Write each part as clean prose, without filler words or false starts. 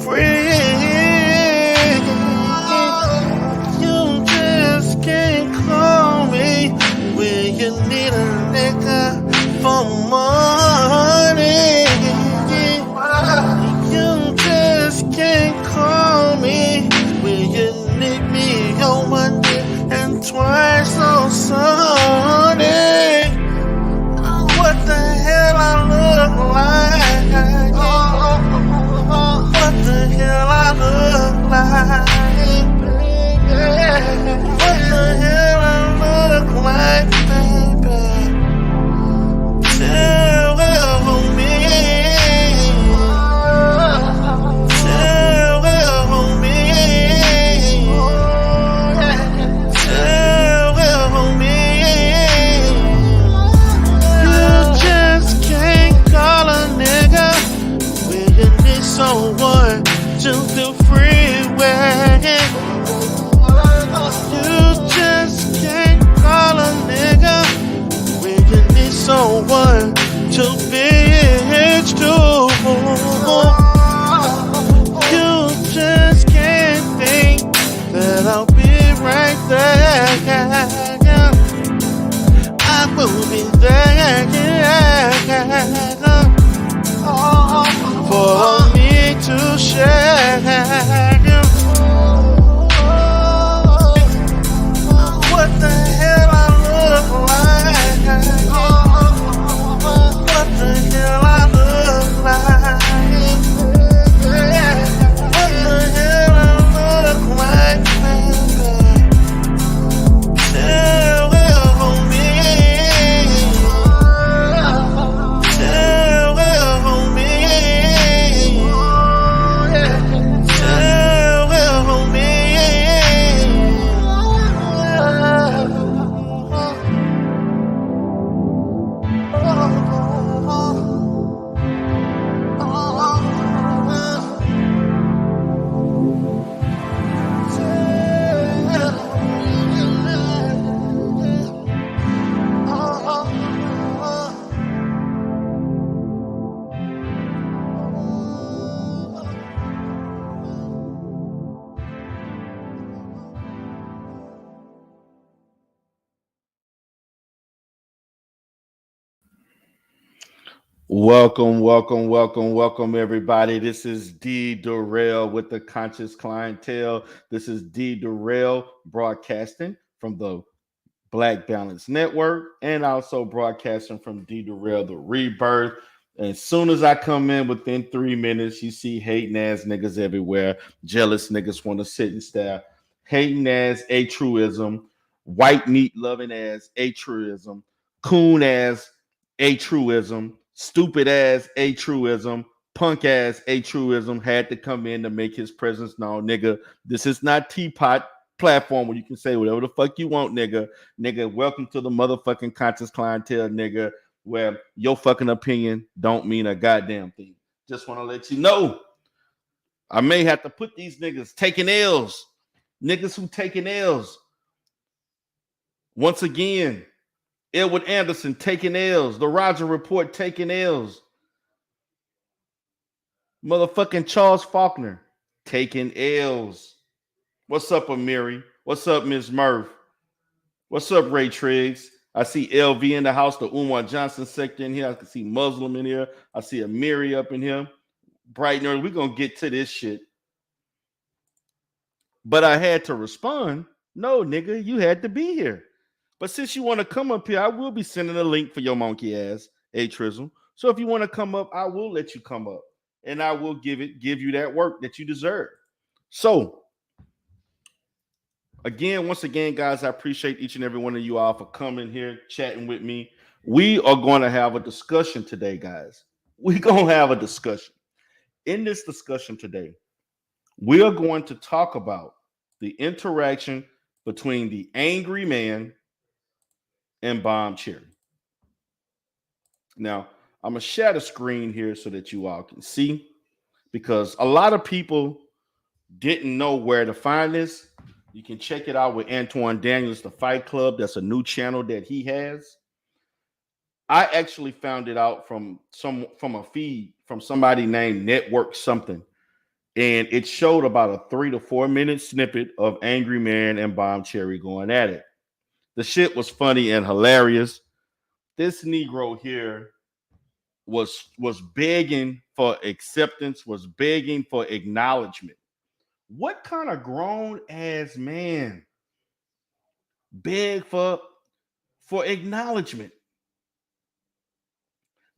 free. You just can't call me when you need a nigga for money. You just can't call me when you need me on Monday and twice on Sunday. What the hell I look like? What the hell I look like? What the hell I look like, baby? Tell me. Tell me. Tell me. You just can't call a nigga when you need someone to the freeway. You just can't call a nigga when you need someone to bitch to. You just can't think that I'll be right there. I will be there for me to share. What the hell I look like? What the hell I look like? What the hell I look like, baby? Tell me. Tell me. Tell me. Welcome, everybody. This is D. Durrell with the Conscious Clientele. This is D. Durrell broadcasting from the Black Balance Network and also broadcasting from D. Durrell, the Rebirth. And as soon as I come in, within 3 minutes, you see hating ass niggas everywhere. Jealous niggas want to sit and stare. Hating ass altruism. White meat loving ass altruism. Coon ass altruism. Stupid ass altruism. Punk ass altruism had to come in to make his presence known. Nigga, this is not Teapot platform where you can say whatever the fuck you want, nigga. Nigga, welcome to the motherfucking Conscious Clientele, nigga, where your fucking opinion don't mean a goddamn thing. Just want to let you know, I may have to put these niggas taking L's. Niggas who taking L's. Once again, Edward Anderson taking L's. The Roger Report taking L's. Motherfucking Charles Faulkner taking L's. What's up, Amiri? What's up, Ms. Murph? What's up, Ray Triggs? I see LV in the house, the Umar Johnson sector in here. I can see Muslim in here. I see Amiri up in here. Bright and early. We're going to get to this shit. But I had to respond. No, nigga, you had to be here. But since you want to come up here, I will be sending a link for your monkey ass, A-Trizzle. So if you want to come up, I will let you come up. And I will give you that work that you deserve. So, once again, guys, I appreciate each and every one of you all for coming here, chatting with me. We are going to have a discussion today, guys. We're going to have a discussion. In this discussion today, we are going to talk about the interaction between the angry man and Bomb Cherry. Now, I'm going to share the screen here so that you all can see, because a lot of people didn't know where to find this. You can check it out with Antoine Daniels, The Fight Club. That's a new channel that he has. I actually found it out from a feed from somebody named Network something. And it showed about a 3 to 4 minute snippet of Angry Man and Bomb Cherry going at it. The shit was funny and hilarious. This Negro here was begging for acceptance, was begging for acknowledgement. What kind of grown ass man beg for acknowledgement?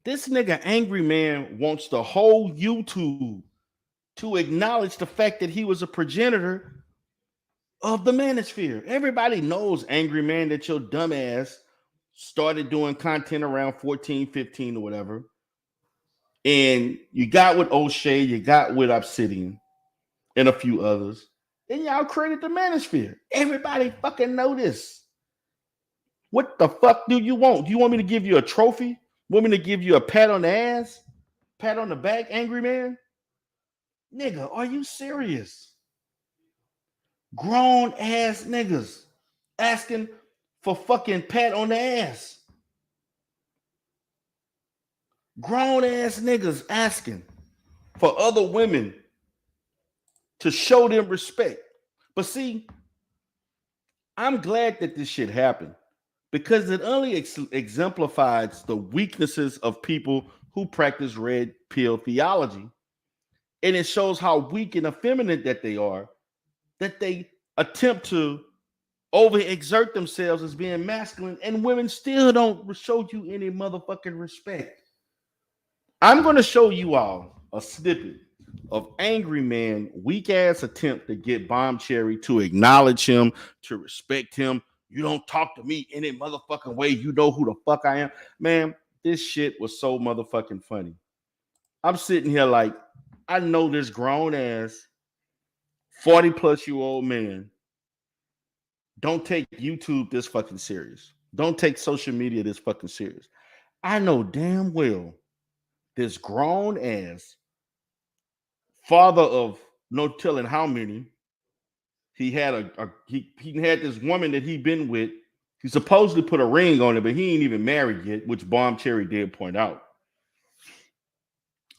This nigga Angry Man wants the whole YouTube to acknowledge the fact that he was a progenitor of the manosphere. Everybody knows, Angry Man, that your dumb ass started doing content around 14, 15 or whatever. And you got with O'Shea, you got with Obsidian and a few others. And y'all created the manosphere. Everybody fucking know this. What the fuck do you want? Do you want me to give you a trophy? Want me to give you a pat on the ass? Pat on the back, Angry Man? Nigga, are you serious? Grown ass niggas asking for fucking pat on the ass. Grown ass niggas asking for other women to show them respect. But see, I'm glad that this shit happened because it only exemplifies the weaknesses of people who practice red pill theology. And it shows how weak and effeminate that they are, that they attempt to overexert themselves as being masculine, and women still don't show you any motherfucking respect. I'm going to show you all a snippet of Angry Man weak ass attempt to get Bomb Cherry to acknowledge him, to respect him. You don't talk to me any motherfucking way. You know who the fuck I am. Man, this shit was so motherfucking funny. I'm sitting here like, I know this grown ass 40 plus year old man don't take YouTube this fucking serious. Don't take social media this fucking serious. I know damn well this grown ass father of no telling how many. He had he had this woman that he'd been with. He supposedly put a ring on it, but he ain't even married yet, which Bomb Cherry did point out.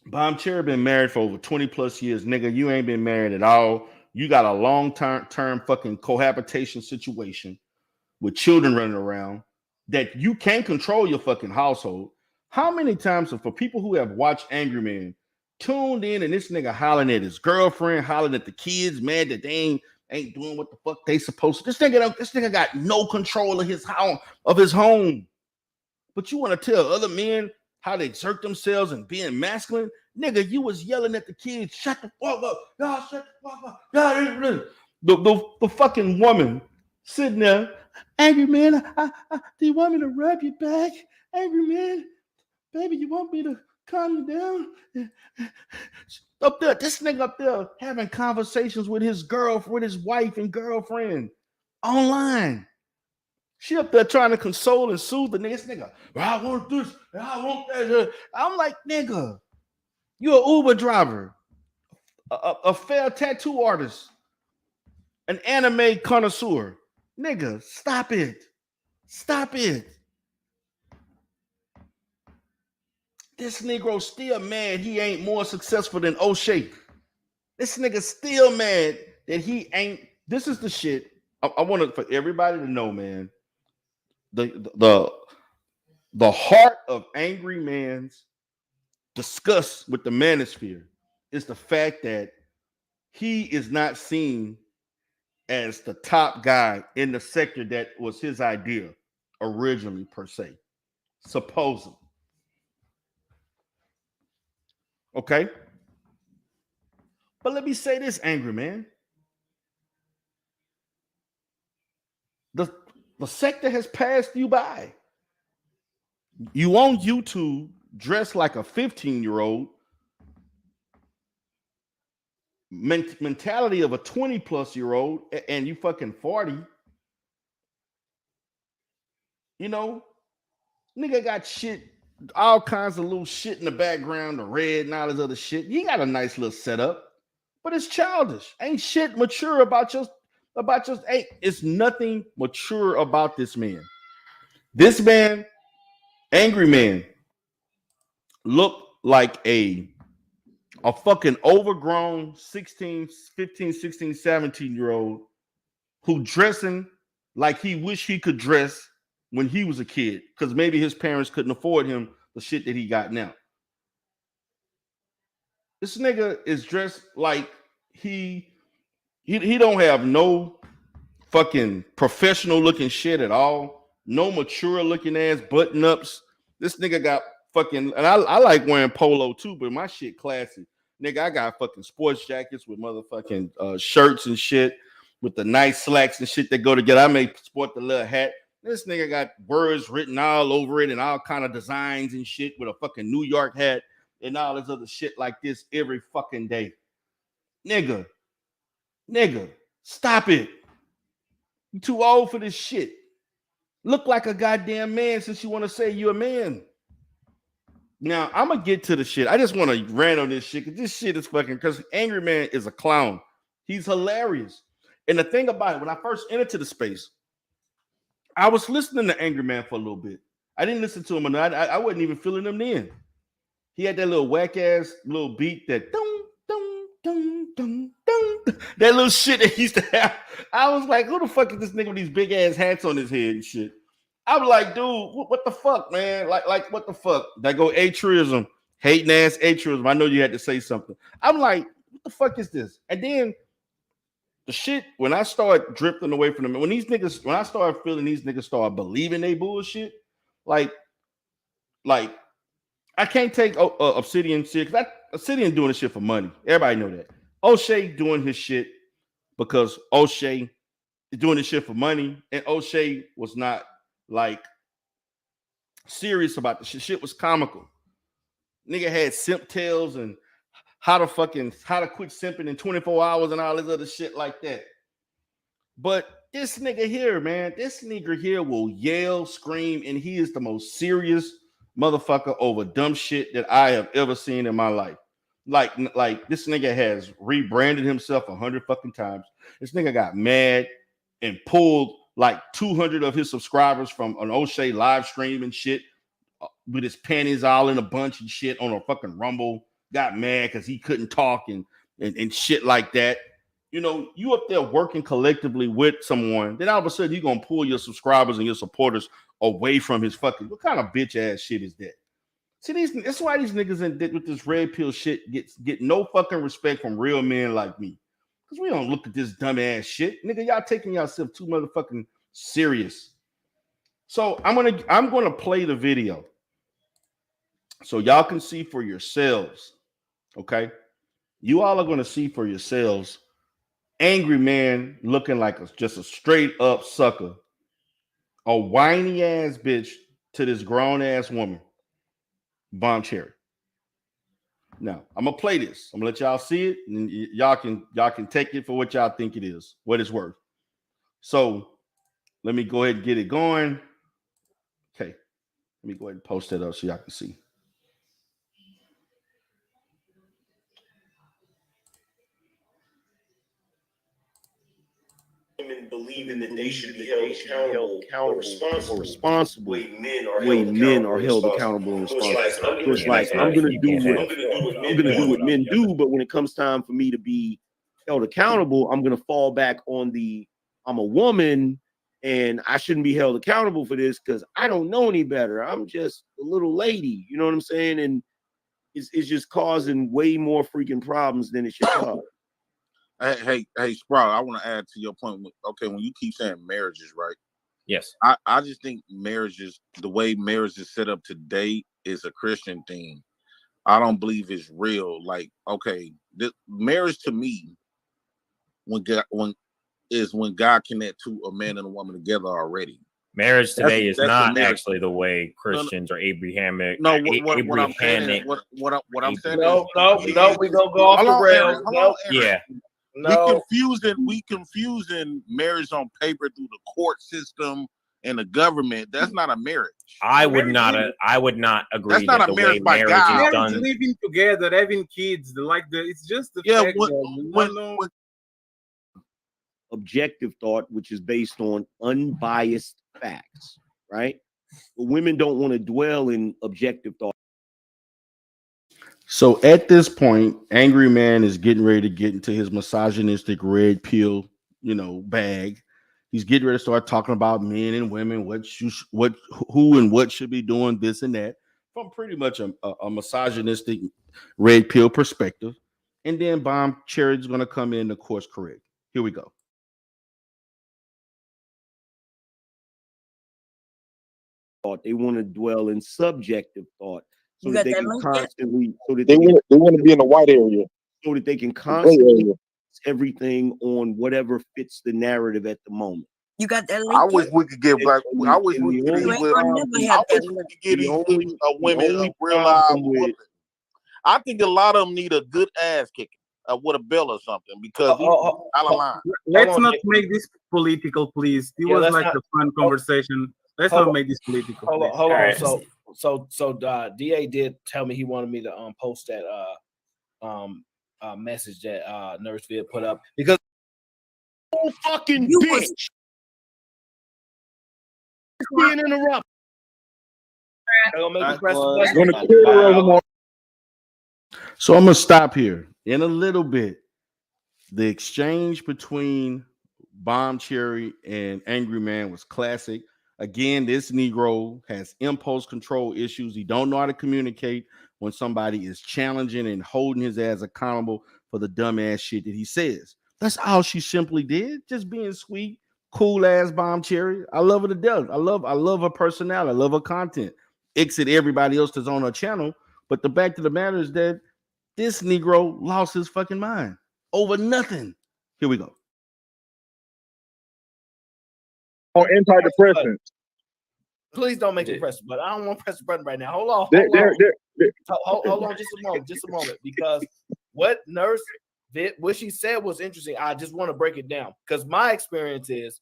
Bomb Cherry been married for over 20 plus years. Nigga, you ain't been married at all. You got a long-term fucking cohabitation situation with children running around that you can't control your fucking household. How many times, for people who have watched Angry Man, tuned in and this nigga hollering at his girlfriend, hollering at the kids, mad that they ain't doing what the fuck they supposed to. This nigga got no control of his home. But you want to tell other men how to exert themselves and being masculine? Nigga, you was yelling at the kids, shut the fuck up. Y'all shut the fuck up. The fucking woman sitting there, Angry Man, do you want me to rub your back? Angry Man, baby, you want me to calm you down? Up there, this nigga up there having conversations with his wife and girlfriend online. She up there trying to console and soothe the nigga. I want this, I want that. I'm like, nigga, you're an Uber driver, a fair tattoo artist, an anime connoisseur. Nigga, stop it. Stop it. This Negro still mad he ain't more successful than O'Shea. This nigga still mad that he ain't. This is the shit. I want for everybody to know, man. The heart of Angry Man's disgust with the manosphere is the fact that he is not seen as the top guy in the sector that was his idea originally, per se, supposedly. Okay? But let me say this, Angry Man. The sector has passed you by. You on YouTube dressed like a 15-year-old, mentality of a 20 plus year old, and you fucking 40. You know, nigga got shit, all kinds of little shit in the background, the red and all this other shit. He got a nice little setup, but it's childish. Ain't shit mature about just it's nothing mature about this man. This man, Angry Man, looked like a A fucking overgrown 16, 15, 16, 17-year-old who dressing like he wish he could dress when he was a kid because maybe his parents couldn't afford him the shit that he got now. This nigga is dressed like he don't have no fucking professional looking shit at all. No mature looking ass button ups. This nigga got fucking, and I like wearing polo too, but my shit classy. Nigga, I got fucking sports jackets with motherfucking shirts and shit with the nice slacks and shit that go together. I may sport the little hat. This nigga got words written all over it and all kind of designs and shit with a fucking New York hat and all this other shit like this every fucking day. Nigga, stop it. You too old for this shit. Look like a goddamn man since you want to say you're a man. Now, I'm going to get to the shit. I just want to rant on this shit because this shit is fucking, because Angry Man is a clown. He's hilarious. And the thing about it, when I first entered to the space, I was listening to Angry Man for a little bit. I didn't listen to him enough. I wasn't even feeling him then. He had that little whack ass little beat that dum, dum, dum, dum, dum, that little shit that he used to have. I was like, who the fuck is this nigga with these big ass hats on his head and shit? I'm like, dude, what the fuck, man? Like what the fuck? That go atriism, hating ass atriism. I know you had to say something. I'm like, what the fuck is this? And then the shit, when I start drifting away from them, when I start feeling these niggas start believing they bullshit, like I can't take Obsidian serious because Obsidian doing this shit for money. Everybody know that. O'Shea doing his shit because O'Shea is doing this shit for money, and O'Shea was not like serious about the shit. Shit was comical. Nigga had simp tales and how to quit simping in 24 hours and all this other shit like that. But this nigga here, man, this nigga here will yell, scream, and he is the most serious motherfucker over dumb shit that I have ever seen in my life. Like this nigga has rebranded himself 100 fucking times. This nigga got mad and pulled like 200 of his subscribers from an O'Shea live stream and shit with his panties all in a bunch and shit on a fucking Rumble. Got mad because he couldn't talk and shit like that. You know, you up there working collectively with someone, then all of a sudden you're gonna pull your subscribers and your supporters away from his fucking. What kind of bitch ass shit is that? See, that's why these niggas with this red pill shit get no fucking respect from real men like me. Because we don't look at this dumb ass shit. Nigga, y'all taking yourself too motherfucking serious. So I'm gonna play the video so y'all can see for yourselves. Okay, you all are gonna see for yourselves. Angry Man looking like just a straight up sucker, a whiny ass bitch to this grown ass woman, Bomb Cherry. Now I'm gonna play this. I'm gonna let y'all see it, and y'all can take it for what y'all think it is, what it's worth. So let me go ahead and get it going. Okay, let me go ahead and post that up so y'all can see. Believing that they should be held accountable or responsible way men are held accountable and responsible. So it's like I'm gonna do what men do, but when it comes time for me to be held accountable, I'm gonna fall back on I'm a woman and I shouldn't be held accountable for this because I don't know any better. I'm just a little lady, you know what I'm saying? And it's just causing way more freaking problems than it should cause. Hey, Sprout, I want to add to your point. Okay, when you keep saying marriages, right? Yes. I just think marriages, the way marriage is set up today, is a Christian thing. I don't believe it's real. Like, okay, marriage to me, when God connect to a man and a woman together already. Marriage today is not actually the way Christians or Abrahamic. No, what I'm saying is, what I'm saying no, we gonna go off the rails. Yeah. No. We confusing marriage on paper through the court system and the government. That's not a marriage. I would not agree. That's not a marriage by God. Is done. Living together, having kids, it's just the fact that objective thought, which is based on unbiased facts, right? But women don't want to dwell in objective thought. So at this point, Angry Man is getting ready to get into his misogynistic red pill, bag. He's getting ready to start talking about men and women, who and what should be doing this and that from pretty much a misogynistic red pill perspective. And then Bomb Cherry is going to come in to course correct. Here we go. Thought they want to dwell in subjective thought so You that got they that can link yet? constantly, so that They want to be in the white area, so that they can the gray constantly area. everything on whatever fits the narrative at the moment. You got that I link wish yet? we could get black. I wish And we the could get You only ain't with. gonna problem, never I have wish that we link. could get the these only, women the only real-life problem with women. I think a lot of them need a good ass kicking with a bell or something because these out of line. Let's not make this political, please. It was like a fun conversation. Let's not make this political. Hold on, please. hold on. Alright. So DA did tell me he wanted me to post that message that Nurse Vid put up because fucking You bitch being interrupted. they're gonna make me That press the was button. Gonna quarter of them all. So I'm going to stop here in a little bit. The exchange between Bomb Cherry and Angry Man was classic. Again, this Negro has impulse control issues. He don't know how to communicate when somebody is challenging and holding his ass accountable for the dumbass shit that he says. That's all she simply did. Just being sweet, cool ass Bomb Cherry. I love her to death. I love her personality. I love her content. Exit everybody else that's on her channel. But the fact of the matter is that this Negro lost his fucking mind over nothing. Here we go. On antidepressants. Please don't make me press the button. I don't want to press the button right now. Hold on. Hold on just a moment. Because what Nurse Vid, what she said was interesting. I just want to break it down because my experience is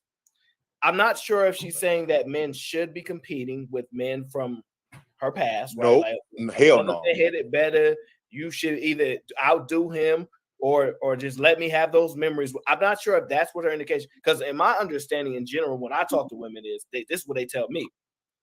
I'm not sure if she's saying that men should be competing with men from her past. Nope. Right? Like, Hell no. They hit it better. You should either outdo him or just let me have those memories. I'm not sure if that's what her indication. Because in my understanding, in general, when I talk to women, is this is what they tell me.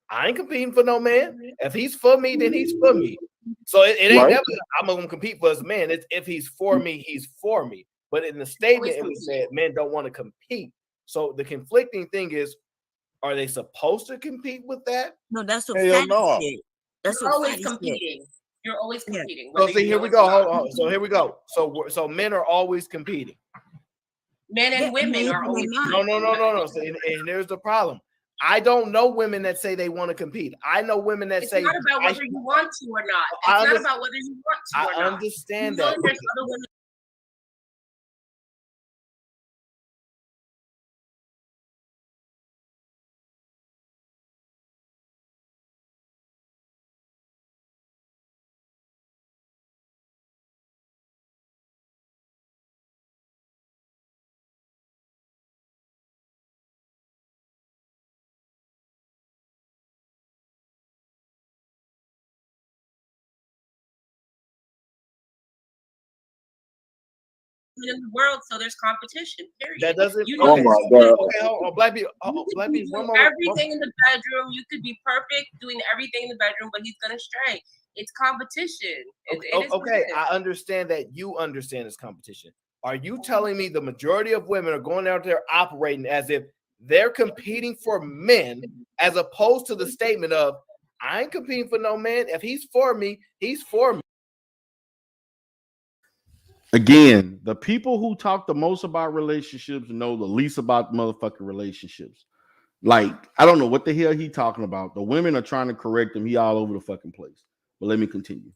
I ain't competing for no man. If he's for me, then he's for me. So it ain't Right. never I'm gonna compete for his man. It's if he's for me, he's for me. But in the statement, it was said men don't want to compete. So the conflicting thing is, are they supposed to compete with that? No, that's what Hell Fatty no. said. That's You're what always Fatty said. competing. You're always Yeah. competing. So whether see, you here know we it go. or not. Hold on. So here we go. So men are always competing. Men and Yeah, women men are and always women. No. So, and there's the problem. I don't know women that say they want to compete. I know women that It's say not about whether you want to or not. It's not about whether you want to or I not. understand You know that. there's other women. In the world, so there's competition. Period. That doesn't. You Oh know, my God. Okay, hold on, Black people. Black people. One moment. everything in the bedroom. You could be perfect doing everything in the bedroom, but he's gonna stray. It's competition. It is what Okay, it is. I understand that you understand this competition. Are you telling me the majority of women are going out there operating as if they're competing for men, as opposed to the statement of I ain't competing for no man. If he's for me, he's for me. Again, the people who talk the most about relationships know the least about motherfucking relationships. Like, I don't know what the hell he talking about. The women are trying to correct him. He all over the fucking place. But let me continue.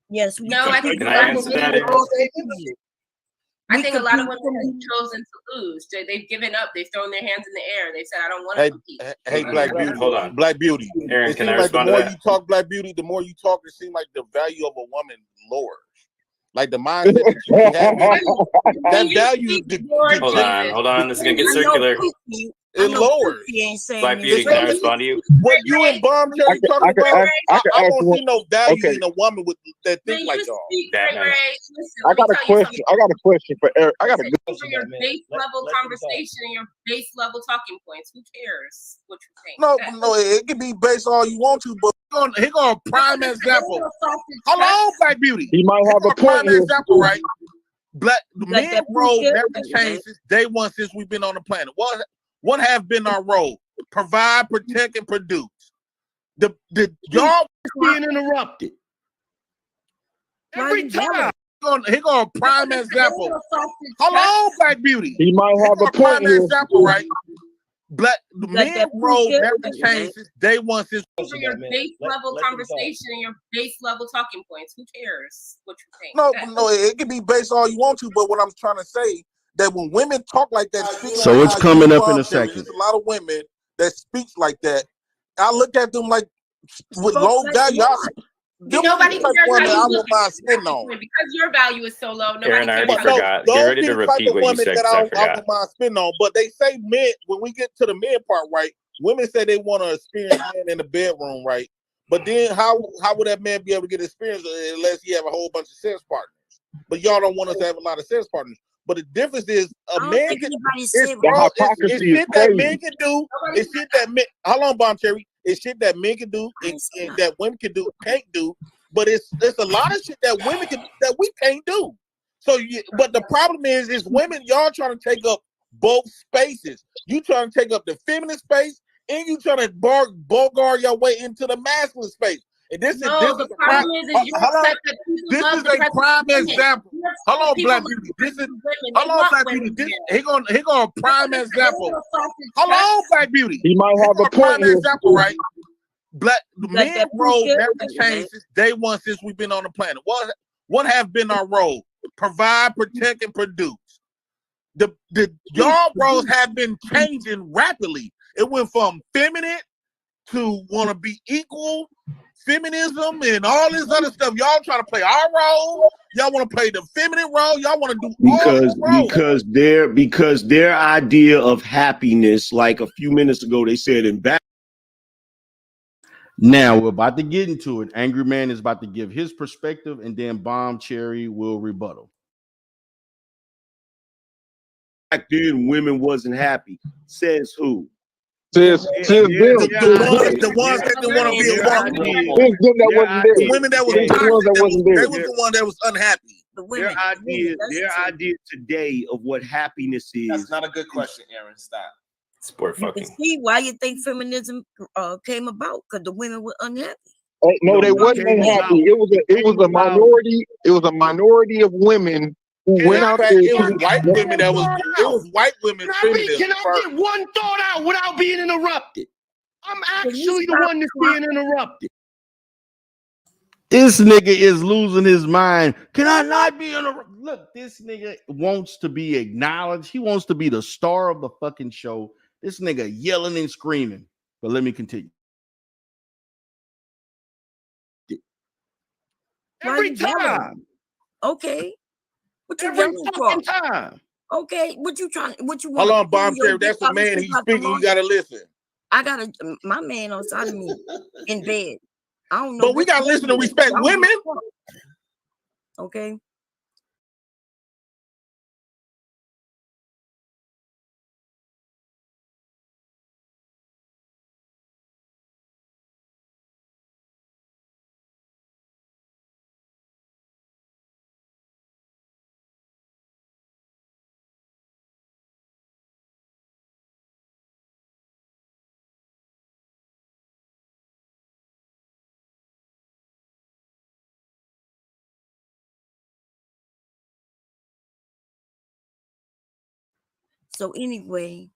Yes, we No, I think Can a I lot of answer women. that? I think a lot of women have chosen to lose. They've given up. They've thrown their hands in the air. They said, "I don't want to compete." Hey, Black Beauty. Hold on. Black Beauty. Aaron, It can seems I like the respond to more that? you talk Black Beauty, the more you talk, it seems like the value of a woman lowers. Like the mindset that you be having, that value Hold on. This is gonna get circular. It lowers. He ain't saying Black Beauty, can I respond to you? What you and Bomb Cherry talking about? I don't see no value Okay. in a woman with that think like y'all. I got a question. I got a question for Eric. I got a good for your base level conversation and your base level talking points. Who cares what you think? No, it can be based all you want to, but here go a prime example. Hold on, Black Beauty. He might have a point prime here. example, right? Men role never changed since day one since we've been on the planet. What have been our role? Provide, protect, and produce. The y'all being interrupted every time. Here go a prime example. Hold on, Black Beauty. He might have a point prime here. example, right? Men role never changed since day one since for your base level conversation and your base level talking points. Who cares what you think? No, it can be based all you want to, but what I'm trying to say that when women talk like that, So it's coming up in a second. There's a lot of women that speaks like that. I look at them like with low value. Nobody cares women how I you won't look mind spitting on. because your value is so low. Nobody Aaron, I cares. already forgot. Get ready to repeat what you said because I I forgot. won't mind spitting on. But they say men, when we get to the men part, right? Women say they want to experience men in the bedroom, right? But then how would that man be able to get experience unless he have a whole bunch of sex partners? But y'all don't want us to have a lot of sex partners. But the difference is a man can it's shit that men can do. It's shit that men. How long, Bomb Cherry? It's shit that men can do and that women can do can't do. But it's a lot of shit that women can that we can't do. So, but the problem is women, y'all trying to take up both spaces. You trying to take up the feminine space, and you trying to bogart your way into the masculine space. And this is a prime example. Hold on, Black Beauty. Hold on, Black Beauty. Here go a prime example. Hold on, Black Beauty. He might have a point here. Example, right? Men role never changed since day one since we've been on the planet. What have been our role? Provide, protect, and produce. Y'all roles have been changing rapidly. It went from feminine to want to be equal, feminism, and all this other stuff. Y'all trying to play our role. Y'all want to play the feminine role. Y'all want to do because their idea of happiness, like a few minutes ago, they said in back. Now we're about to get into it. Angry Man is about to give his perspective, and then Bomb Cherry will rebuttal. Back then, women wasn't happy. Says who? Says them. The ones that didn't want to be a woman. The women that was toxic. They was the one that was unhappy. Their idea today of what happiness is. That's not a good question, Aaron. Stop. Sport You fucking. can see why you think feminism came about, because the women were unhappy. No, they wasn't unhappy. It was a minority. It was a minority of women who went out there. It was white women that was. It was white women. Can I get one thought out without being interrupted? I'm actually the one that's being interrupted. This nigga is losing his mind. Can I not be interrupted? Look, this nigga wants to be acknowledged. He wants to be the star of the fucking show. This nigga yelling and screaming. But let me continue. Every time. Okay. What you Every yelling for? time. Okay. What you trying? What you want? Hold on, Bomb Cherry. That's the man. He's speaking. You gotta listen. I got my man on side of me in bed. I don't know. But we gotta listen to respect women. Okay. So anyway,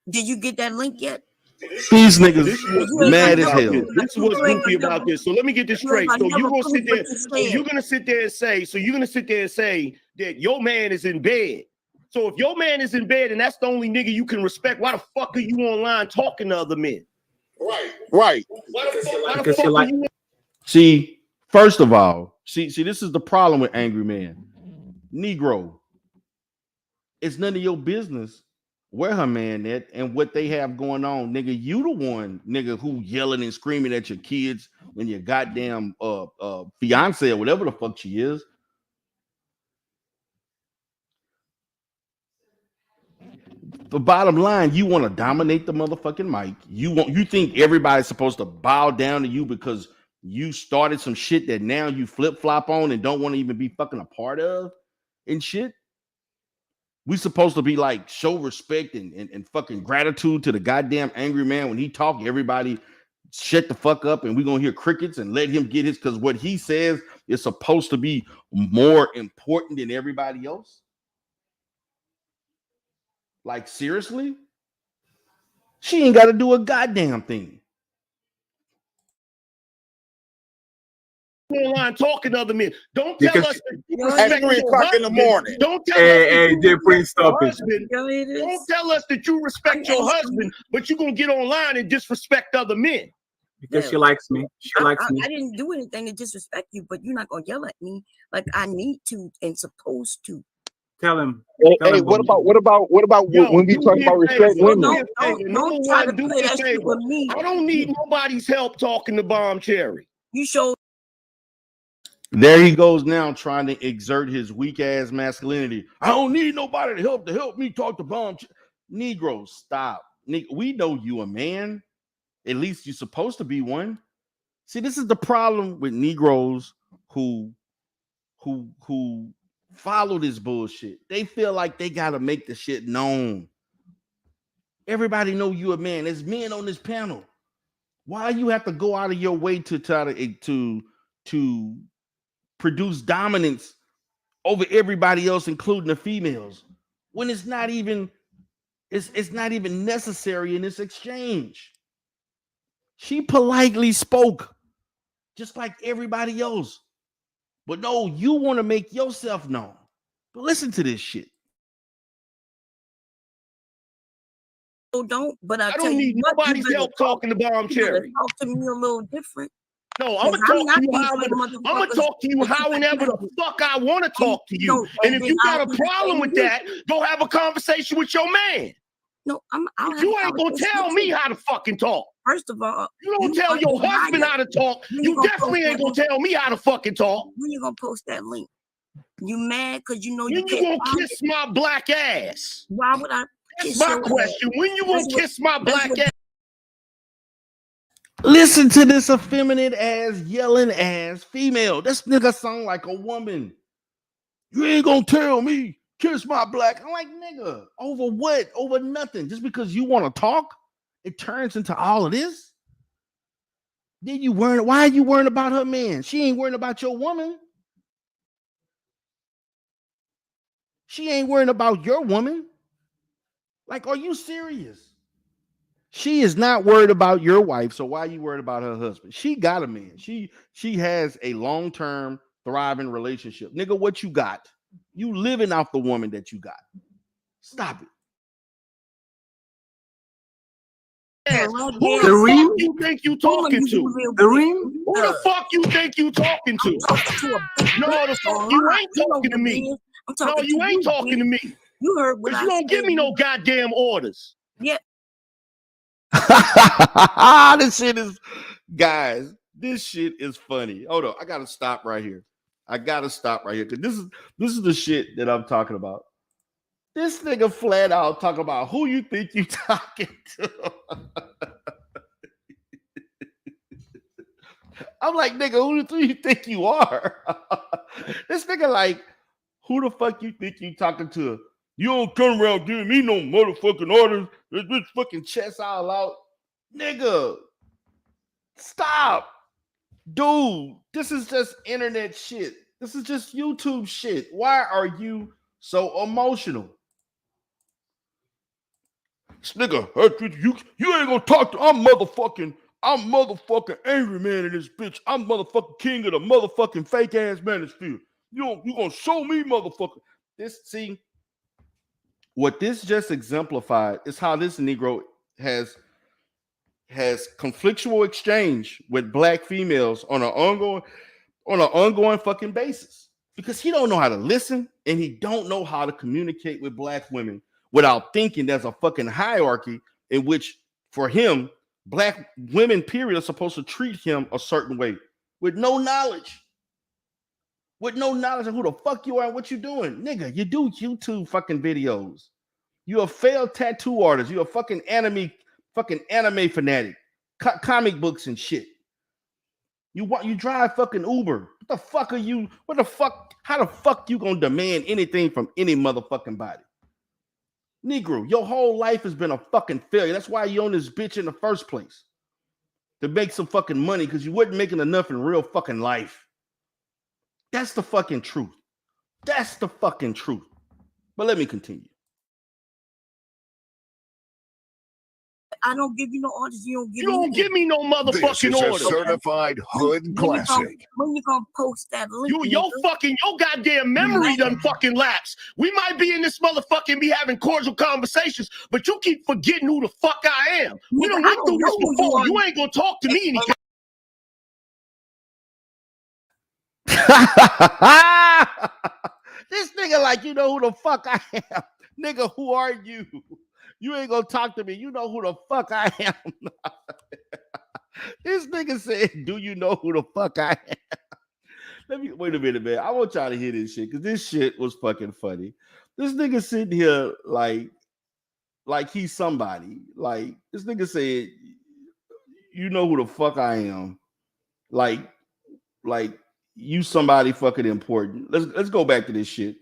did you get that link yet? These niggas mad as hell. This is what's goofy about this. So let me get this straight. So you're gonna sit there. So you're gonna sit there and say. So you're gonna sit there and say that your man is in bed. So if your man is in bed and that's the only nigga you can respect, why the fuck are you online talking to other men? Right. Why the fuck are you? See, first of all, see, this is the problem with Angry Man. Negro. it's none of your business where her man at and what they have going on, nigga. You the one, nigga, who yelling and screaming at your kids when your goddamn fiance or whatever the fuck she is. The bottom line, you want to dominate the motherfucking mic. You think everybody's supposed to bow down to you because you started some shit that now you flip-flop on and don't want to even be fucking a part of and shit. We supposed to be like show respect and fucking gratitude to the goddamn angry man when he talk. Everybody shut the fuck up and we're gonna hear crickets and let him get his, because what he says is supposed to be more important than everybody else. Like, seriously? She ain't got to do a goddamn thing. Online talking to other men. Don't tell us that you respect at 3 your o'clock in the husband. morning. Don't tell us that you respect your stop it. husband. Don't tell us that you respect your husband, but you're gonna get online and disrespect other men. Because she likes me. She likes me. I didn't do anything to disrespect you, but you're not gonna yell at me like I need to and supposed to. Tell him. Hey, what about when we talk about respect women? Don't try to play that shit with me. I don't need nobody's help talking to Bomb Cherry. You showed. There he goes now trying to exert his weak ass masculinity. I don't need nobody to help me talk to Bomb. Negroes, stop. We know you a man. At least you're supposed to be one. See, this is the problem with Negroes who follow this bullshit. They feel like they gotta make the shit known. Everybody know you a man. There's men on this panel. Why you have to go out of your way to try to produce dominance over everybody else, including the females, when it's not even necessary in this exchange? She politely spoke, just like everybody else. But no, you want to make yourself known. But listen to this shit. Don't, but I don't need nobody's help talking to Bomb Cherry. Talk to me a little different. No, I'm gonna talk to you however the fuck I want to talk to you. And if you got a problem with that, go have a conversation with your man. No, you ain't gonna tell me how to fucking talk. First of all, you don't tell your husband how to talk. You definitely ain't gonna tell me how to fucking talk. When you gonna post that link? You mad because you know you gonna kiss my black ass? Why would I? That's my question. When you gonna kiss my black ass? Listen to this effeminate ass, yelling ass female. This nigga sound like a woman. You ain't gonna tell me kiss my black. I'm like, nigga, over what? Over nothing. Just because you want to talk, it turns into all of this. Then you worrying? Why are you worrying about her man? She ain't worrying about your woman. She ain't worrying about your woman. Like, are you serious? She is not worried about your wife, so why are you worried about her husband? She got a man. She has a long-term thriving relationship. Nigga, what you got? You living off the woman that you got. Stop it. Who the fuck you think you talking to? Who the fuck you think you talking to? No, the fuck you ain't talking to me. No, you ain't talking to me. You heard what I said. You don't give me no goddamn orders. Yeah. This shit is, guys, this shit is funny. Hold on, I gotta stop right here. Because this is the shit that I'm talking about. This nigga flat out talking about who you think you talking to. I'm like, nigga, who do you think you are? This nigga like, who the fuck you think you talking to? You don't come around giving me no motherfucking orders. This fucking chest all out. Nigga, stop. Dude, this is just internet shit. This is just YouTube shit. Why are you so emotional? This nigga, you ain't gonna talk to, I'm motherfucking angry man in this bitch. I'm motherfucking king of the motherfucking fake ass manosphere. You gonna show me, motherfucker. See, what this just exemplified is how this Negro has conflictual exchange with black females on an ongoing fucking basis. because he don't know how to listen and he don't know how to communicate with black women without thinking there's a fucking hierarchy in which, for him, black women, period, are supposed to treat him a certain way with no knowledge. With no knowledge of who the fuck you are and what you doing. Nigga, you do YouTube fucking videos. You're a failed tattoo artist. You're a fucking anime fanatic. Comic books and shit. You drive fucking Uber. What the fuck are you? What the fuck? How the fuck you gonna demand anything from any motherfucking body? Negro, your whole life has been a fucking failure. That's why you own this bitch in the first place. To make some fucking money because you wasn't making enough in real fucking life. That's the fucking truth. That's the fucking truth. But let me continue. I don't give you no orders. You don't give me no motherfucking orders. This is a certified hood classic. When you gonna post that link? Your goddamn memory done fucking lapsed. We might be in this motherfucking be having cordial conversations, but you keep forgetting who the fuck I am. We done went through this before. You ain't gonna talk to me anytime. This nigga like, you know who the fuck I am. Nigga, who are you? You ain't gonna talk to me. You know who the fuck I am. This nigga said, do you know who the fuck I am? Wait a minute, man. I want y'all to hear this shit because this shit was fucking funny. This nigga sitting here like he's somebody. Like, this nigga said, you know who the fuck I am. Like you somebody fucking important. Let's go back to this shit.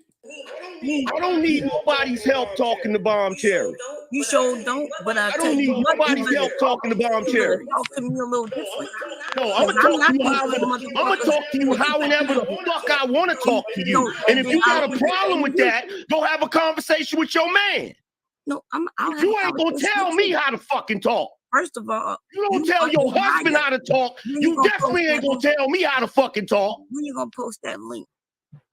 I don't need nobody's help talking to Bomb Cherry. You sure don't, but I don't need nobody's help talking to Bomb Cherry. Talk to me a little different. No, I'm gonna talk to you however the fuck I want to talk to you. And if you got a problem with that, go have a conversation with your man. No, you ain't gonna tell me how to fucking talk. First of all, you don't tell your husband how to talk. You definitely ain't gonna tell me how to fucking talk. When you gonna post that link?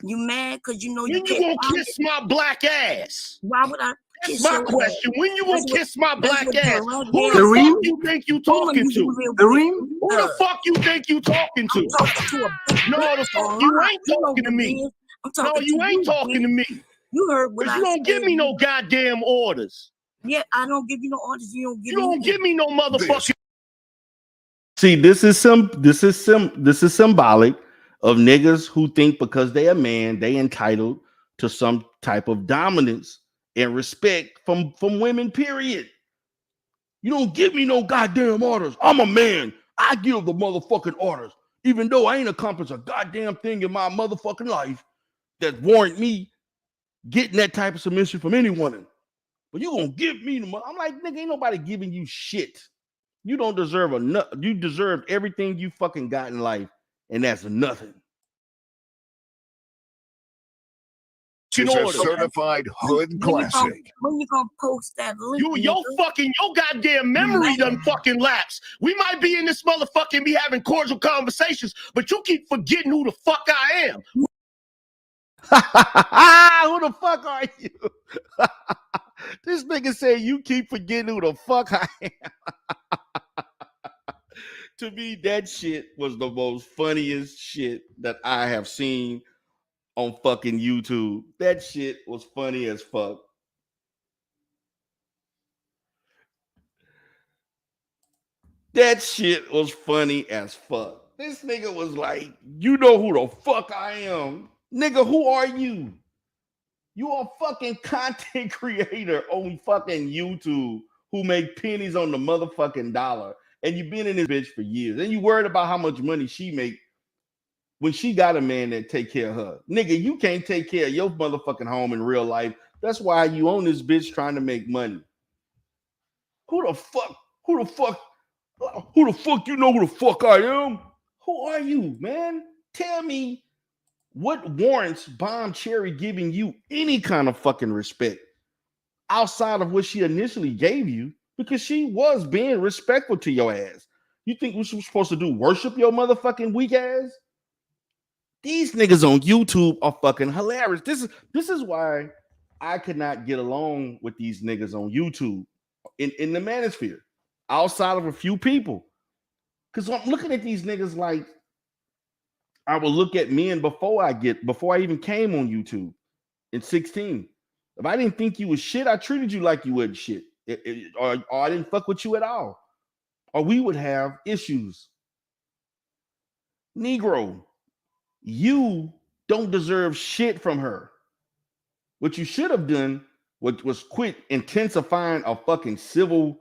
You mad because you know you gonna kiss my black ass? Why would I? That's my question. When you gonna kiss my black ass? Who the fuck you think you talking to? Who the fuck you think you talking to? No, the fuck you ain't talking to me. No, you ain't talking to me. You heard what I said. You don't give me no goddamn orders. Yeah, I don't give you no orders. You don't give me no motherfucking. See, this is symbolic of niggas who think because they a man, they entitled to some type of dominance and respect from women, period. You don't give me no goddamn orders. I'm a man. I give the motherfucking orders. Even though I ain't accomplished a goddamn thing in my motherfucking life that warrant me getting that type of submission from any woman. But you gonna give me the money. I'm like, nigga, ain't nobody giving you shit. You don't deserve enough. You deserve everything you fucking got in life, and that's nothing. It's a certified hood classic. When you gonna post that link? Your goddamn memory done fucking lapsed. We might be in this motherfucking be having cordial conversations, but you keep forgetting who the fuck I am. Who the fuck are you? This nigga said you keep forgetting who the fuck I am. To me, that shit was the most funniest shit that I have seen on fucking YouTube. That shit was funny as fuck. That shit was funny as fuck. This nigga was like, you know who the fuck I am. Nigga, who are you? You a fucking content creator on fucking YouTube who make pennies on the motherfucking dollar. And you've been in this bitch for years. And you worried about how much money she make when she got a man that take care of her. Nigga, you can't take care of your motherfucking home in real life. That's why you own this bitch trying to make money. Who the fuck you know who the fuck I am? Who are you, man? Tell me what warrants Bomb Cherry giving you any kind of fucking respect outside of what she initially gave you, because she was being respectful to your ass. You think we were supposed to do worship your motherfucking weak ass? These niggas on YouTube are fucking hilarious. This is why I could not get along with these niggas on YouTube in the manosphere, outside of a few people. Because I'm looking at these niggas like, I will look at men before I even came on YouTube in 16. If I didn't think you was shit, I treated you like you wasn't shit. Or I didn't fuck with you at all. Or we would have issues. Negro, you don't deserve shit from her. What you should have done was quit intensifying a fucking civil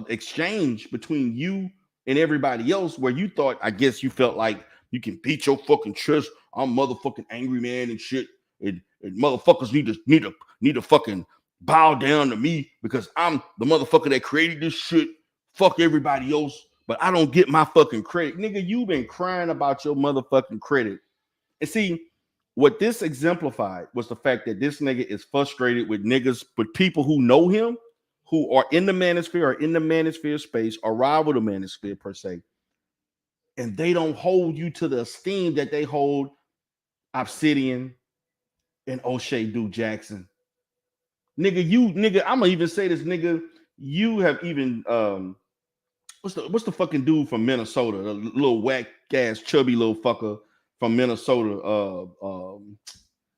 exchange between you and everybody else, where you thought, I guess you felt like you can beat your fucking chest. I'm motherfucking angry man and shit, and motherfuckers need to fucking bow down to me because I'm the motherfucker that created this shit. Fuck everybody else, but I don't get my fucking credit. Nigga, you've been crying about your motherfucking credit. And see, what this exemplified was the fact that this nigga is frustrated with niggas, with people who know him, who are in the manosphere or in the manosphere space, or rival the manosphere per se, and they don't hold you to the esteem that they hold Obsidian and O'Shea Duke Jackson. Nigga, I'm gonna even say this, nigga, you have even what's the fucking dude from Minnesota, the little whack ass chubby little fucker from Minnesota,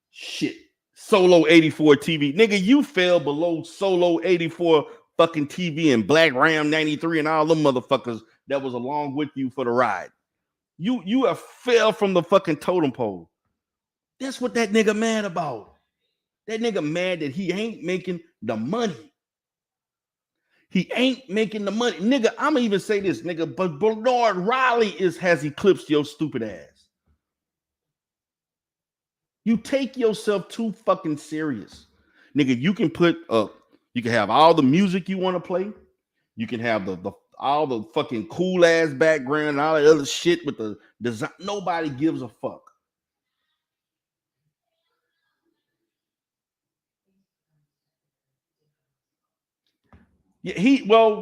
shit, Solo 84 TV. Nigga, you fell below Solo 84 fucking TV and Black Ram 93 and all them motherfuckers that was along with you for the ride. You have fell from the fucking totem pole. That's what that nigga mad about. That nigga mad that he ain't making the money. He ain't making the money. Nigga, I'ma even say this, nigga, but Bernard Riley has eclipsed your stupid ass. You take yourself too fucking serious. Nigga, you can you can have all the music you want to play. You can have all the fucking cool ass background and all that other shit with the design. Nobody gives a fuck. Yeah,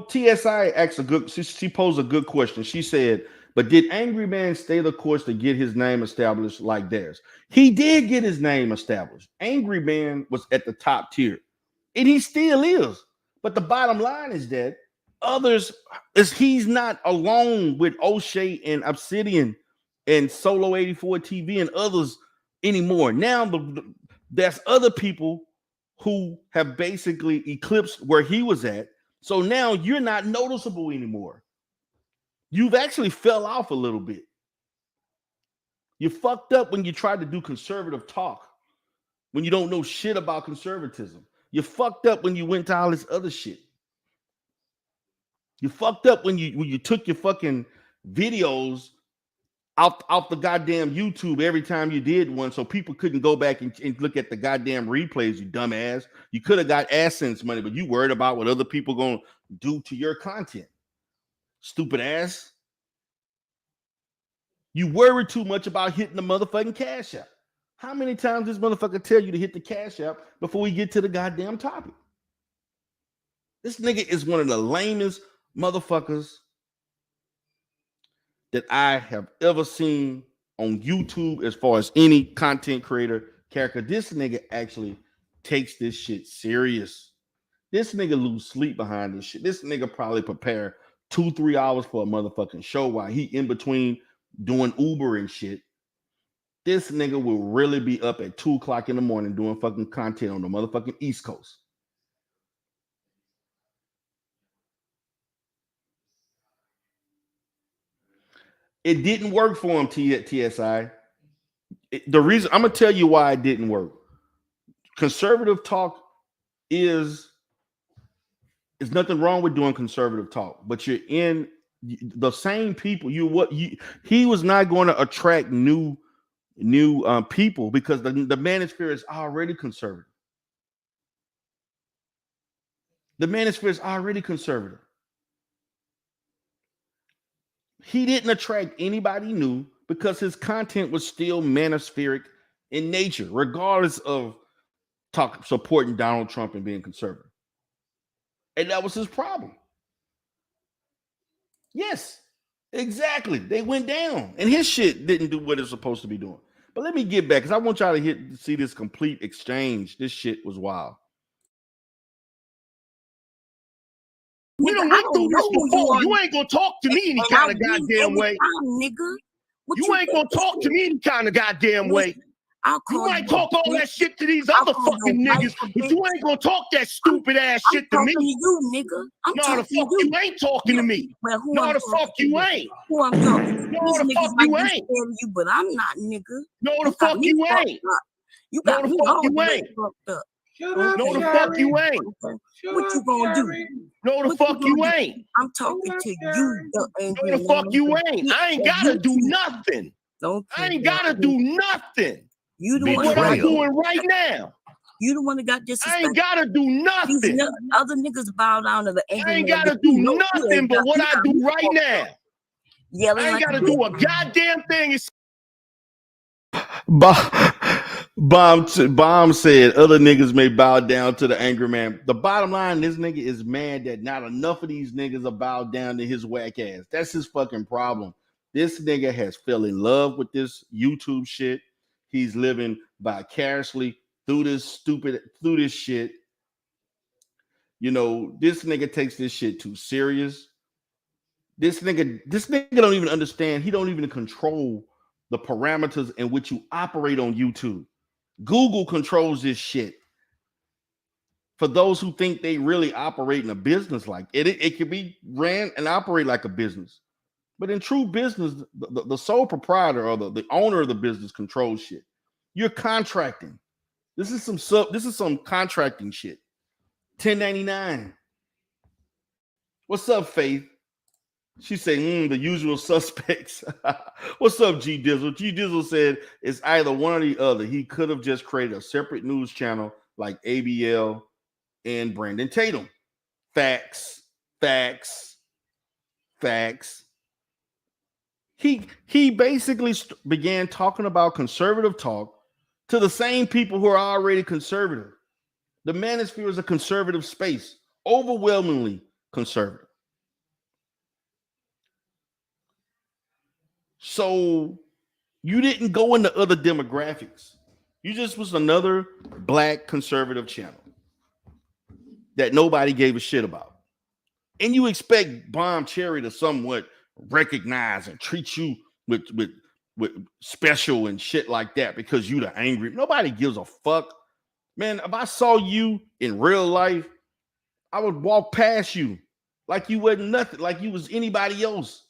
TSI asked she posed a good question. She said, but did Angry Man stay the course to get his name established like theirs? He did get his name established. Angry Man was at the top tier, and he still is. But the bottom line is that he's not alone with O'Shea and Obsidian and Solo 84 TV and others anymore. Now there's other people who have basically eclipsed where he was at. So now you're not noticeable anymore. You've actually fell off a little bit. You fucked up when you tried to do conservative talk, when you don't know shit about conservatism. You fucked up when you went to all this other shit. You fucked up when you took your fucking videos off the goddamn YouTube every time you did one, so people couldn't go back and look at the goddamn replays, you dumbass. You could have got AdSense money, but you worried about what other people gonna do to your content. Stupid ass. You worry too much about hitting the motherfucking Cash App. How many times this motherfucker tell you to hit the Cash App before we get to the goddamn topic? This nigga is one of the lamest motherfuckers that I have ever seen on YouTube as far as any content creator character. This nigga actually takes this shit serious. This nigga lose sleep behind this shit. This nigga probably prepare 2-3 hours for a motherfucking show while he in between doing Uber and shit. This nigga will really be up at 2 o'clock in the morning doing fucking content on the motherfucking East Coast. It didn't work for him, TSI. The reason, I'm going to tell you why it didn't work. Conservative talk is nothing wrong with doing conservative talk, but you're in the same people. He was not going to attract new people because the manosphere is already conservative. The manosphere is already conservative. He didn't attract anybody new because his content was still manospheric in nature, regardless of supporting Donald Trump and being conservative. And that was his problem. Yes, exactly. They went down, and his shit didn't do what it's supposed to be doing. But let me get back because I want y'all to see this complete exchange. This shit was wild. We done went through this before. You ain't gonna talk to me any kind of goddamn way. Nigga, You ain't gonna talk to me any kind of goddamn way. You might talk all that shit to these other fucking niggas, but you ain't gonna talk that stupid ass shit to me. You, nigga. No, the fuck you ain't talking to me. Well, No, the fuck you ain't. Who I'm talking to? No, the fuck you ain't. You, but I'm not, nigga. No, the fuck you ain't. You got no, the fuck you ain't. No, the fuck you ain't. What you gonna do? No, the fuck you ain't. I'm talking to you. No, the fuck you ain't. I ain't gotta do nothing. I ain't gotta do nothing. You the one what I'm doing right now. You the one that got disrespected. I ain't gotta do nothing. Other niggas bow down to the angry. I ain't gotta do nothing but what I do right now. Yelling I ain't gotta do a goddamn thing. Bomb said other niggas may bow down to the angry man. The bottom line, this nigga is mad that not enough of these niggas are bowed down to his whack ass. That's his fucking problem. This nigga has fell in love with this YouTube shit. He's living vicariously through this shit. You know, this nigga takes this shit too serious. This nigga don't even understand. He don't even control the parameters in which you operate on YouTube. Google controls this shit. For those who think they really operate in a business like it can be ran and operate like a business. But in true business, the sole proprietor or the owner of the business controls shit. You're contracting. This is some contracting shit. 1099. What's up, Faith? She said, the usual suspects. What's up, G Dizzle? G Dizzle said it's either one or the other. He could have just created a separate news channel like ABL and Brandon Tatum. Facts. He basically began talking about conservative talk to the same people who are already conservative. The manosphere is a conservative space, overwhelmingly conservative. So you didn't go into other demographics. You just was another black conservative channel that nobody gave a shit about. And you expect Bomb Cherry to somewhat recognize and treat you with special and shit like that because you the angry. Nobody gives a fuck. Man, if I saw you in real life, I would walk past you like you wasn't nothing, like you was anybody else.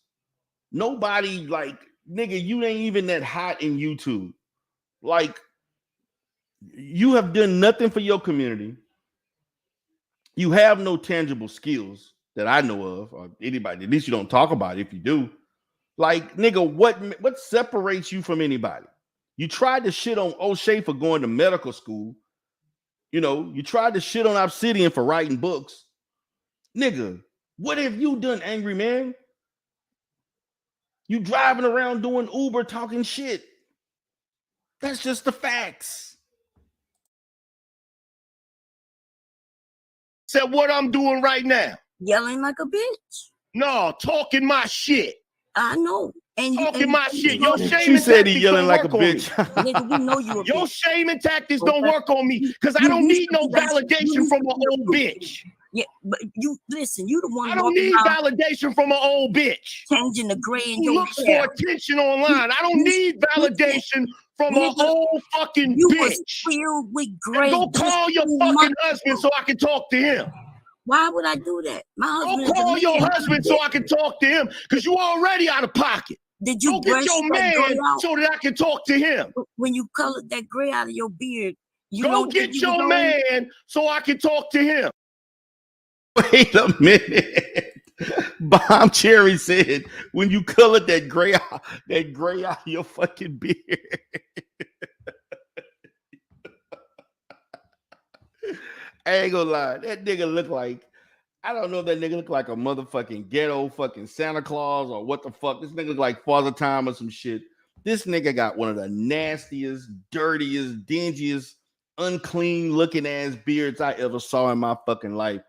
Nobody, like, nigga, you ain't even that hot in YouTube. Like, you have done nothing for your community. You have no tangible skills that I know of, or anybody. At least you don't talk about it if you do. Like, nigga, what separates you from anybody? You tried to shit on O'Shea for going to medical school. You know, you tried to shit on Obsidian for writing books. Nigga, what have you done, angry man? You driving around doing Uber talking shit. That's just the facts. Said what I'm doing right now. Yelling like a bitch. No, talking my shit. I know. And talking my shit. Your shaming she said he tactics yelling don't like a work on me. bitch. Nigga, we know you a Your bitch. shaming tactics don't work on me because I don't need no validation from an old bitch. Yeah, but you listen, you the one. I don't need validation from an old bitch. Changing the gray in Who your looks hair. for attention online. I don't need validation from an old fucking You bitch. was filled with gray. Go call your fucking husband so I can talk to him. Why would I do that? My husband. Go call your husband so I can talk to him because you already out of pocket. Did you go get your man so that I can talk to him? When you colored that gray out of your beard, you go get your man so I can talk to him. Wait a minute. Bomb Cherry said, when you colored that gray out of your fucking beard. I ain't gonna lie. That nigga look like, I don't know if that nigga look like a motherfucking ghetto fucking Santa Claus or what the fuck. This nigga look like Father Time or some shit. This nigga got one of the nastiest, dirtiest, dingiest, unclean looking ass beards I ever saw in my fucking life.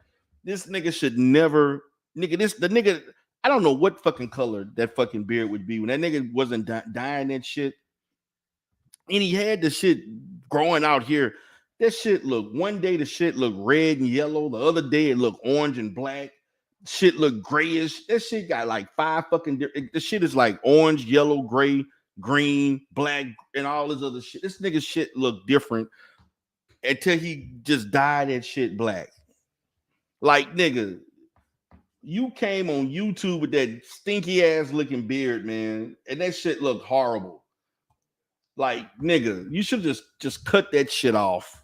This nigga should never, nigga, I don't know what fucking color that fucking beard would be when that nigga wasn't dyeing that shit. And he had the shit growing out here. That shit look, one day the shit looked red and yellow. The other day it looked orange and black. Shit looked grayish. That shit got like 5 fucking, the shit is like orange, yellow, gray, green, black, and all this other shit. This nigga shit look different until he just dyed that shit black. Like, nigga, you came on YouTube with that stinky ass looking beard, man, and that shit looked horrible. Like, nigga, you should just cut that shit off.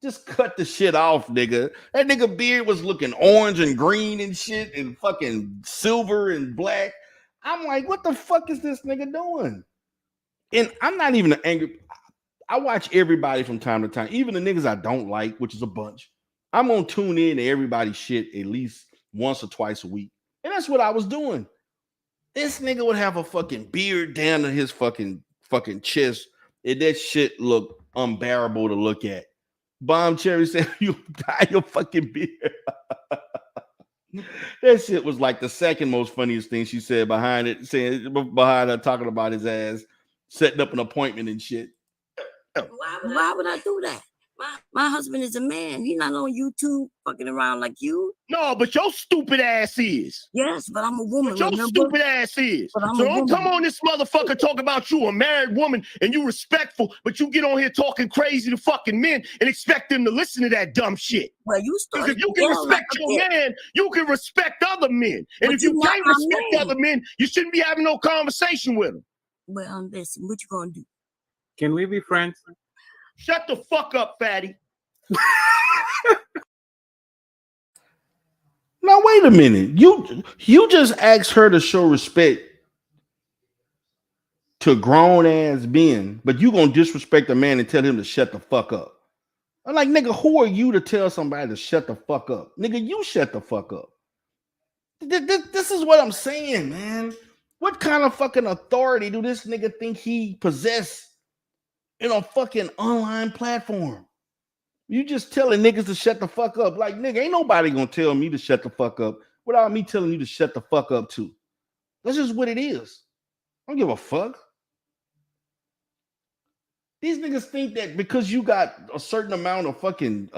Just cut the shit off, nigga. That nigga beard was looking orange and green and shit and fucking silver and black. I'm like, what the fuck is this nigga doing? And I'm not even angry. I watch everybody from time to time, even the niggas I don't like, which is a bunch. I'm gonna tune in to everybody's shit at least once or twice a week. And that's what I was doing. This nigga would have a fucking beard down to his fucking chest, and that shit looked unbearable to look at. Bomb Cherry said, you dye your fucking beard. That shit was like the second most funniest thing she said behind her talking about his ass setting up an appointment and shit. Why would I do that? My husband is a man. He's not on YouTube fucking around like you. No, but your stupid ass is. Yes, but I'm a woman. But your stupid ass is. So don't come on this motherfucker talk about you, a married woman, and you respectful, but you get on here talking crazy to fucking men and expect them to listen to that dumb shit. Well, you Because if you can respect your man, you can respect other men. And But if you you're can't not my respect man. other men, you shouldn't be having no conversation with them. Well, listen, what you gonna do? Can we be friends? Shut the fuck up, fatty. Now wait a minute. You just asked her to show respect to grown ass men, but you gonna disrespect a man and tell him to shut the fuck up. I'm like, nigga, who are you to tell somebody to shut the fuck up? Nigga, you shut the fuck up. This is what I'm saying, man. What kind of fucking authority do this nigga think he possess in a fucking online platform? You just telling niggas to shut the fuck up. Like, nigga, ain't nobody gonna tell me to shut the fuck up without me telling you to shut the fuck up too. That's just what it is. I don't give a fuck. These niggas think that because you got a certain amount of fucking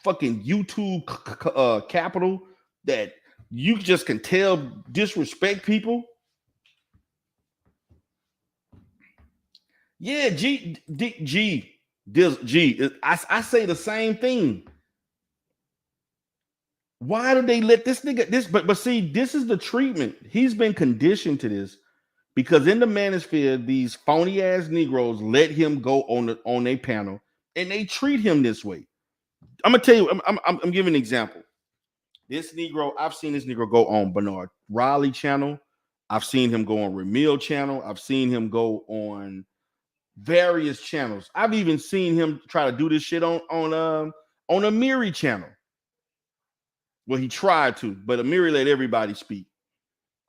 YouTube capital that you just can disrespect people. Yeah, I say the same thing. Why do they let this nigga but see, this is the treatment. He's been conditioned to this because in the manosphere, these phony ass Negroes let him go on a panel and they treat him this way. I'm gonna tell you, I'm giving an example. This Negro, I've seen this Negro go on Bernard Raleigh channel. I've seen him go on Ramil channel. I've seen him go on various channels. I've even seen him try to do this shit on Amiri channel. Well, he tried to, but Amiri let everybody speak.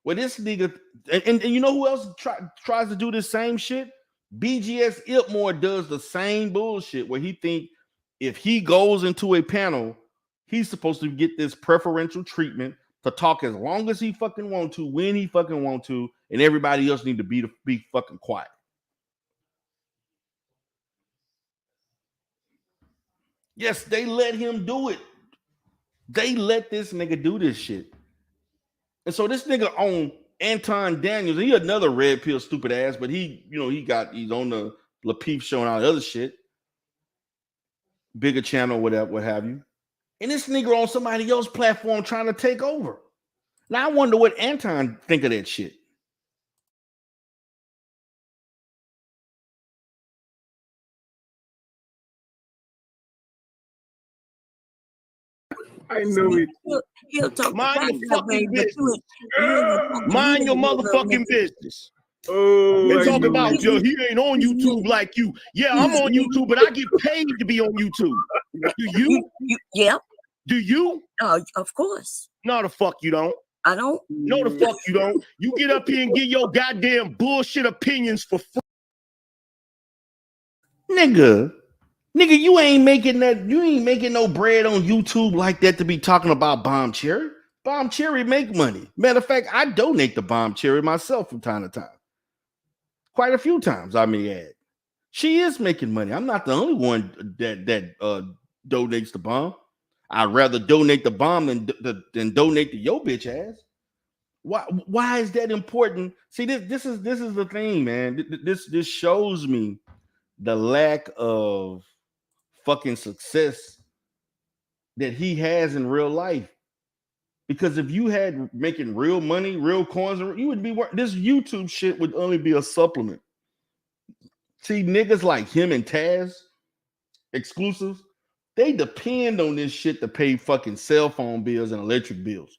Well, this nigga, and you know who else tries to do this same shit? BGS Iltmore does the same bullshit where he think if he goes into a panel, he's supposed to get this preferential treatment to talk as long as he fucking want to, when he fucking want to, and everybody else need to be fucking quiet. Yes, they let him do it. They let this nigga do this shit. And so this nigga on Anton Daniels, he another red pill stupid ass, but he's on the Lapeef show and all the other shit. Bigger channel, whatever, what have you. And this nigga on somebody else's platform trying to take over. Now I wonder what Anton think of that shit. I know it. He'll talk. Mind your fucking business. Mind your motherfucking business. Oh, they talk about he ain't on YouTube like you. Yeah, I'm on YouTube, but I get paid to be on YouTube. Do you? Yeah. Do you? Of course. No, the fuck you don't. I don't. No, the fuck you don't. You get up here and get your goddamn bullshit opinions for free. Nigga, you ain't making no bread on YouTube like that to be talking about Bomb Cherry. Bomb Cherry make money. Matter of fact, I donate to Bomb Cherry myself from time to time. Quite a few times, I may add. She is making money. I'm not the only one that donates to Bomb. I'd rather donate to Bomb than donate to your bitch ass. Why is that important? See, this is the thing, man. This shows me the lack of fucking success that he has in real life. Because if you had making real money, real coins, you would be this YouTube shit would only be a supplement. See, niggas like him and Taz, exclusives, they depend on this shit to pay fucking cell phone bills and electric bills.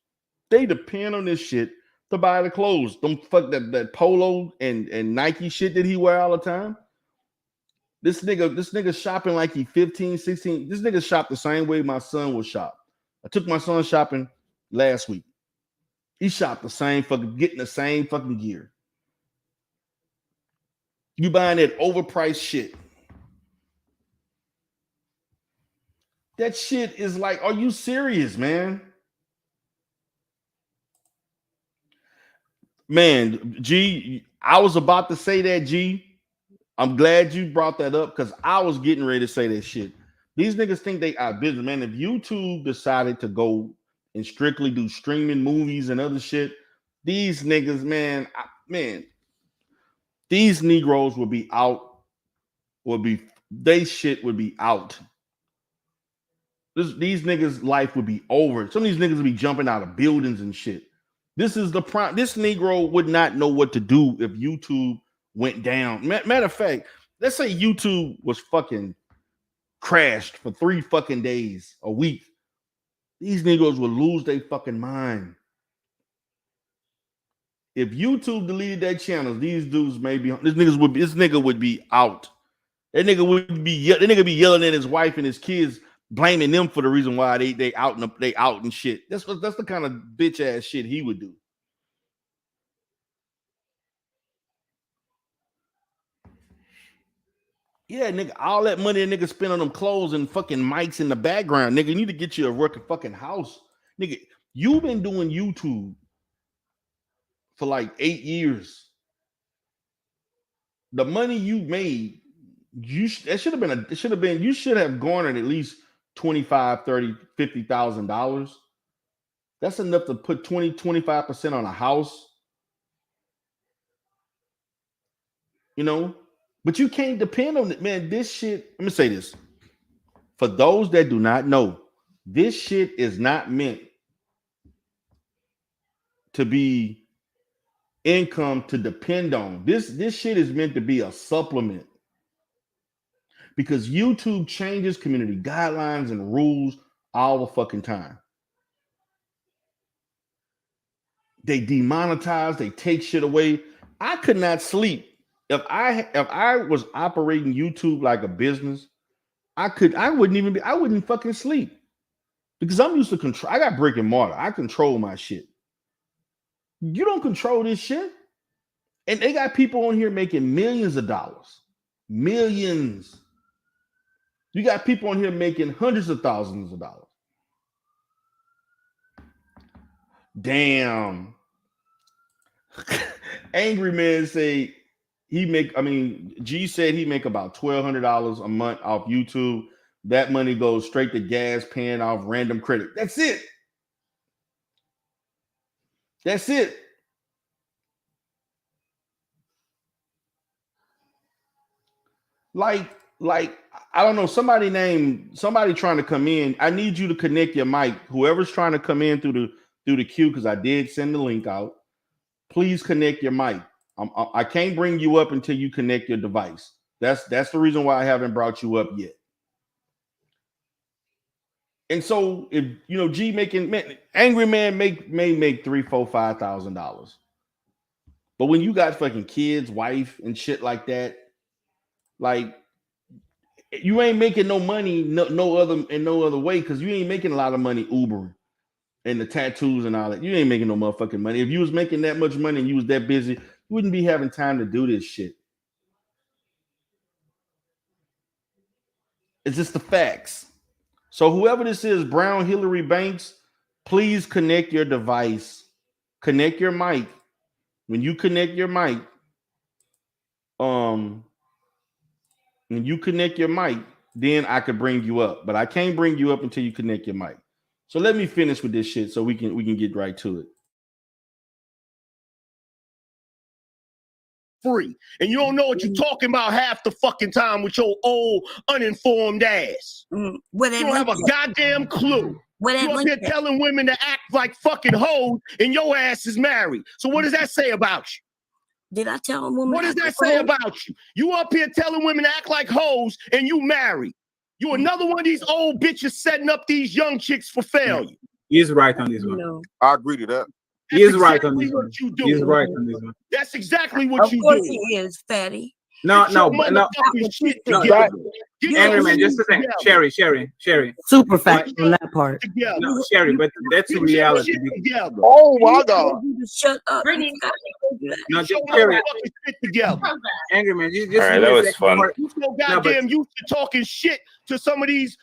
They depend on this shit to buy the clothes. Don't fuck that polo and Nike shit that he wear all the time. This nigga shopping like he 15, 16. This nigga shopped the same way my son would shop. I took my son shopping last week. He shopped the same fucking, getting the same fucking gear. You buying that overpriced shit. That shit is like, are you serious, man? Man, G, I was about to say that, G. I'm glad you brought that up because I was getting ready to say that shit. These niggas think they are business, man. If YouTube decided to go and strictly do streaming movies and other shit, these niggas, man, these Negroes would be out, they shit would be out. These niggas' life would be over. Some of these niggas would be jumping out of buildings and shit. This is the prime. This Negro would not know what to do if YouTube went down. Matter of fact, let's say YouTube was fucking crashed for 3 fucking days, a week. These Negroes would lose their fucking mind. If YouTube deleted their channels, these dudes this nigga would be out. That nigga be yelling at his wife and his kids, blaming them for the reason why they out and shit. That's the kind of bitch ass shit he would do. Yeah, nigga, all that money a nigga spend on them clothes and fucking mics in the background, nigga, you need to get you a working fucking house. Nigga, you've been doing YouTube for like 8 years. The money you made, you should have garnered at least $25, $30, $50,000. That's enough to put 20-25% on a house. You know, but you can't depend on it, man. This shit, let me say this. For those that do not know, this shit is not meant to be income to depend on. This shit is meant to be a supplement. Because YouTube changes community guidelines and rules all the fucking time. They demonetize, they take shit away. I could not sleep. If I was operating YouTube like a business, I wouldn't fucking sleep. Because I'm used to control. I got brick and mortar. I control my shit. You don't control this shit. And they got people on here making millions of dollars. Millions. You got people on here making hundreds of thousands of dollars. Damn. Angry Man say G said he make about $1,200 a month off YouTube. That money goes straight to gas, paying off random credit. That's it. That's it. Like I don't know, somebody trying to come in. I need you to connect your mic. Whoever's trying to come in through the queue, because I did send the link out. Please connect your mic. I can't bring you up until you connect your device. That's the reason why I haven't brought you up yet. And so if G Angry Man may make $3,000, $4,000, $5,000. But when you got fucking kids, wife, and shit like that, like you ain't making no money no other way, because you ain't making a lot of money Ubering and the tattoos and all that. You ain't making no motherfucking money. If you was making that much money and you was that busy, you wouldn't be having time to do this shit. It's just the facts. So whoever this is, Brown Hillary Banks, please connect your device. Connect your mic. When you connect your mic, then I could bring you up. But I can't bring you up until you connect your mic. So let me finish with this shit so we can get right to it. free. And you don't know what you're talking about half the fucking time with your old uninformed ass. You don't have a goddamn clue. You up here telling women to act like fucking hoes and your ass is married. So what does that say about you? Did I tell a woman? What does that say about you? You up here telling women to act like hoes and you married. You another one of these old bitches setting up these young chicks for failure. He's right on this one. I agree to that. He is right on this one. He's right on this one. That's exactly what you do. Of course he is, fatty. No. Shit Angry man, just a second. Sherry. Super fact on that part. No, Sherry, but that's a reality. Oh my God. Shut up. Brittany, No, just Sherry. Together. Angry man, just All right, that was fun. You so goddamn used to talking shit to some of these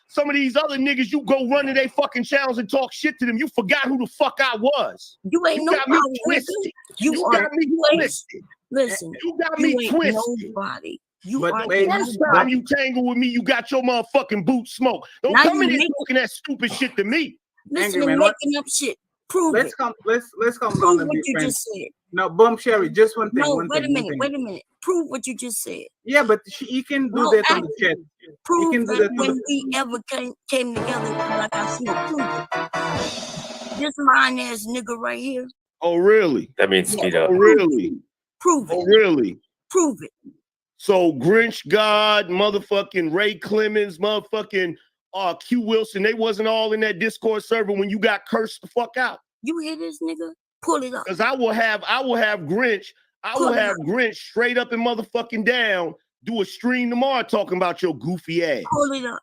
other niggas. You go run to their fucking channels and talk shit to them. You forgot who the fuck I was. You ain't got me nobody. twisted. You got me twisted. Listen, you got me ain't twisted. Nobody. Next time you tangle with me, you got your motherfucking boot smoke. Don't Now come in you here talking that stupid shit to me. Listen, Angry man, making up shit. Prove let's it. come Prove down and what be you friends. just said. No, boom, Sherry, just one thing. No, one wait thing, a minute. Prove what you just said. Yeah, but he can do No, that on the chat. Prove He can do that that when we ever came together like I said. Prove it. This lying ass nigga right here. Oh, really? That means speed up. Oh, really? Prove it. Oh, really? Prove it. So Grinch God, motherfucking Ray Clemens, motherfucking Q Wilson, they wasn't all in that Discord server when you got cursed the fuck out. You hear this nigga? Pull it up. Because I will have Grinch. I will have Grinch straight up and motherfucking down. Do a stream tomorrow talking about your goofy ass. Pull it up.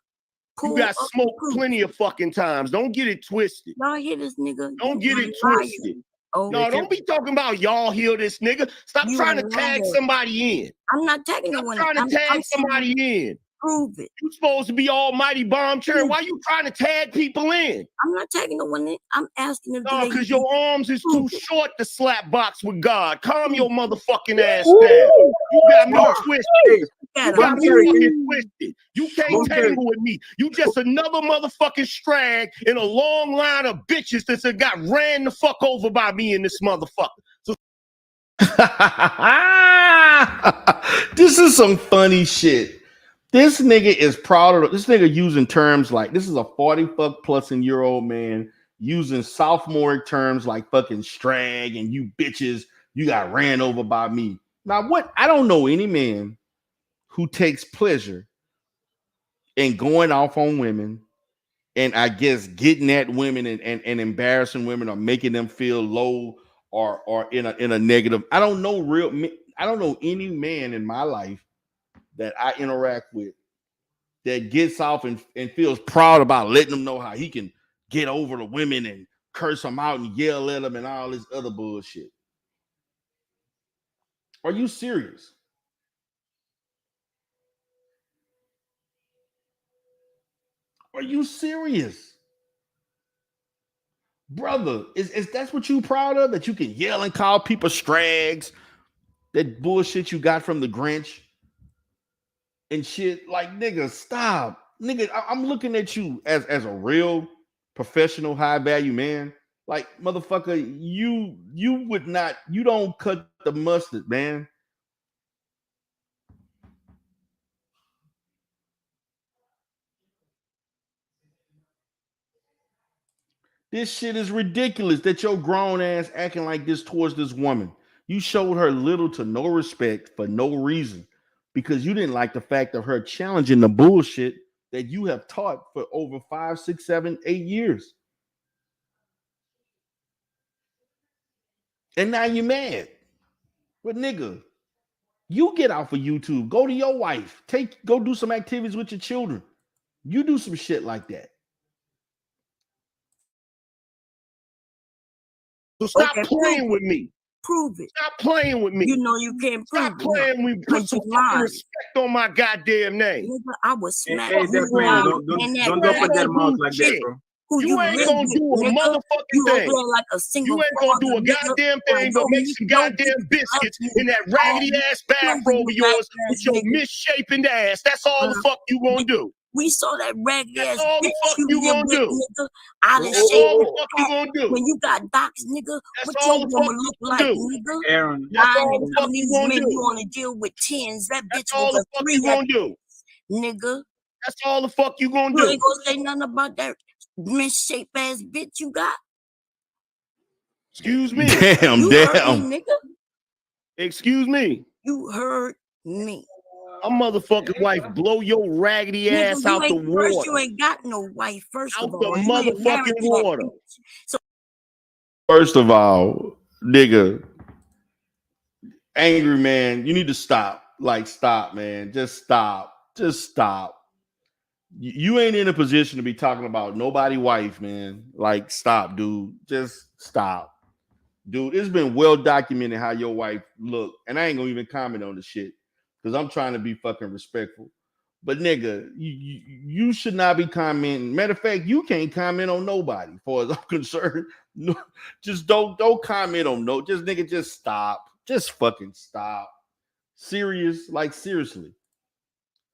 You got smoked plenty of fucking times. Don't get it twisted. Y'all hear this nigga? Don't get it twisted. Oh, no, don't be talking about y'all hear this nigga. Stop trying to tag somebody in. I'm not tagging no one. Trying to tag somebody in. Prove it. You supposed to be almighty bomb chair. Why you trying to tag people in? I'm not tagging no one in. I'm asking if no, because your arms is too short to slap box with God. Calm your motherfucking ass Ooh. down. You got me twisted. You got me fucking twisted. You can't tangle with me. You just another motherfucking strag in a long line of bitches that got ran the fuck over by me and this motherfucker. So this is some funny shit. This nigga is proud of this nigga using terms like this is a 40-plus-year-old man using sophomoric terms like fucking strag and you bitches, you got ran over by me. Now, what I don't know any man who takes pleasure in going off on women and I guess getting at women and embarrassing women or making them feel low or in a negative. I don't know any man in my life that I interact with that gets off and feels proud about letting them know how he can get over the women and curse them out and yell at them and all this other bullshit. Are you serious? Are you serious? Brother, is that's what you proud of? That you can yell and call people strags? That bullshit you got from the Grinch? And shit, like, nigga, stop. Nigga, I'm looking at you as a real professional, high value man. Like, motherfucker, you don't cut the mustard, man. This shit is ridiculous that your grown ass acting like this towards this woman. You showed her little to no respect for no reason. Because you didn't like the fact of her challenging the bullshit that you have taught for over 5, 6, 7, 8 years. And now you're mad. But nigga, you get off of YouTube. Go to your wife. Go do some activities with your children. You do some shit like that. So stop playing with me. Prove it. Stop playing with me. You know you can't prove Stop playing with me. Put some fucking respect on my goddamn name. Nigga, I was smack. Hey, don't open that mouth like that, bro. You ain't gonna do a motherfucking thing. Like a single you ain't gonna do a goddamn thing but make some goddamn biscuits in that raggedy ass bathrobe of yours with your misshapen ass. That's all the fuck you gonna do. We saw that raggedy ass all the bitch fuck you you there gonna with, do. nigga. Out of That's shape. all the fuck you gonna do. When you got docs, nigga, That's what all your the woman fuck look you like, do. nigga? Aaron. That's Lying all to the some fuck of you these gonna men do. you only deal with 10s. That That's bitch all was the a fuck 3 you gonna do. nigga. That's all the fuck you gonna You do. ain't gonna say nothing about that misshaped ass bitch you got. Excuse me. Damn, You heard damn. me, nigga. Excuse me. You heard me. A motherfucking wife blow your raggedy Nigga, ass you out the ain't first. water. You ain't got no wife. First Out of the all, you ain't married motherfucking to that water. bitch. So First of all, nigga, angry man, you need to stop. Like, stop, man. Just stop. Just stop. You ain't in a position to be talking about nobody wife, man. Like, stop, dude. Just stop. Dude, it's been well documented how your wife look. And I ain't gonna even comment on the shit because I'm trying to be fucking respectful. But nigga, you should not be commenting. Matter of fact, you can't comment on nobody, as far as I'm concerned. No, just don't comment on no. Just nigga, just stop. Just fucking stop. Serious, like seriously,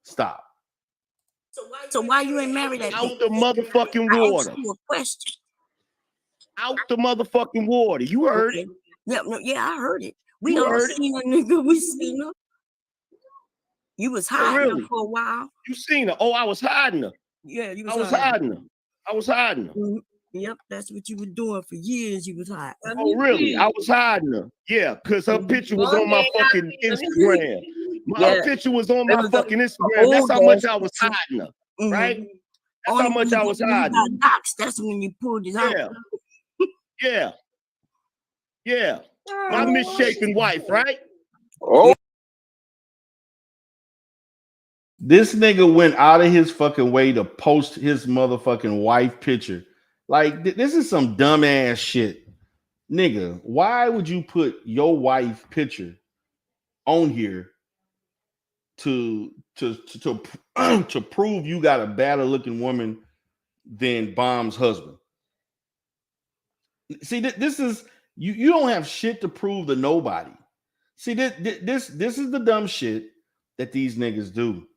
stop. So why you ain't married that Out bitch? the motherfucking I water. asked you a question. Out the motherfucking water. You heard it. Yeah, I heard it. We You all heard it. seen her, nigga. We seen her. You was Oh, hiding really? her for a while. You seen her? Oh, I was hiding her. Yeah, you I was hiding her. I was hiding her. Mhm. Yep, that's what you were doing for years. You was hiding. Oh, really? I was hiding her. Yeah, because her picture was on my fucking Instagram. Her picture was on my fucking Instagram. That's how much I was hiding her. Right? That's how much I was hiding her. Docs, that's when you pulled it out. Yeah. Yeah. My misshapen wife, right? Oh, This nigga went out of his fucking way to post his motherfucking wife picture. Like, this is some dumbass shit. Nigga, why would you put your wife picture on here to prove you got a better looking woman than Bomb's husband? See, this is you don't have shit to prove to nobody. See, this is the dumb shit that these niggas do.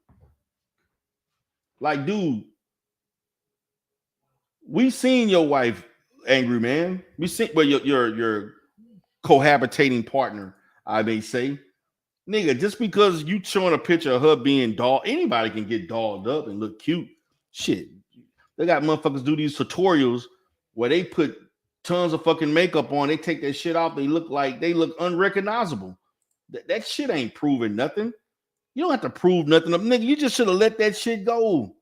Like, dude, we seen your wife, angry man. We seen, well, your cohabitating partner, I may say. Nigga, just because you showing a picture of her being dolled, anybody can get dolled up and look cute. Shit. They got motherfuckers do these tutorials where they put tons of fucking makeup on, they take that shit off, they look unrecognizable. That shit ain't proving nothing. You don't have to prove nothing up. Nigga, you just should have let that shit go.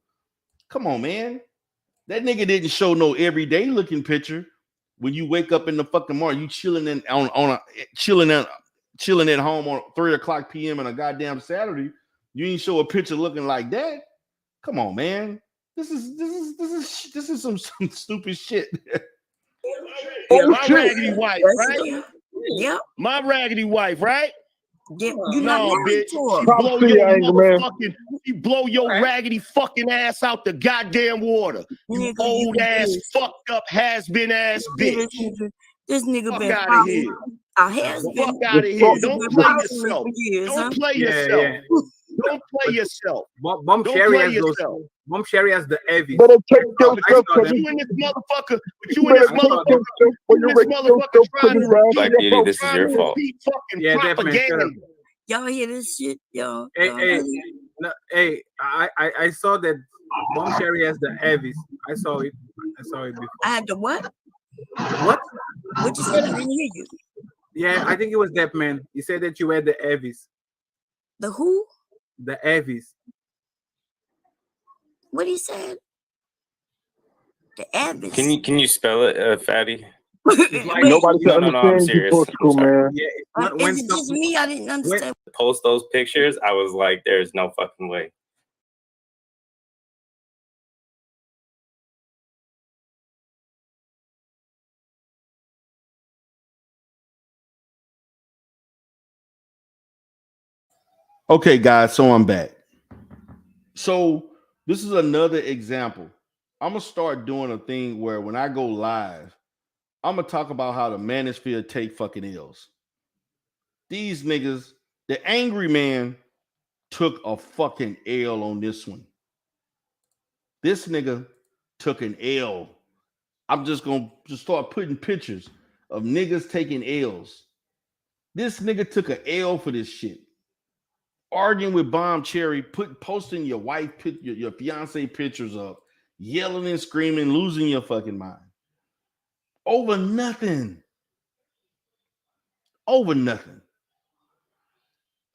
Come on, man. That nigga didn't show no everyday looking picture. When you wake up in the fucking morning, you chilling chilling at home on 3:00 p.m. on a goddamn Saturday. You ain't show a picture looking like that. Come on, man. This is some stupid shit. My raggedy wife, right? Yep. My raggedy wife, right? Yeah, you not No, married bitch. to her. She Props blow to your you, Angry Man. motherfucking, she blow your raggedy fucking ass out the goddamn water. You Nigga, old ass, fucked up, has been ass bitch. This nigga Fuck been out of here. Fuck Fuck out of here. Don't play yourself. Don't play yourself. Don't play yourself. Bomb Don't Sherry play has those. yourself. Bomb Sherry has the heavy. better check yourself. But you and this motherfucker, trying to Black repeat, Beauty, this is your fault. fucking propaganda. Y'all hear this shit, y'all? Hey, I saw that Bomb Sherry has the heavies. I saw it before. I had the what? What? What you said? I didn't hear you. Yeah, I think it was that man. He said that you had the heavies. The who? The heavies. What he said? The Abbas. Can you spell it, Fatty? Nobody can I'm understand you, serious. Portugal, man. Yeah, is it just me? I didn't understand. Post those pictures. I was like, there's no fucking way. Okay, guys, so I'm back. So this is another example. I'm gonna start doing a thing where when I go live, I'm gonna talk about how the manosphere take fucking L's. These niggas, the angry man took a fucking L on this one. This nigga took an L. I'm just gonna start putting pictures of niggas taking L's. This nigga took an L for this shit. Arguing with Bomb Cherry, posting your wife, your fiance pictures up, yelling and screaming, losing your fucking mind. Over nothing. Over nothing.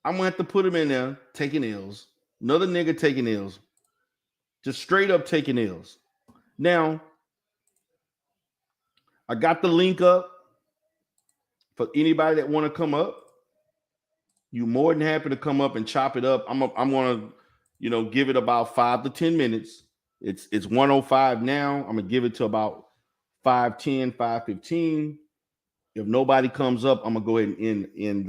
I'm gonna have to put him in there taking L's. Another nigga taking L's. Just straight up taking L's. Now, I got the link up for anybody that want to come up. You more than happy to come up and chop it up. I'm gonna, give it about 5 to 10 minutes. It's 1:05 now. I'm gonna give it to about 5:10, 5:15. If nobody comes up, I'm gonna go ahead and end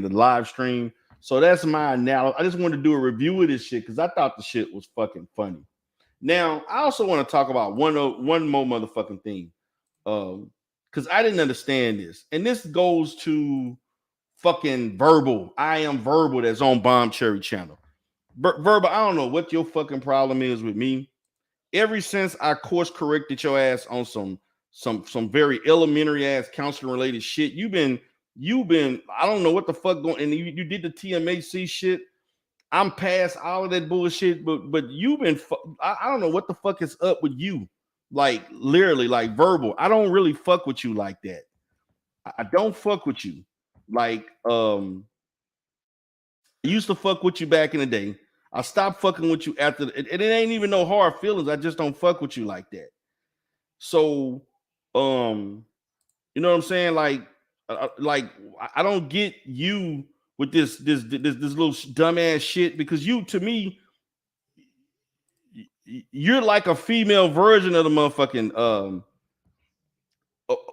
the live stream. So that's my analysis. I just wanted to do a review of this shit because I thought the shit was fucking funny. Now, I also want to talk about one more motherfucking thing. Because I didn't understand this. And this goes to fucking Verbal. I am Verbal that's on Bomb Cherry channel. Verbal, I don't know what your fucking problem is with me. Ever since I course corrected your ass on some very elementary ass counseling related shit, you've been I don't know what the fuck going, and you did the TMAC shit. I'm past all of that bullshit, but you've been I don't know what the fuck is up with you. Like literally, like Verbal. I don't really fuck with you like that. I don't fuck with you. Like I used to fuck with you back in the day. I stopped fucking with you after it ain't even no hard feelings. I just don't fuck with you like that. So you know what I'm saying? Like I don't get you with this little dumbass shit, because you, to me, you're like a female version of the motherfucking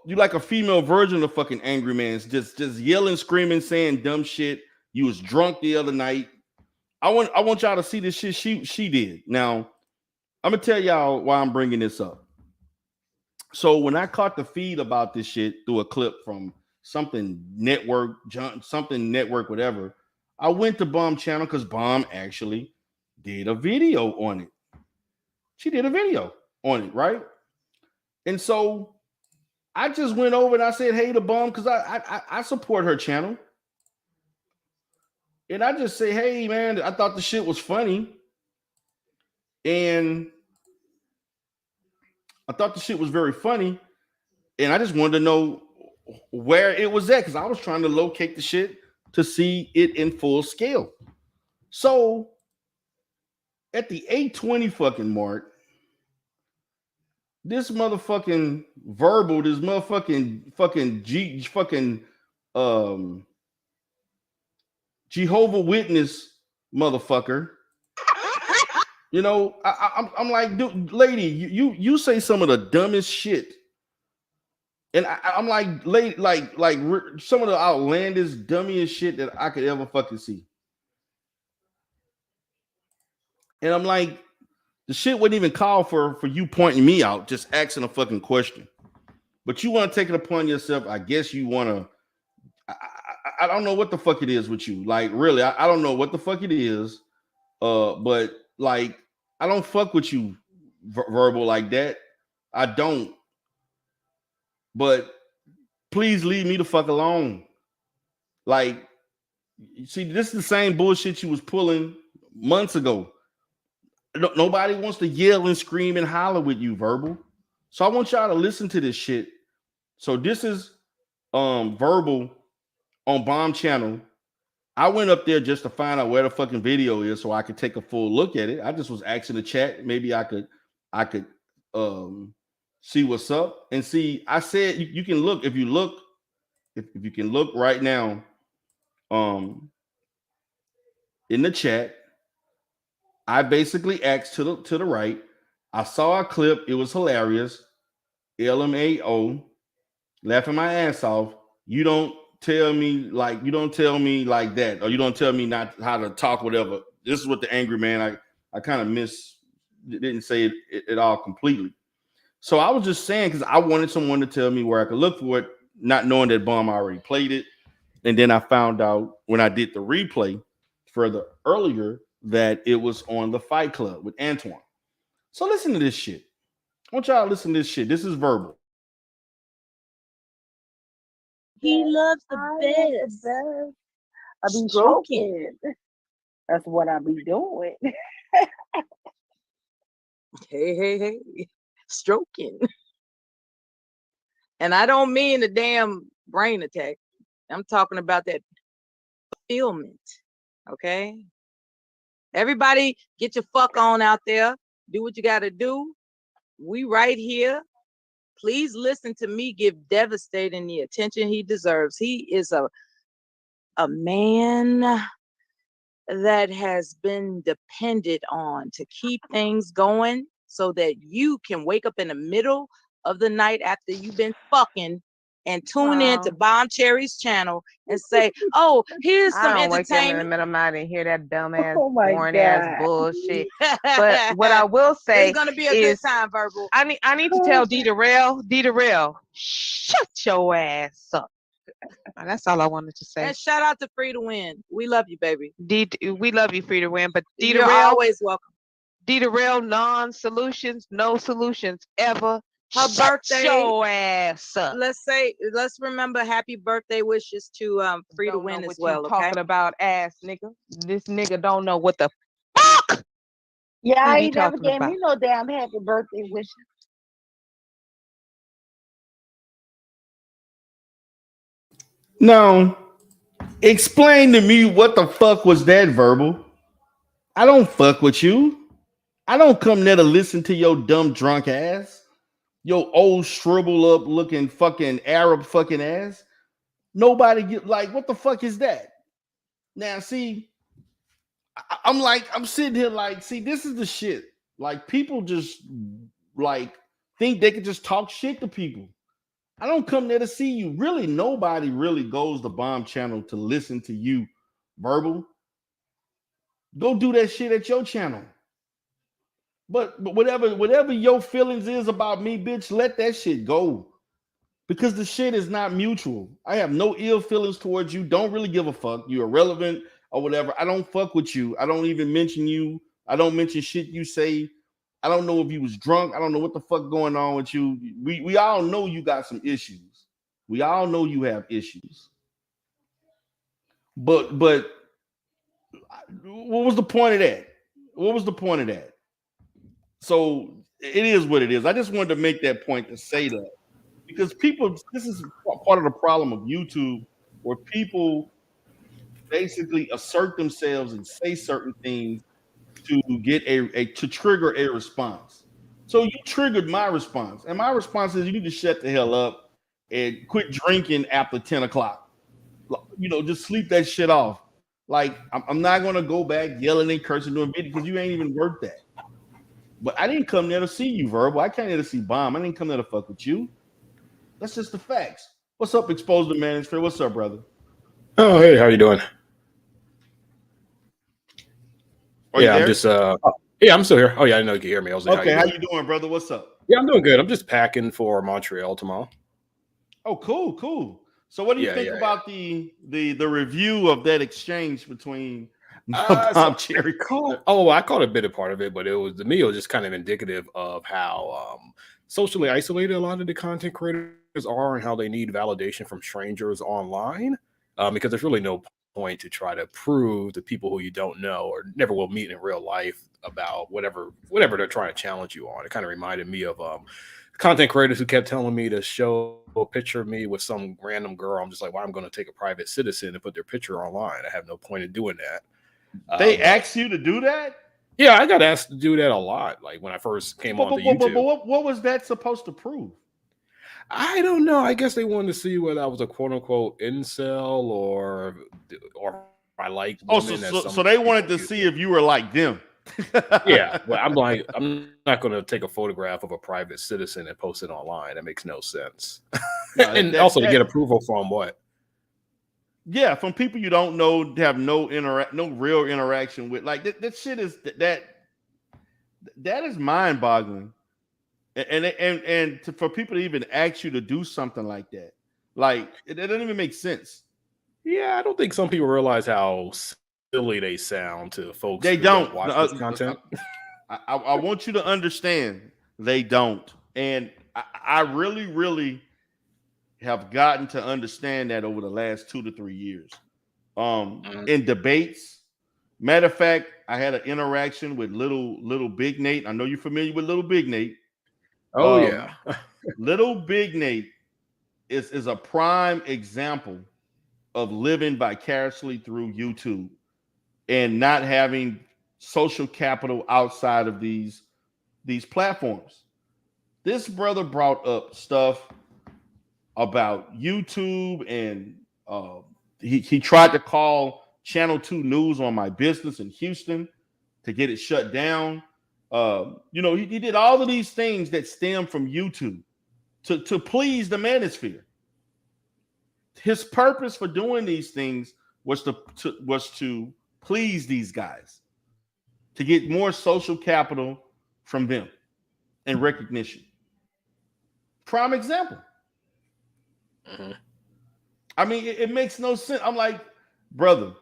you like a female version of fucking Angry Man's, just yelling, screaming, saying dumb shit. You was drunk the other night. I want y'all to see this shit she did. Now, I'm gonna tell y'all why I'm bringing this up. So when I caught the feed about this shit through a clip from something network, whatever, I went to Bomb channel because Bomb actually did a video on it. She did a video on it, right? And so I just went over and I said, hey to Bomb, because I support her channel. And I just say, hey, man, I thought the shit was funny. And I thought the shit was very funny. And I just wanted to know where it was at, because I was trying to locate the shit to see it in full scale. So at the 8:20 fucking mark, this motherfucking Verbal, this motherfucking Jehovah Witness motherfucker. I'm like, dude, lady, you say some of the dumbest shit, and I'm like, lady, like some of the outlandish, dummiest shit that I could ever fucking see. And I'm like, the shit wouldn't even call for you pointing me out, just asking a fucking question. But you want to take it upon yourself. I guess you want to. I don't know what the fuck it is with you. Like, really, I don't know what the fuck it is. But like, I don't fuck with you, Verbal, like that. I don't. But please leave me the fuck alone. Like, you see, this is the same bullshit you was pulling months ago. Nobody wants to yell and scream and holler with you, Verbal. So I want y'all to listen to this shit. So this is Verbal on Bomb channel. I went up there just to find out where the fucking video is so I could take a full look at it. I just was asking the chat. Maybe I could see what's up and see. I said you can look if you can look right now in the chat. I basically asked to the right. I saw a clip. It was hilarious. LMAO, laughing my ass off. You don't tell me like that, or you don't tell me not how to talk, whatever. This is what the Angry Man, I kind of didn't say it at all completely. So I was just saying, because I wanted someone to tell me where I could look for it, not knowing that Bomb already played it. And then I found out when I did the replay further earlier that it was on the Fight Club with Antoine. So listen to this shit. I want y'all to listen to this shit. This is verbal. He loves the best. I be stroking. That's what I be doing. Hey. Stroking. And I don't mean a damn brain attack. I'm talking about that fulfillment. Okay? Everybody get your fuck on out there. Do what you got to do. We right here. Please listen to me give Devastating the attention he deserves. He is a man that has been depended on to keep things going so that you can wake up in the middle of the night after you've been fucking and tune in to Bomb Cherry's channel and say, oh, here's some I don't wake up in the entertainment. middle of the night and hear that dumbass, my boring ass God. bullshit. But what I will say It's gonna be a is, good time, Verbal. I need to tell D Darrell, shut your ass up. That's all I wanted to say. And shout out to Free to Win. We love you, baby. We love you, Free to Win, but D You're Darrell, always welcome. D Darrell, non-solutions, no solutions ever. Her birthday. Your ass up. Let's remember happy birthday wishes to Free to Win as well. Okay. Talking about ass nigga. This nigga don't know what the fuck. Yeah, he never gave me no damn happy birthday wishes. Now, explain to me what the fuck was that, Verbal? I don't fuck with you. I don't come there to listen to your dumb drunk ass. Your old shrivel up looking fucking Arab fucking ass. Nobody get like, what the fuck is that? Now, see, I'm sitting here like, see, this is the shit. Like, people just like think they can just talk shit to people. I don't come there to see you. Really, nobody really goes to Bomb Channel to listen to you, Verbal. Go do that shit at your channel. But whatever your feelings is about me, bitch, let that shit go. Because the shit is not mutual. I have no ill feelings towards you. Don't really give a fuck. You're irrelevant or whatever. I don't fuck with you. I don't even mention you. I don't mention shit you say. I don't know if you was drunk. I don't know what the fuck going on with you. We all know you got some issues. We all know you have issues. But what was the point of that? What was the point of that? So it is what it is. I just wanted to make that point to say that. Because people, this is part of the problem of YouTube, where people basically assert themselves and say certain things to get to trigger a response. So you triggered my response, and my response is you need to shut the hell up and quit drinking after 10 o'clock. You know, just sleep that shit off. Like, I'm not gonna go back yelling and cursing doing video because you ain't even worth that. But I didn't come there to see you, Verbal. I came there to see Bomb. I didn't come there to fuck with you. That's just the facts. What's up, Exposed to Manosphere? What's up, brother? Oh, hey, how you doing? Yeah, I'm just yeah, I'm still here. Oh yeah, I didn't know you could hear me. I was like, okay, how you doing, brother? What's up? Yeah, I'm doing good. I'm just packing for Montreal tomorrow. Oh, cool. So what do you think about the review of that exchange between Bomb Cherry? I caught a bit of part of it, but it was just kind of indicative of how socially isolated a lot of the content creators are and how they need validation from strangers online, because there's really no point to try to prove to people who you don't know or never will meet in real life about whatever they're trying to challenge you on. It kind of reminded me of content creators who kept telling me to show a picture of me with some random girl. I'm just like, well, I'm going to take a private citizen and put their picture online. I have no point in doing that. They asked you to do that? Yeah, I got asked to do that a lot. Like when I first came on to YouTube. But what was that supposed to prove? I don't know. I guess they wanted to see whether I was a quote unquote incel or I like women. So they wanted to see if you were like them. Yeah, well, I'm not going to take a photograph of a private citizen and post it online. That makes no sense. No, and also to get approval from what? Yeah, from people you don't know, have no real interaction with. Like that shit is that is mind boggling. And for people to even ask you to do something like that, like it doesn't even make sense. Yeah, I don't think some people realize how silly they sound to folks they who don't watch this content. I want you to understand they don't. And I really, really have gotten to understand that over the last 2 to 3 years. In debates. Matter of fact, I had an interaction with little Big Nate. I know you're familiar with little Big Nate. Oh yeah. Little Big Nate is a prime example of living vicariously through YouTube and not having social capital outside of these platforms. This brother brought up stuff about YouTube, and he tried to call Channel 2 News on my business in Houston to get it shut down. He did all of these things that stem from YouTube to please the manosphere. His purpose for doing these things was to please these guys, to get more social capital from them and recognition. Prime example. I mean, it makes no sense. I'm like, brother,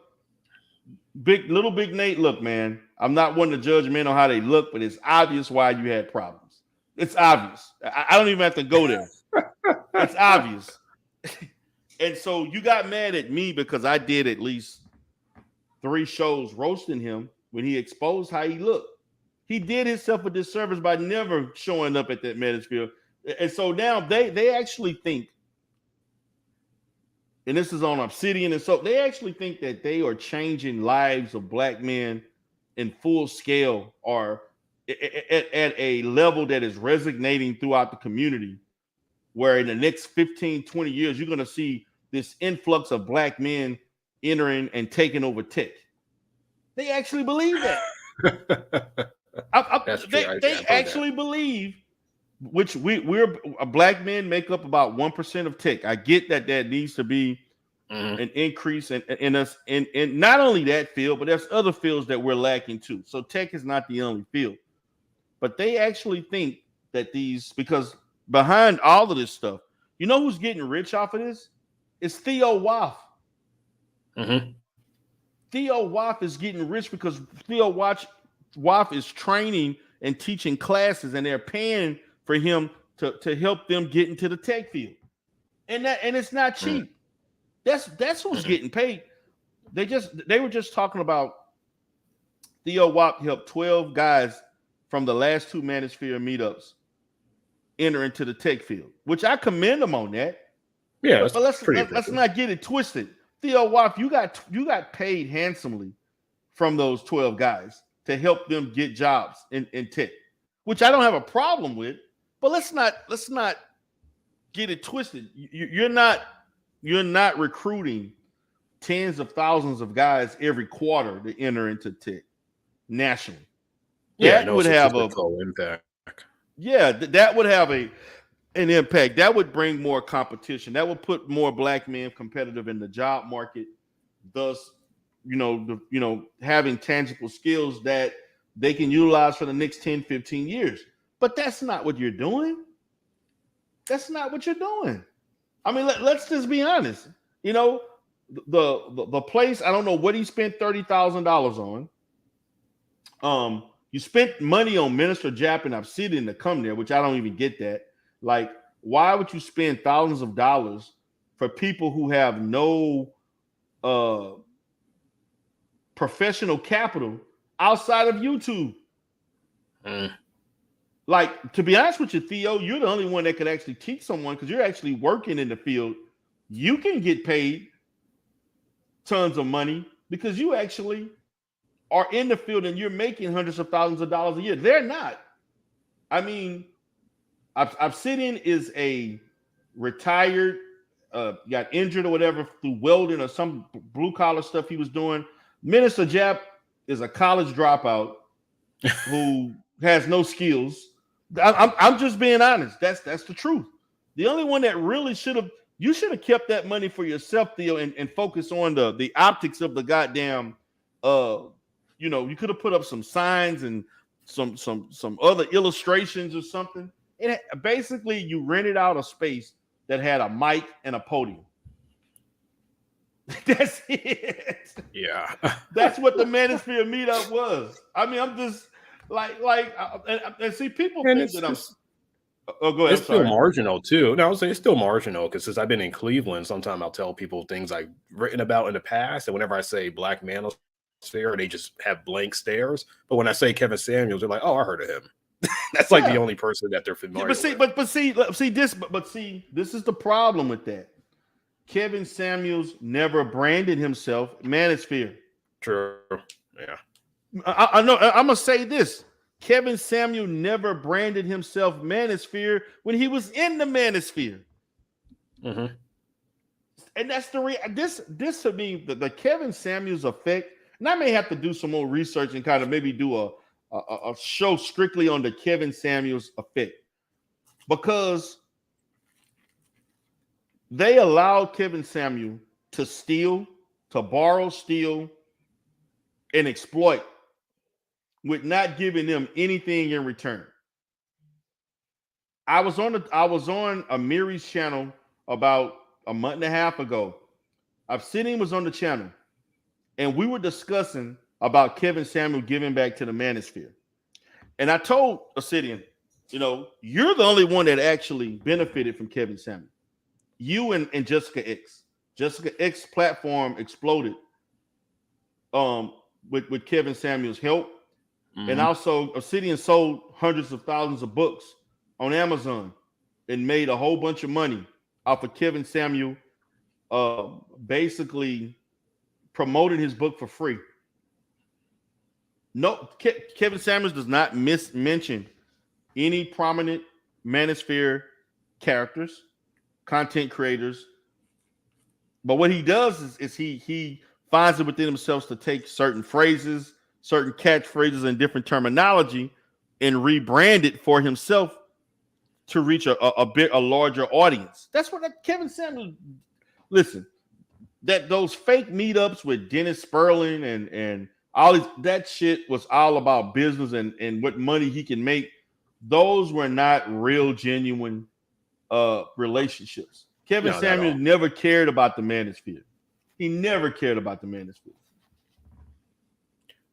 little Big Nate, look, man, I'm not one to judge men on how they look, but it's obvious why you had problems. It's obvious. I don't even have to go there. It's obvious. And so you got mad at me because I did at least 3 shows roasting him when he exposed how he looked. He did himself a disservice by never showing up at that manosphere. And so now they actually think, and this is on Obsidian, and so they actually think that they are changing lives of black men in full scale, or at a level that is resonating throughout the community, where in the next 15, 20 years, you're going to see this influx of black men entering and taking over tech. They actually believe that. They actually believe, which we're black men make up about 1% of tech. I get that needs to be an increase in us in not only that field, but there's other fields that we're lacking too. So tech is not the only field. But they actually think that because behind all of this stuff, you know who's getting rich off of this? It's Theo Waff. Theo Waff is getting rich because Theo Waff is training and teaching classes, and they're paying for him to help them get into the tech field. And it's not cheap. That's who's getting paid. They were just talking about Theo Waff helped 12 guys from the last 2 Manosphere meetups enter into the tech field, which I commend them on that. Yeah, but let's not get it twisted. Theo Waff, you got paid handsomely from those 12 guys to help them get jobs in tech, which I don't have a problem with. But let's not get it twisted. You're not recruiting tens of thousands of guys every quarter to enter into tech nationally. Yeah, that would have a impact. Yeah, that would have an impact. That would bring more competition. That would put more black men competitive in the job market. Thus, having tangible skills that they can utilize for the next 10, 15 years. But that's not what you're doing. That's not what you're doing. I mean, let's just be honest. The place, I don't know what he spent $30,000 on. You spent money on Minister Jap and Obsidian to come there, which I don't even get that. Like, why would you spend thousands of dollars for people who have no professional capital outside of YouTube? Like, to be honest with you, Theo, you're the only one that could actually teach someone because you're actually working in the field. You can get paid tons of money because you actually are in the field and you're making hundreds of thousands of dollars a year. They're not. I mean, Obsidian is a retired, got injured or whatever through welding or some blue collar stuff he was doing. Minister Jap is a college dropout who has no skills. I'm just being honest. That's the truth. The only one that really should have kept that money for yourself, Theo, and focus on the optics of the goddamn. You could have put up some signs and some other illustrations or something. Basically, you rented out a space that had a mic and a podium. That's it. Yeah. That's what the Manosphere meetup was. I mean, I'm just and see, people And think that I'm. Oh, go ahead. It's I'm still sorry. marginal too. No, I would say it's still marginal because since I've been in Cleveland, sometimes I'll tell people things I've written about in the past, and whenever I say Black Manosphere, they just have blank stares. But when I say Kevin Samuels, they're like, "Oh, I heard of him." That's like the only person that they're familiar But see, with. see, this is the problem with that. Kevin Samuels never branded himself Manosphere. True. Yeah. I know. I'm gonna say this. Kevin Samuel never branded himself Manosphere when he was in the Manosphere. Mm-hmm. And that's this to me, the Kevin Samuels effect. And I may have to do some more research and kind of maybe do a show strictly on the Kevin Samuels effect, because they allowed Kevin Samuel to steal, to borrow, steal, and exploit with not giving them anything in return. I was on Amiri's channel about a month and a half ago. Obsidian was on the channel, and we were discussing about Kevin Samuel giving back to the Manosphere. And I told Obsidian, you're the only one that actually benefited from Kevin Samuel. You and Jessica X. Jessica X platform exploded with Kevin Samuel's help. Mm-hmm. And also Obsidian sold hundreds of thousands of books on Amazon and made a whole bunch of money off of Kevin Samuel basically promoting his book for free. No, Kevin Samuels does not mention any prominent Manosphere characters, content creators. But what he does is he finds it within himself to take certain phrases, certain catchphrases, and different terminology and rebrand it for himself to reach a larger audience. That's what Kevin Samuels. Listen, those fake meetups with Dennis Sperling and all that shit was all about business and what money he can make. Those were not real, genuine relationships. Kevin Samuels never cared about the Manosphere. He never cared about the Manosphere.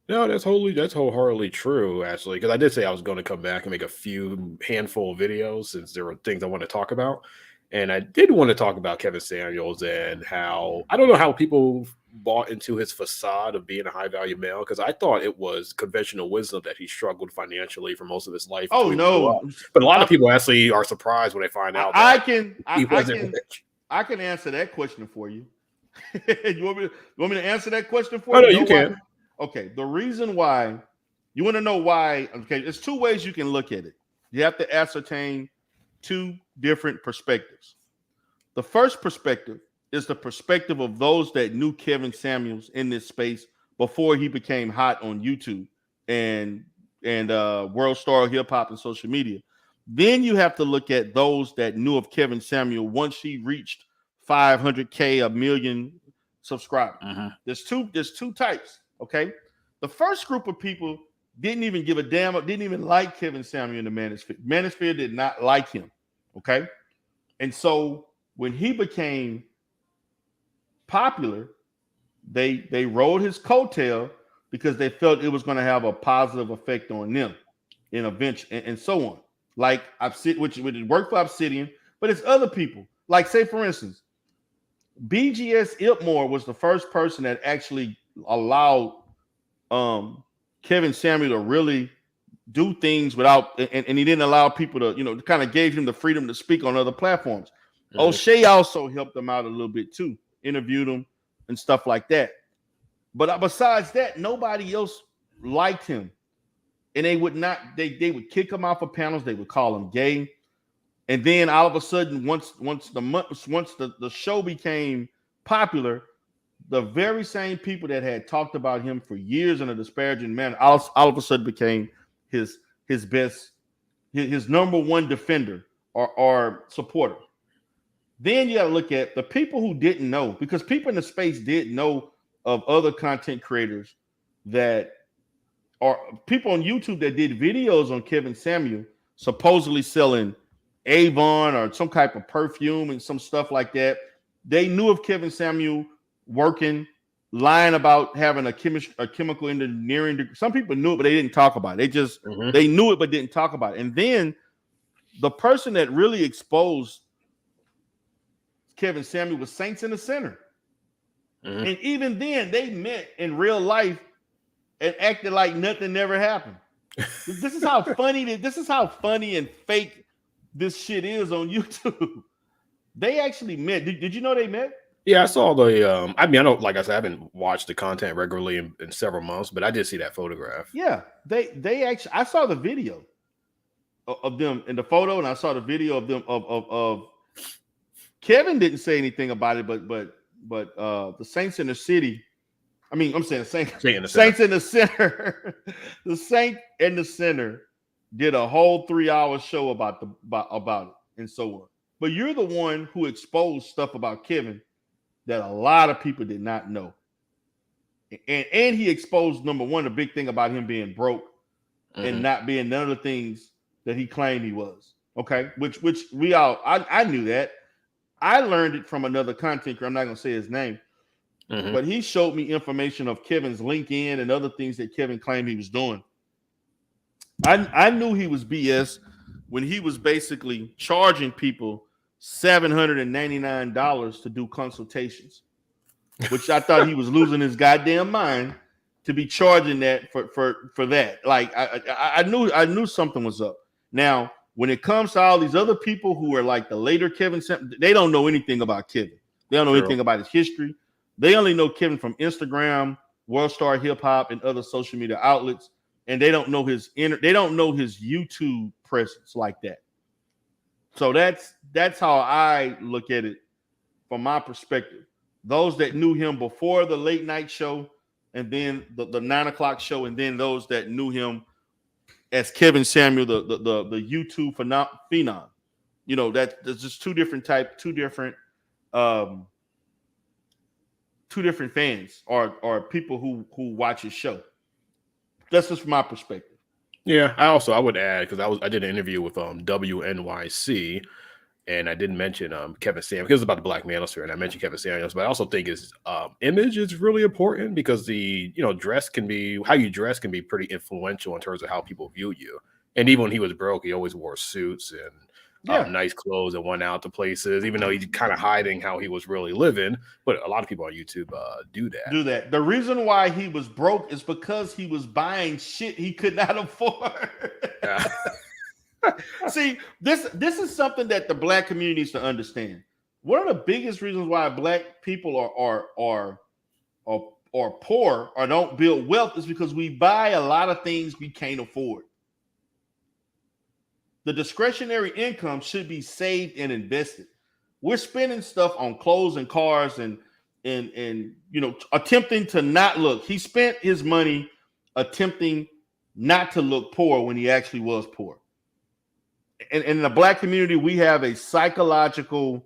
No, that's wholeheartedly true, actually. Because I did say I was going to come back and make a handful of videos since there were things I want to talk about. And I did want to talk about Kevin Samuels and how I don't know how people bought into his facade of being a high value male, because I thought it was conventional wisdom that he struggled financially for most of his life. Oh no! But a lot of people actually are surprised when they find out. I can answer that question for you. You want me to answer that question for you? No, you can. Okay, the reason why you want to know why. Okay, there's two ways you can look at it. You have to ascertain two different perspectives. The first perspective is the perspective of those that knew Kevin Samuels in this space before he became hot on YouTube and World Star Hip Hop and social media. Then you have to look at those that knew of Kevin Samuel once he reached 500K, 1 million subscribers. Uh-huh. There's two types. Okay, the first group of people didn't even give a damn, didn't even like Kevin Samuel in the Manosphere. Manosphere did not like him. Okay, and so when he became popular, they rode his coattail because they felt it was going to have a positive effect on them in events and so on. Like which worked for Obsidian, but it's other people. Like, say for instance, BGS Ipmore was the first person that actually allowed Kevin Samuel to really do things without, and he didn't allow people to, kind of gave him the freedom to speak on other platforms. Mm-hmm. O'Shea also helped him out a little bit too, interviewed him and stuff like that. But besides that, nobody else liked him, and they would would kick him off of panels. They would call him gay, and then all of a sudden, once the show became popular, the very same people that had talked about him for years in a disparaging manner, all of a sudden became his best, his number one defender or supporter. Then you got to look at the people who didn't know, because people in the space did know of other content creators that are people on YouTube that did videos on Kevin Samuel, supposedly selling Avon or some type of perfume and some stuff like that. They knew of Kevin Samuel working lying about having a chemical engineering degree. Some people knew it, but they didn't talk about it. They just they knew it but didn't talk about it. And then the person that really exposed Kevin Samuel was Saints in the Center. And even then, they met in real life and acted like nothing never happened. This is how funny this is how funny and fake this shit is on YouTube. They actually met. Did you know they met? Yeah, I saw the. I mean, I don't, like I said, I haven't watched the content regularly in several months, but I did see that photograph. Yeah, they actually. I saw the video of them in the photo, and I saw the video of them of Kevin didn't say anything about it, but the Saints in the City. I mean, I'm saying Saints in the Center. The Saint in the Center did a whole 3-hour show about it and so on. But you're the one who exposed stuff about Kevin that a lot of people did not know. And he exposed, number one, the big thing about him being broke and not being none of the things that he claimed he was. Okay, which we all I knew that. I learned it from another content creator. I'm not gonna say his name, but he showed me information of Kevin's LinkedIn and other things that Kevin claimed he was doing. I knew he was BS when he was basically charging people $799 to do consultations, which I thought he was losing his goddamn mind to be charging that for that. Like I knew something was up. Now, when it comes to all these other people who are like the later Kevin, they don't know anything about Kevin. They don't know anything about his history. They only know Kevin from Instagram, World Star Hip Hop, and other social media outlets, and they don't know his YouTube presence like that. So that's how I look at it from my perspective. Those that knew him before the late night show, and then the 9 o'clock show, and then those that knew him as Kevin Samuel, the YouTube phenom. You know, there's just two different fans or people who watch his show. That's just from my perspective. Yeah, I would add, because I did an interview with WNYC, and I didn't mention Kevin Samuels because it's about the Black Manosphere, and I mentioned Kevin Samuels, but I also think his image is really important, because how you dress can be pretty influential in terms of how people view you. And even when he was broke, he always wore suits and nice clothes and went out to places, even though he's kind of hiding how he was really living. But a lot of people on YouTube do that. The reason why he was broke is because he was buying shit he could not afford. See, this is something that the Black community needs to understand. One of the biggest reasons why Black people are poor or don't build wealth is because we buy a lot of things we can't afford. The discretionary income should be saved and invested. We're spending stuff on clothes and cars and attempting to not look. He spent his money attempting not to look poor when he actually was poor. And in the Black community, we have a psychological,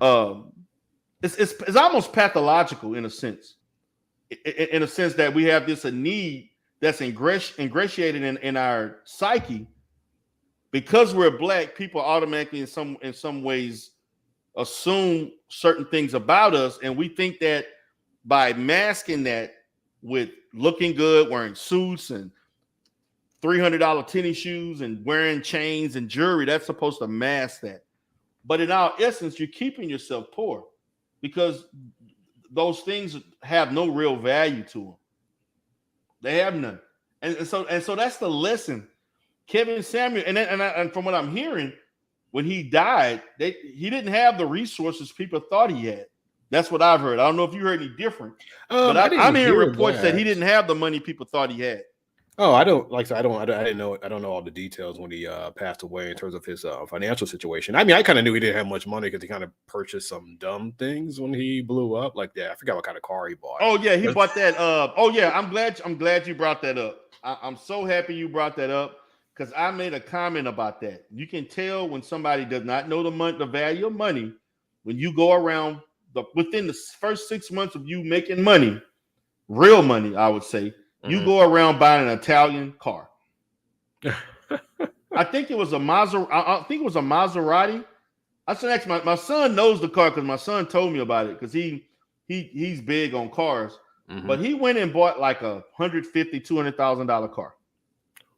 it's almost pathological in a sense that we have a need that's ingratiated in our psyche. Because we're Black, people automatically in some ways assume certain things about us, and we think that by masking that with looking good, wearing suits and $300 tennis shoes and wearing chains and jewelry, that's supposed to mask that. But in our essence, you're keeping yourself poor because those things have no real value to them. They have none, and so that's the lesson. Kevin Samuel, and from what I'm hearing, when he died, he didn't have the resources people thought he had. That's what I've heard. I don't know if you heard any different, but I'm hearing reports that he didn't have the money people thought he had. Oh, I don't know all the details when he passed away in terms of his financial situation. I mean, I kind of knew he didn't have much money because he kind of purchased some dumb things when he blew up. Like, I forgot what kind of car he bought. Oh yeah, he bought that. I'm glad you brought that up. I'm so happy you brought that up, because I made a comment about that. You can tell when somebody does not know the value of money when you go around within the first 6 months of you making money, real money, I would say. You go around buying an Italian car. I think it was a Maserati. I said, actually, my son knows the car because my son told me about it because he's big on cars. But he went and bought like a $150,000-$200,000 car.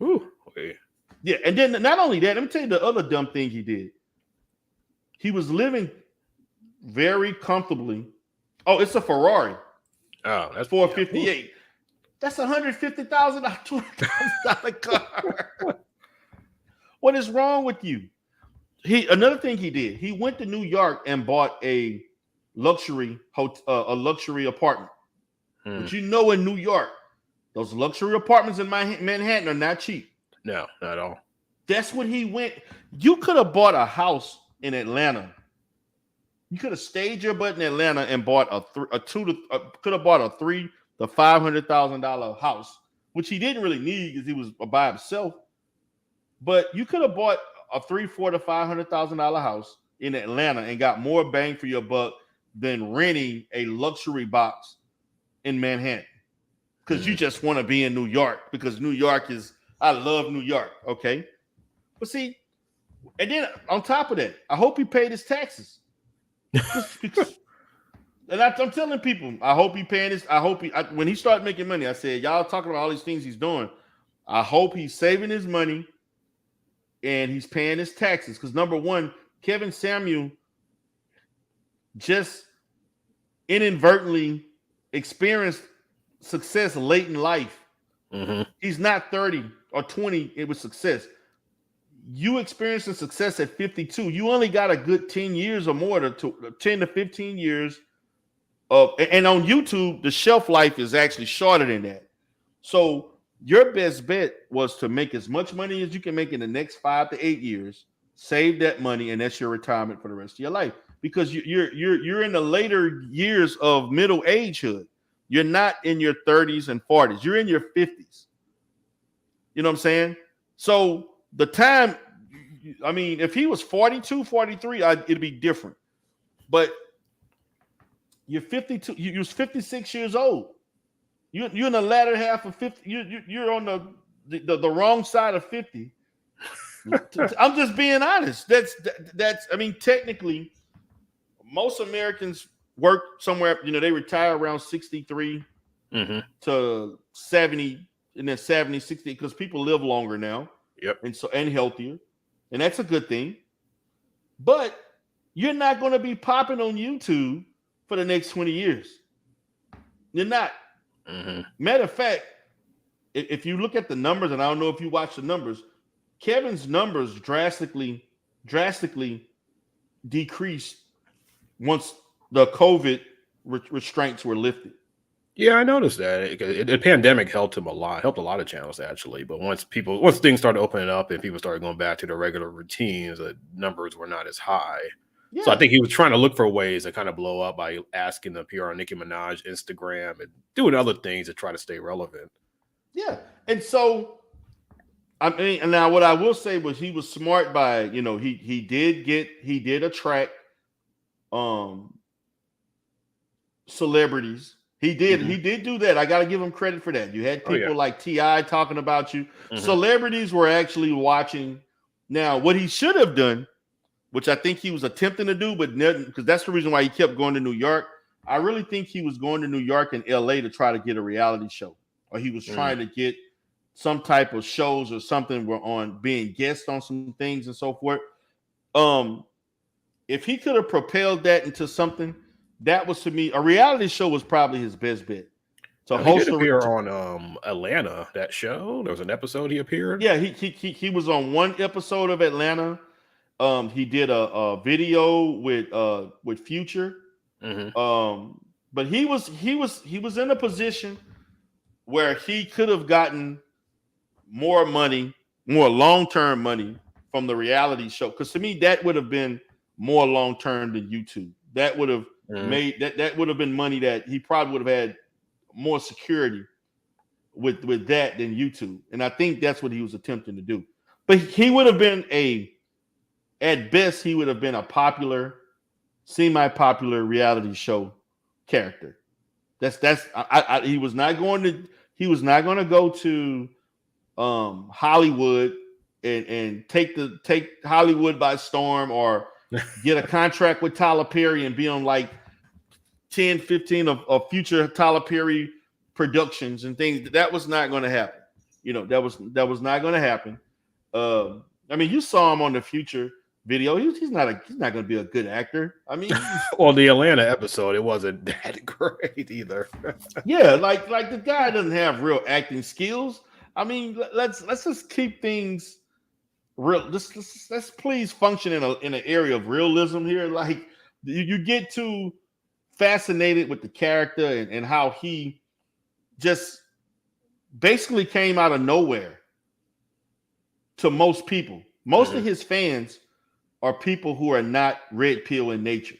Ooh, okay. Yeah, and then not only that, let me tell you the other dumb thing he did. He was living very comfortably. Oh, it's a Ferrari. Oh, that's 458. Yeah. That's $150,000, $200,000 car. What is wrong with you? Another thing he did. He went to New York and bought a luxury apartment. But you know, in New York, those luxury apartments in Manhattan are not cheap. No, not at all. That's what he went. You could have bought a house in Atlanta. You could have stayed your butt in Atlanta and bought could have bought a $300,000 to $500,000 house, which he didn't really need because he was by himself. But you could have bought a $300,000 to $500,000 house in Atlanta and got more bang for your buck than renting a luxury box in Manhattan. Because you just want to be in New York, because New York is, I love New York, okay? But see, and then on top of that, I hope he paid his taxes. And I'm telling people, I hope he paying his, when he started making money, I said, y'all talking about all these things he's doing. I hope he's saving his money and he's paying his taxes. Because number one, Kevin Samuel just inadvertently experienced success late in life. He's not 30 or 20. It was success. You experiencing success at 52. You only got a good 10 years or more to 10 to 15 years of, and on YouTube, the shelf life is actually shorter than that. So your best bet was to make as much money as you can make in the next 5 to 8 years, save that money, and that's your retirement for the rest of your life. Because you're in the later years of middle agehood. You're not in your 30s and 40s. You're in your 50s. You know what I'm saying? So the time, I mean, if he was 42, 43, it'd be different. But you're 52. You're 56 years old. You're in the latter half of 50. You're on the wrong side of 50. I'm just being honest. That's. I mean, technically, most Americans work somewhere. You know, they retire around 63 to 70, and then 70, 60, because people live longer now. Yep. And healthier. And that's a good thing. But you're not going to be popping on YouTube for the next 20 years. You're not. Matter of fact, if you look at the numbers, and I don't know if you watch the numbers, Kevin's numbers drastically decreased once the COVID restraints were lifted. Yeah, I noticed that. The pandemic helped him a lot, helped a lot of channels actually. But once things started opening up and people started going back to their regular routines, the numbers were not as high. Yeah. So I think he was trying to look for ways to kind of blow up by asking to appear on Nicki Minaj Instagram and doing other things to try to stay relevant. Yeah, and so I mean, and now what I will say was he was smart by, you know, he did attract celebrities. He did do that. I got to give him credit for that. You had people like T.I. talking about you. Celebrities were actually watching. Now, what he should have done, which I think he was attempting to do, but because that's the reason why he kept going to New York. I really think he was going to New York and L.A. to try to get a reality show, or he was trying to get some type of shows or something were on being guest on some things and so forth. If he could have propelled that into something, that was, to me, a reality show was probably his best bet. So he did appear on Atlanta, that show. There was an episode he appeared. Yeah, he was on one episode of Atlanta. He did a video with Future. But he was in a position where he could have gotten more money, more long-term money from the reality show. Because to me, that would have been more long-term than YouTube. That would have made that would have been money that he probably would have had more security with that than YouTube. And I think that's what he was attempting to do. But he would have been at best, he would have been a popular, semi-popular reality show character. He was not going to go to Hollywood and take Hollywood by storm, or get a contract with Tyler Perry and be on like 10, 15 of future Tyler Perry productions and things. That was not going to happen. You know, that was not going to happen. I mean, you saw him on the Future video. He's not going to be a good actor. I mean, well, the Atlanta episode, it wasn't that great either. yeah, like the guy doesn't have real acting skills. I mean, let's just keep things real. Let's please function in an area of realism here. Like you get too fascinated with the character and how he just basically came out of nowhere to most people. Most of his fans are people who are not red pill in nature.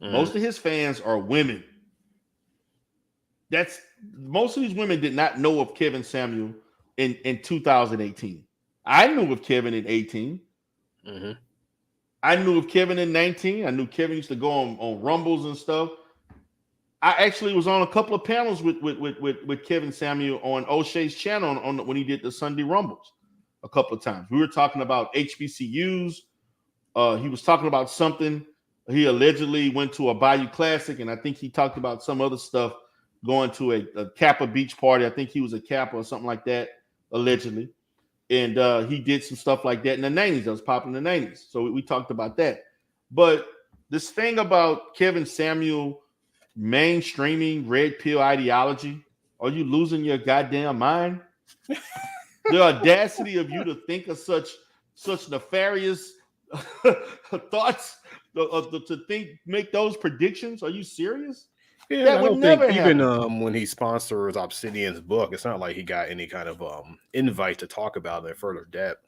Most of his fans are women. Most of these women did not know of Kevin Samuel in 2018. I knew of Kevin in 18. I knew of Kevin in 19. I knew Kevin used to go on Rumbles and stuff. I actually was on a couple of panels with Kevin Samuel on O'Shea's channel when he did the Sunday Rumbles a couple of times. We were talking about HBCUs. He was talking about something. He allegedly went to a Bayou Classic, and I think he talked about some other stuff, going to a Kappa beach party. I think he was a Kappa or something like that, allegedly. And he did some stuff like that in the 90s. That was popping in the 90s. So we talked about that. But this thing about Kevin Samuel mainstreaming red pill ideology, are you losing your goddamn mind? The audacity of you to think of such nefarious thoughts, to make those predictions. Are you serious? Yeah, that I would don't never think happen. even when he sponsors Obsidian's book, it's not like he got any kind of invite to talk about it in further depth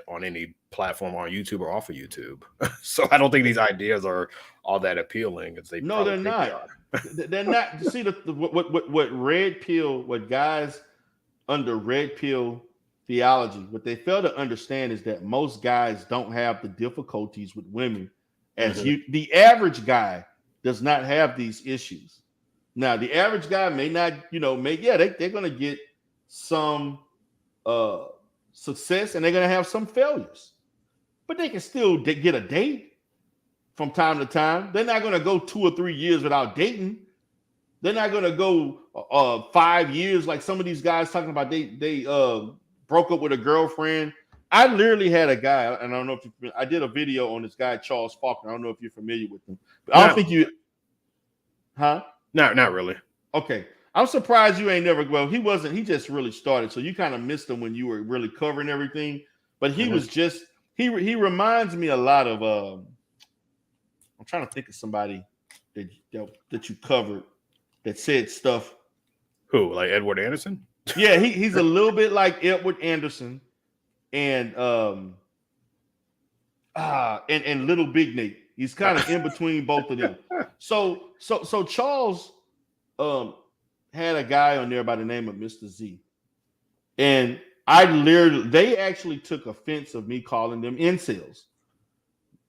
on any platform on YouTube or off of YouTube. So I don't think these ideas are all that appealing as they. No, they're not. They're not. See, what red pill, what guys under red pill theology, what they fail to understand is that most guys don't have the difficulties with women as the average guy does not have these issues. Now, the average guy may not, they're going to get some success and they're going to have some failures, but they can still get a date from time to time. They're not going to go 2 or 3 years without dating. They're not going to go 5 years like some of these guys talking about. They broke up with a girlfriend. I literally had a guy, and I don't know if I did a video on this guy Charles Faulkner. I don't know if you're familiar with him, but I don't think you. Huh? No, not really. Okay. I'm surprised you ain't never. Well, he wasn't. He just really started, so you kind of missed him when you were really covering everything. But he was just. He reminds me a lot of. I'm trying to think of somebody that you covered that said stuff. Who, like Edward Anderson? Yeah, he's a little bit like Edward Anderson, and Little Big Nate. He's kind of in between both of them. So Charles had a guy on there by the name of Mr. Z. And they actually took offense of me calling them incels.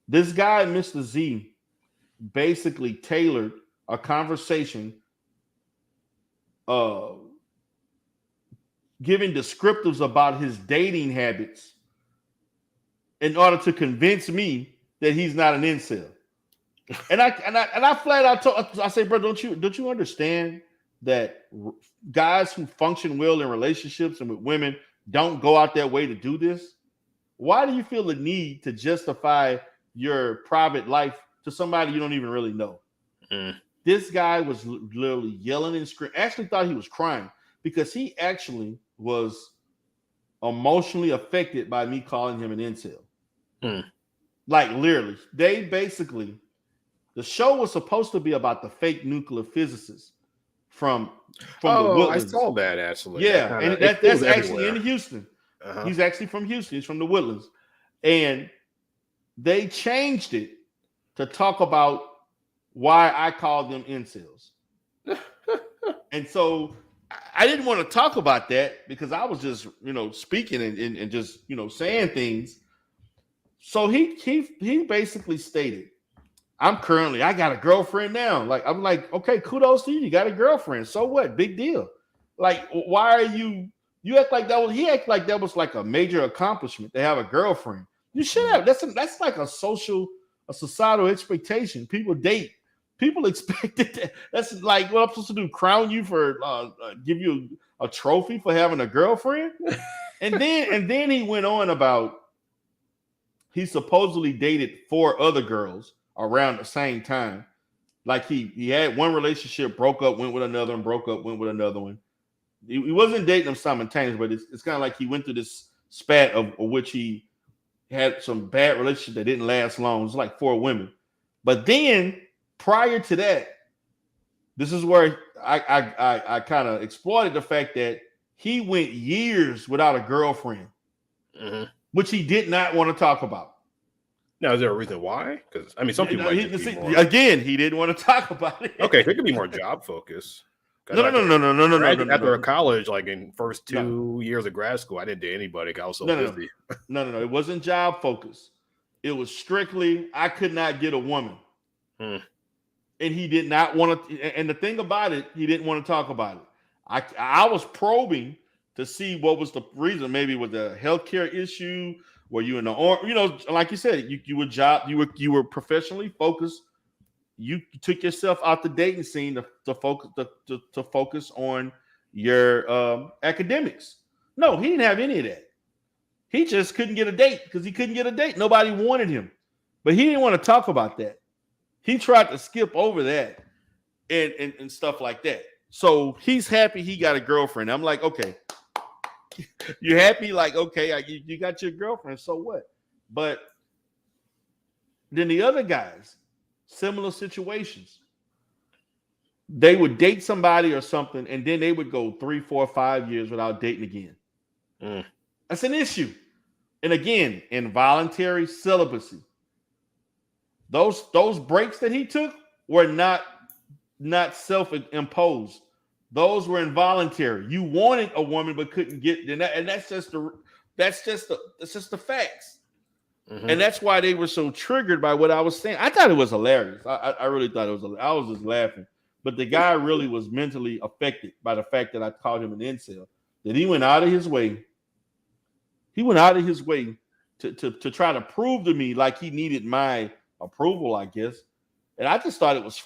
This guy, Mr. Z, basically tailored a conversation giving descriptives about his dating habits in order to convince me that he's not an incel. And I flat out I say, bro, don't you understand that guys who function well in relationships and with women don't go out their way to do this? Why do you feel the need to justify your private life to somebody you don't even really know? This guy was literally yelling and screaming. Actually thought he was crying because he actually was emotionally affected by me calling him an incel. Like literally, the show was supposed to be about the fake nuclear physicists from the Woodlands. I saw that actually. Yeah, and that's actually in Houston. He's actually from Houston. He's from the Woodlands, and they changed it to talk about why I called them incels. And so I didn't want to talk about that because I was just speaking and just saying things. So he basically stated, I got a girlfriend now. Like, I'm like, okay, kudos to you. You got a girlfriend. So what? Big deal. Like, why are you act like that was, he acted like that was like a major accomplishment to have a girlfriend. You should have. That's like a societal expectation. People date People expected that. That's like what I'm supposed to do, crown you for give you a trophy for having a girlfriend. And then he went on about he supposedly dated 4 other girls around the same time. Like he had one relationship, broke up, went with another one, broke up, went with another one. He wasn't dating them simultaneously, but it's kind of like he went through this spat of which he had some bad relationships that didn't last long. It was like 4 women. But then prior to that, this is where I kind of exploited the fact that he went years without a girlfriend, which he did not want to talk about. Now, is there a reason why? Because I mean, some people he didn't want to talk about it. Okay, it could be more job focused. No. After college, like in first 2 years of grad school, I didn't date anybody. I was so busy. No. It wasn't job focused. It was strictly I could not get a woman, and he did not want to. And the thing about it, he didn't want to talk about it. I was probing to see what was the reason. Maybe with the healthcare issue. Were you in the like you said, you were professionally focused. You took yourself out the dating scene to focus on your academics. No, he didn't have any of that. He just couldn't get a date because he couldn't get a date. Nobody wanted him, but he didn't want to talk about that. He tried to skip over that and stuff like that. So he's happy he got a girlfriend. I'm like, okay. You're happy, like, okay, you got your girlfriend, so what? But then the other guys, similar situations. They would date somebody or something, and then they would go 3, 4, 5 years without dating again. That's an issue. And again, involuntary celibacy. Those breaks that he took were not self-imposed. Those were involuntary. You wanted a woman but couldn't get, and that's just the facts. And that's why they were so triggered by what I was saying. I thought it was hilarious. I really thought it was. I was just laughing. But the guy really was mentally affected by the fact that I called him an incel. That he went out of his way. He went out of his way to try to prove to me like he needed my approval, I guess. And I just thought it was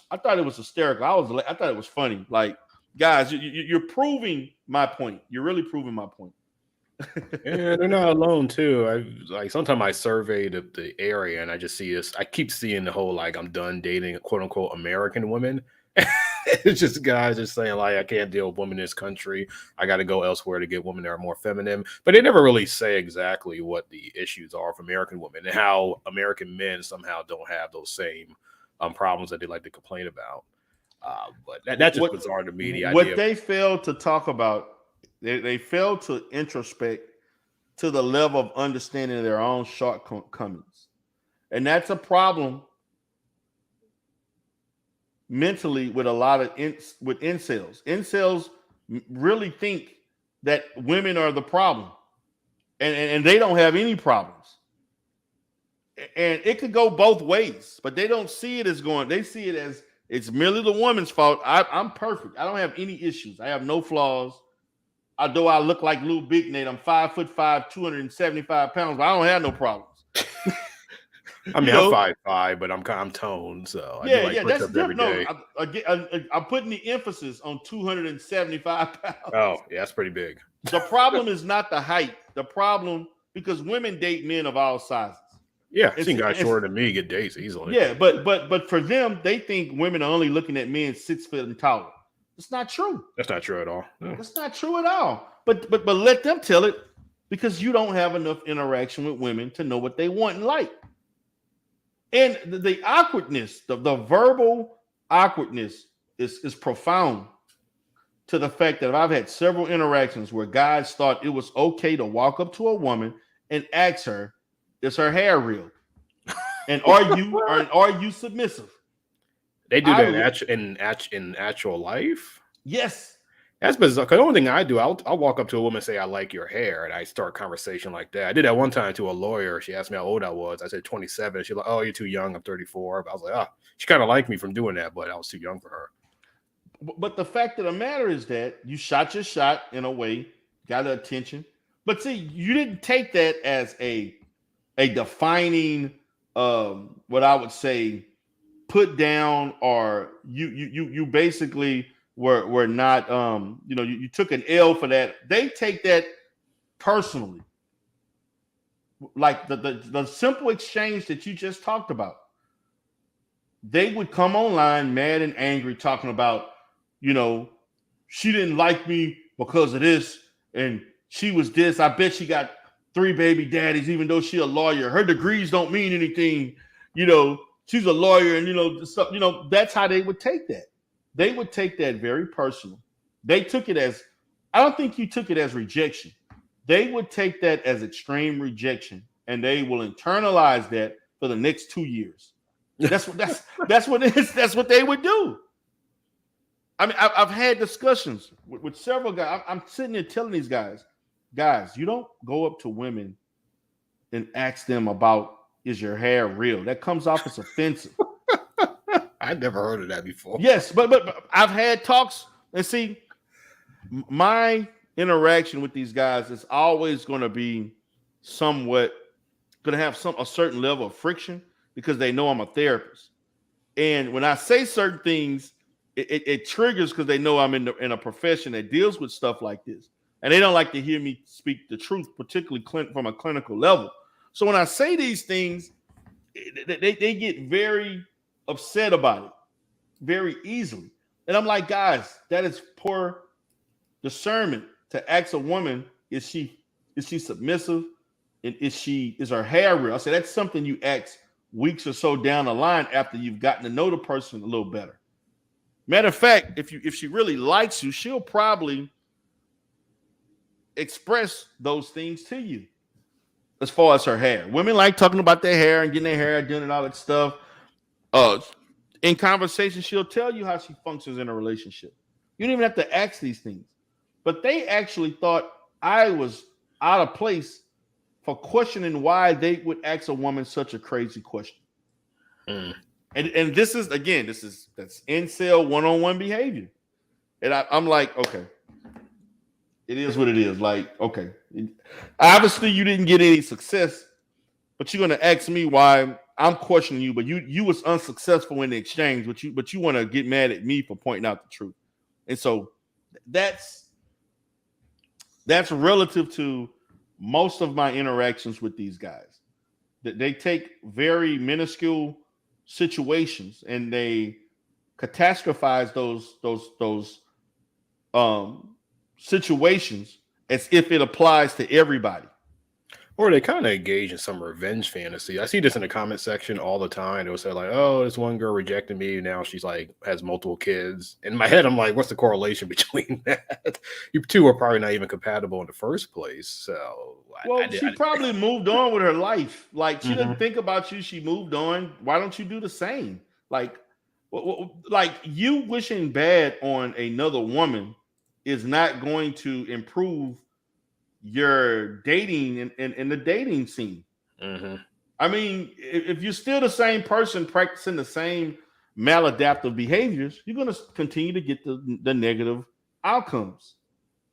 hysterical. I thought it was funny. Like, guys, you're proving my point. You're really proving my point. Yeah, they're not alone too. Sometimes I survey the area and I just see this. I keep seeing the whole like I'm done dating quote unquote American women. It's just guys just saying like I can't deal with women in this country. I got to go elsewhere to get women that are more feminine. But they never really say exactly what the issues are for American women and how American men somehow don't have those same problems that they like to complain about. But that's just bizarre to me. They failed to talk about, they failed to introspect to the level of understanding their own shortcomings. And that's a problem mentally with a lot of with incels. Incels really think that women are the problem. And they don't have any problems. And it could go both ways, but they don't see it as going, they see it as it's merely the woman's fault. I'm perfect. I don't have any issues. I have no flaws. Although I look like Lou Big Nate, I'm 5'5", 275 pounds, but I don't have no problems. I mean, I'm 5'5", but I'm toned, so I do like that's every day. I'm putting the emphasis on 275 pounds. Oh, yeah, that's pretty big. The problem is not the height. The problem, because women date men of all sizes. Yeah, I've seen guys shorter than me get dates easily. Yeah, but for them, they think women are only looking at men 6 foot and taller. It's not true. That's not true at all. No. That's not true at all. But let them tell it, because you don't have enough interaction with women to know what they want and like. And the awkwardness, the verbal awkwardness is profound, to the fact that I've had several interactions where guys thought it was okay to walk up to a woman and ask her, is her hair real? And are you submissive? They do that in actual life? Yes. That's bizarre. Because the only thing I do, I'll walk up to a woman and say, I like your hair. And I start a conversation like that. I did that one time to a lawyer. She asked me how old I was. I said 27. She's like, oh, you're too young. I'm 34. But I was like, she kind of liked me from doing that, but I was too young for her. But the fact of the matter is that you shot your shot in a way, got her attention. But see, you didn't take that as a defining, what I would say, put down, or you basically were not you took an L for that. They take that personally. Like the simple exchange that you just talked about. They would come online mad and angry talking about, she didn't like me because of this, and she was this. I bet she got 3 baby daddies, even though she a lawyer. Her degrees don't mean anything. She's a lawyer, and stuff. That's how they would take that. They would take that very personal. They took it as, I don't think you took it as rejection. They would take that as extreme rejection, and they will internalize that for the next 2 years. That's what that's what they would do. I mean, I've had discussions with several guys. I'm sitting there telling these guys, you don't go up to women and ask them about, is your hair real? That comes off as offensive. I'd never heard of that before. Yes, but I've had talks, and see, my interaction with these guys is always going to be somewhat going to have a certain level of friction, because they know I'm a therapist. And when I say certain things, it triggers, because they know I'm in a profession that deals with stuff like this. And they don't like to hear me speak the truth, particularly from a clinical level. So when I say these things, they get very upset about it very easily. And I'm like, guys, that is poor discernment to ask a woman, is she submissive? And is her hair real? I say that's something you ask weeks or so down the line after you've gotten to know the person a little better. Matter of fact, if she really likes you, she'll probably express those things to you. As far as her hair, women like talking about their hair and getting their hair done and all that stuff. In conversation, she'll tell you how she functions in a relationship. You don't even have to ask these things. But they actually thought I was out of place for questioning why they would ask a woman such a crazy question. And this is, again, that's incel one-on-one behavior. And I'm like, okay, it is what it is. Like, okay, obviously you didn't get any success, but you're gonna ask me why I'm questioning you, but you was unsuccessful in the exchange, but you want to get mad at me for pointing out the truth. And so that's relative to most of my interactions with these guys. That they take very minuscule situations and they catastrophize those situations as if it applies to everybody. Or they kind of engage in some revenge fantasy. I see this in the comment section all the time. They'll say like, "Oh, this one girl rejected me. Now she's like has multiple kids." In my head, I'm like, "What's the correlation between that? You two are probably not even compatible in the first place." So, she probably moved on with her life. Like she didn't think about you. She moved on. Why don't you do the same? Like you wishing bad on another woman is not going to improve your dating in the dating scene. I mean, if you're still the same person practicing the same maladaptive behaviors, you're going to continue to get the negative outcomes.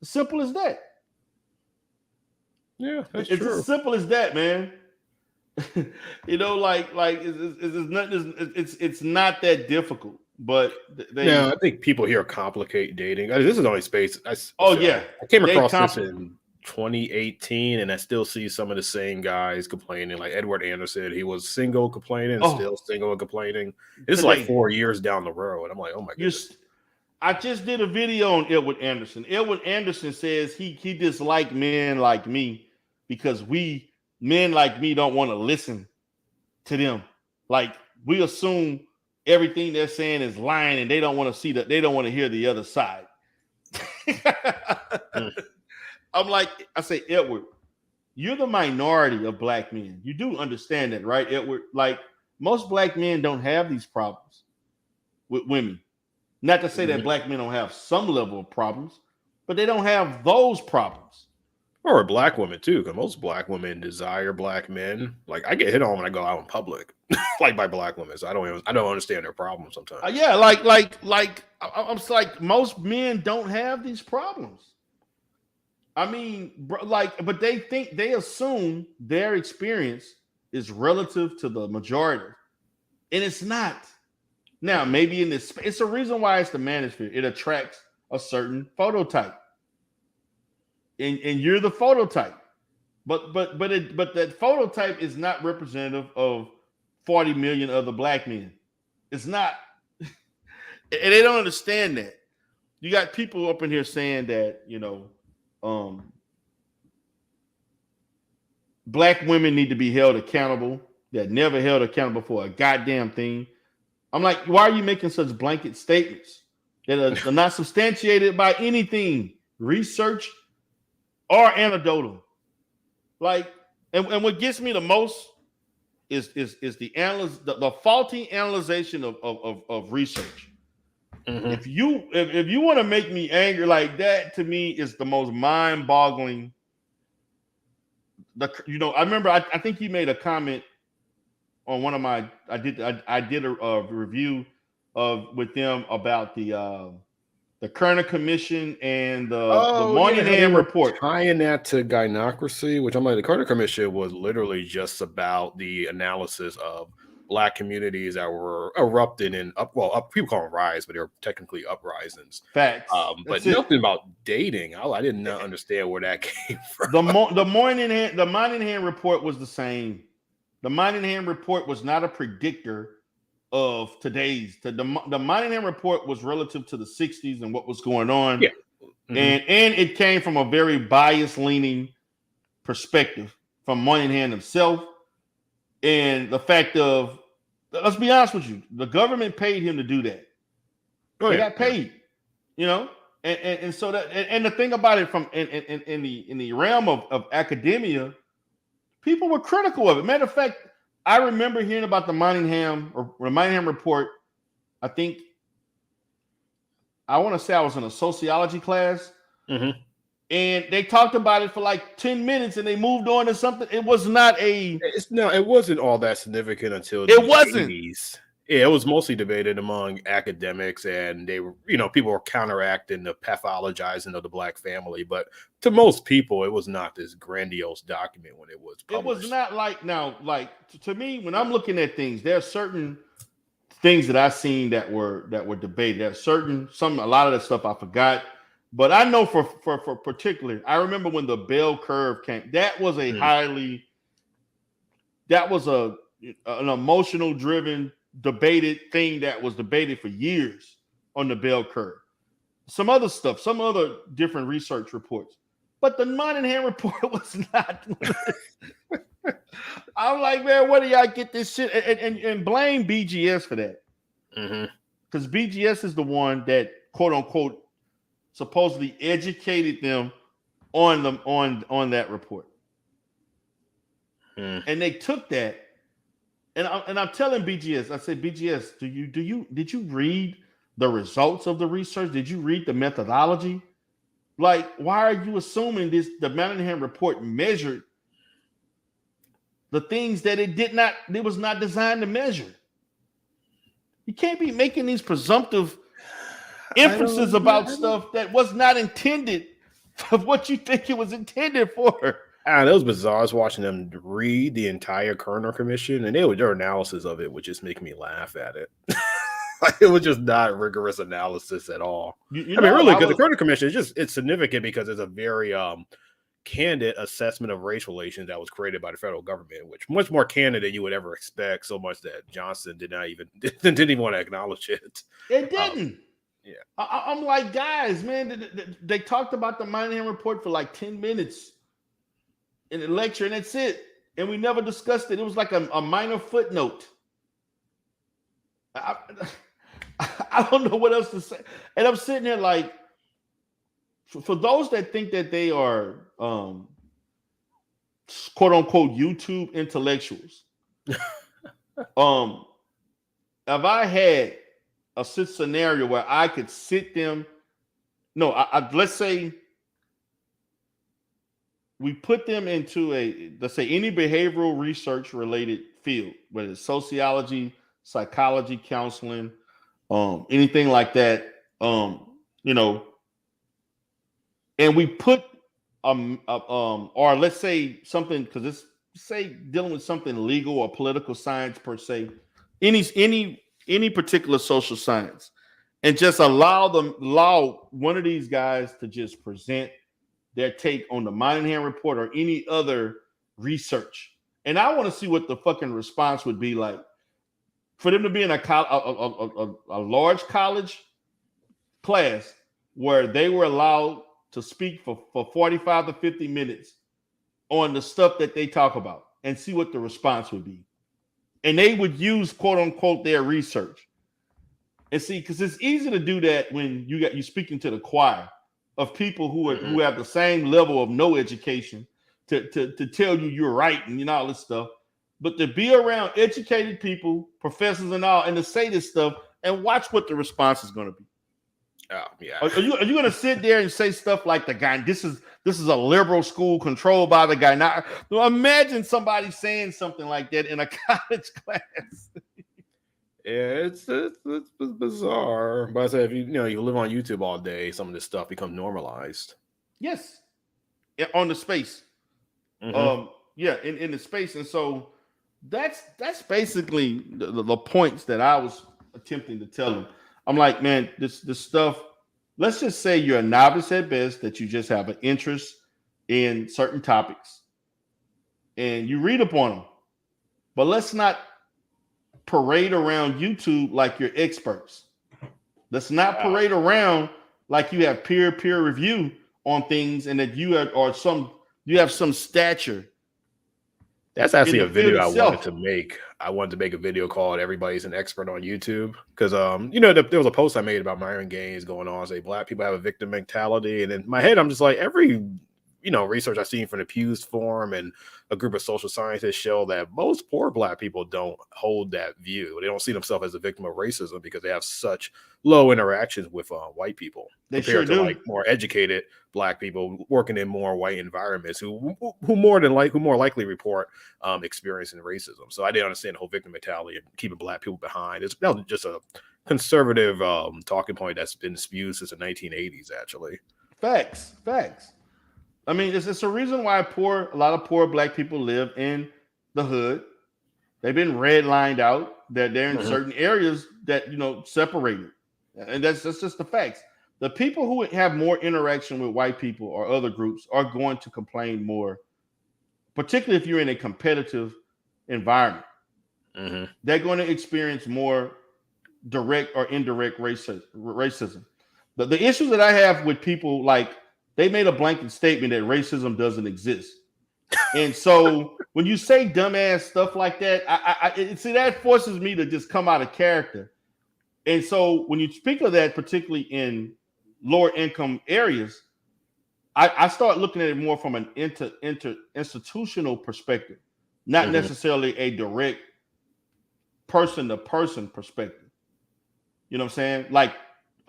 As simple as that. Yeah, that's it's true. As simple as that, man. It's not that difficult. But I think people here complicate dating. This is the only space. I came across this in 2018, and I still see some of the same guys complaining. Like Edward Anderson, he was single, complaining, still single and complaining. This is like 4 years down the road. I'm like, oh my goodness. I just did a video on Edward Anderson. Edward Anderson says he disliked men like me because men like me don't want to listen to them. Like we assume everything they're saying is lying, and they don't want to see that. They don't want to hear the other side. I'm like, I say, Edward, you're the minority of black men. You do understand that, right, Edward? Like most black men don't have these problems with women. Not to say that black men don't have some level of problems, but they don't have those problems. Or black women too, because most black women desire black men. Like I get hit on when I go out in public, like by black women. So I don't understand their problems sometimes. I'm like most men don't have these problems. I mean, but they assume their experience is relative to the majority, and it's not. Now, maybe in this, it's a reason why it's the manosphere. It attracts a certain phototype, and you're the phototype. But that phototype is not representative of 40 million other black men. It's not, and they don't understand that. You got people up in here saying that black women need to be held accountable. They're never held accountable for a goddamn thing. I'm like, why are you making such blanket statements that are not substantiated by anything, research or anecdotal? Like, and what gets me the most is the faulty analyzation of research. Mm-hmm. If you want to make me angry like that, to me is the most mind-boggling. I remember I think you made a comment on one of my I did a review with them about the Kerner Commission and the Moynihan report. Tying that to gynocracy, which I'm like, the Kerner Commission was literally just about the analysis of black communities that were erupting in people call them rise, but they were technically uprisings. Facts. But nothing about dating. I did not understand where that came from. The Moynihan report was the same. The Moynihan report was not a predictor of today's. The Moynihan report was relative to the 60s and what was going on. Yeah. Mm-hmm. And it came from a very bias-leaning perspective from Moynihan himself. And the fact of, let's be honest with you, the government paid him to do that. He got paid, and so that, and the thing about it from in the realm of academia, people were critical of it. Matter of fact, I remember hearing about the Moynihan report. I think I want to say I was in a sociology class, mm-hmm. and they talked about it for like 10 minutes, and they moved on to something. It was not it wasn't all that significant until it wasn't. 80s. Yeah, it was mostly debated among academics, and they were, people were counteracting the pathologizing of the black family. But to most people, it was not this grandiose document when it was published. It was not to me, when I'm looking at things, there are certain things that I've seen that were debated. There are a lot of that stuff I forgot. But I know for particular, I remember when the bell curve came. That was an emotional driven, debated thing that was debated for years on the bell curve. Some other stuff, some other different research reports, but the Moynihan report was not. I'm like, man, where do y'all get this shit? And blame BGS for that, because BGS is the one that, quote unquote, supposedly educated them on that report, and they took that. And I'm telling BGS, I said, BGS, did you read the results of the research? Did you read the methodology? Like, why are you assuming the Moynihan report measured the things that it was not designed to measure? You can't be making these presumptive inferences about stuff that was not intended for what you think it was intended for. It was bizarre. I was watching them read the entire Kerner Commission, and their analysis of it would just make me laugh at it. It was just not rigorous analysis at all. Really, because the Kerner Commission it's significant because it's a very candid assessment of race relations that was created by the federal government, which much more candid than you would ever expect. So much that Johnson didn't even want to acknowledge it. It didn't. Yeah, I'm like, guys, man, they talked about the Moynihan report for like 10 minutes. In the lecture, and that's it. And we never discussed it. It was like a minor footnote. I don't know what else to say. And I'm sitting there like, for those that think that they are quote unquote YouTube intellectuals, if I had a scenario where I could sit them, let's say we put them into let's say any behavioral research related field, whether it's sociology, psychology, counseling, anything like that, and we put or let's say something, because it's dealing with something legal or political science per se, any any particular social science, and just allow one of these guys to just present their take on the Moynihan report or any other research. And I want to see what the fucking response would be like for them to be in a large college class where they were allowed to speak for 45 to 50 minutes on the stuff that they talk about and see what the response would be. And they would use quote unquote their research. And see, because it's easy to do that when you speaking to the choir of people who have the same level of no education to tell you you're right and all this stuff. But to be around educated people, professors and all, and to say this stuff and watch what the response is going to be. Oh yeah. Are you going to sit there and say stuff like the guy? This is a liberal school controlled by the guy. Now, imagine somebody saying something like that in a college class. Yeah, it's bizarre. But I said, if you live on YouTube all day, some of this stuff becomes normalized. Yes, on the space. In the space, and so that's basically the points that I was attempting to tell them. I'm like, man, this stuff. Let's just say you're a novice at best, that you just have an interest in certain topics, and you read upon them. But let's not parade around YouTube like you're experts. Let's not parade around like you have peer review on things, and that you have some stature. That's actually a video I wanted to make. I wanted to make a video called "Everybody's an Expert on YouTube" because there was a post I made about Myron Gaines going on, say Black people have a victim mentality, and in my head I'm just like, every research I've seen from the Pew Forum and a group of social scientists show that most poor Black people don't hold that view. They don't see themselves as a victim of racism because they have such low interactions with white people compared to like more educated Black people working in more white environments who more likely report experiencing racism. So I didn't understand the whole victim mentality and keeping Black people behind. It's just a conservative talking point that's been spewed since the 1980s. Actually, facts. I mean, it's a reason why a lot of poor Black people live in the hood. They've been redlined out. That they're in certain areas that separated, and that's just the facts. The people who have more interaction with white people or other groups are going to complain more, particularly if you're in a competitive environment. They're going to experience more direct or indirect racism. The issues that I have with people, like, they made a blanket statement that racism doesn't exist. And so when you say dumbass stuff like that, that forces me to just come out of character. And so when you speak of that, particularly in lower income areas, I start looking at it more from an institutional perspective, not necessarily a direct person-to-person perspective. You know what I'm saying? Like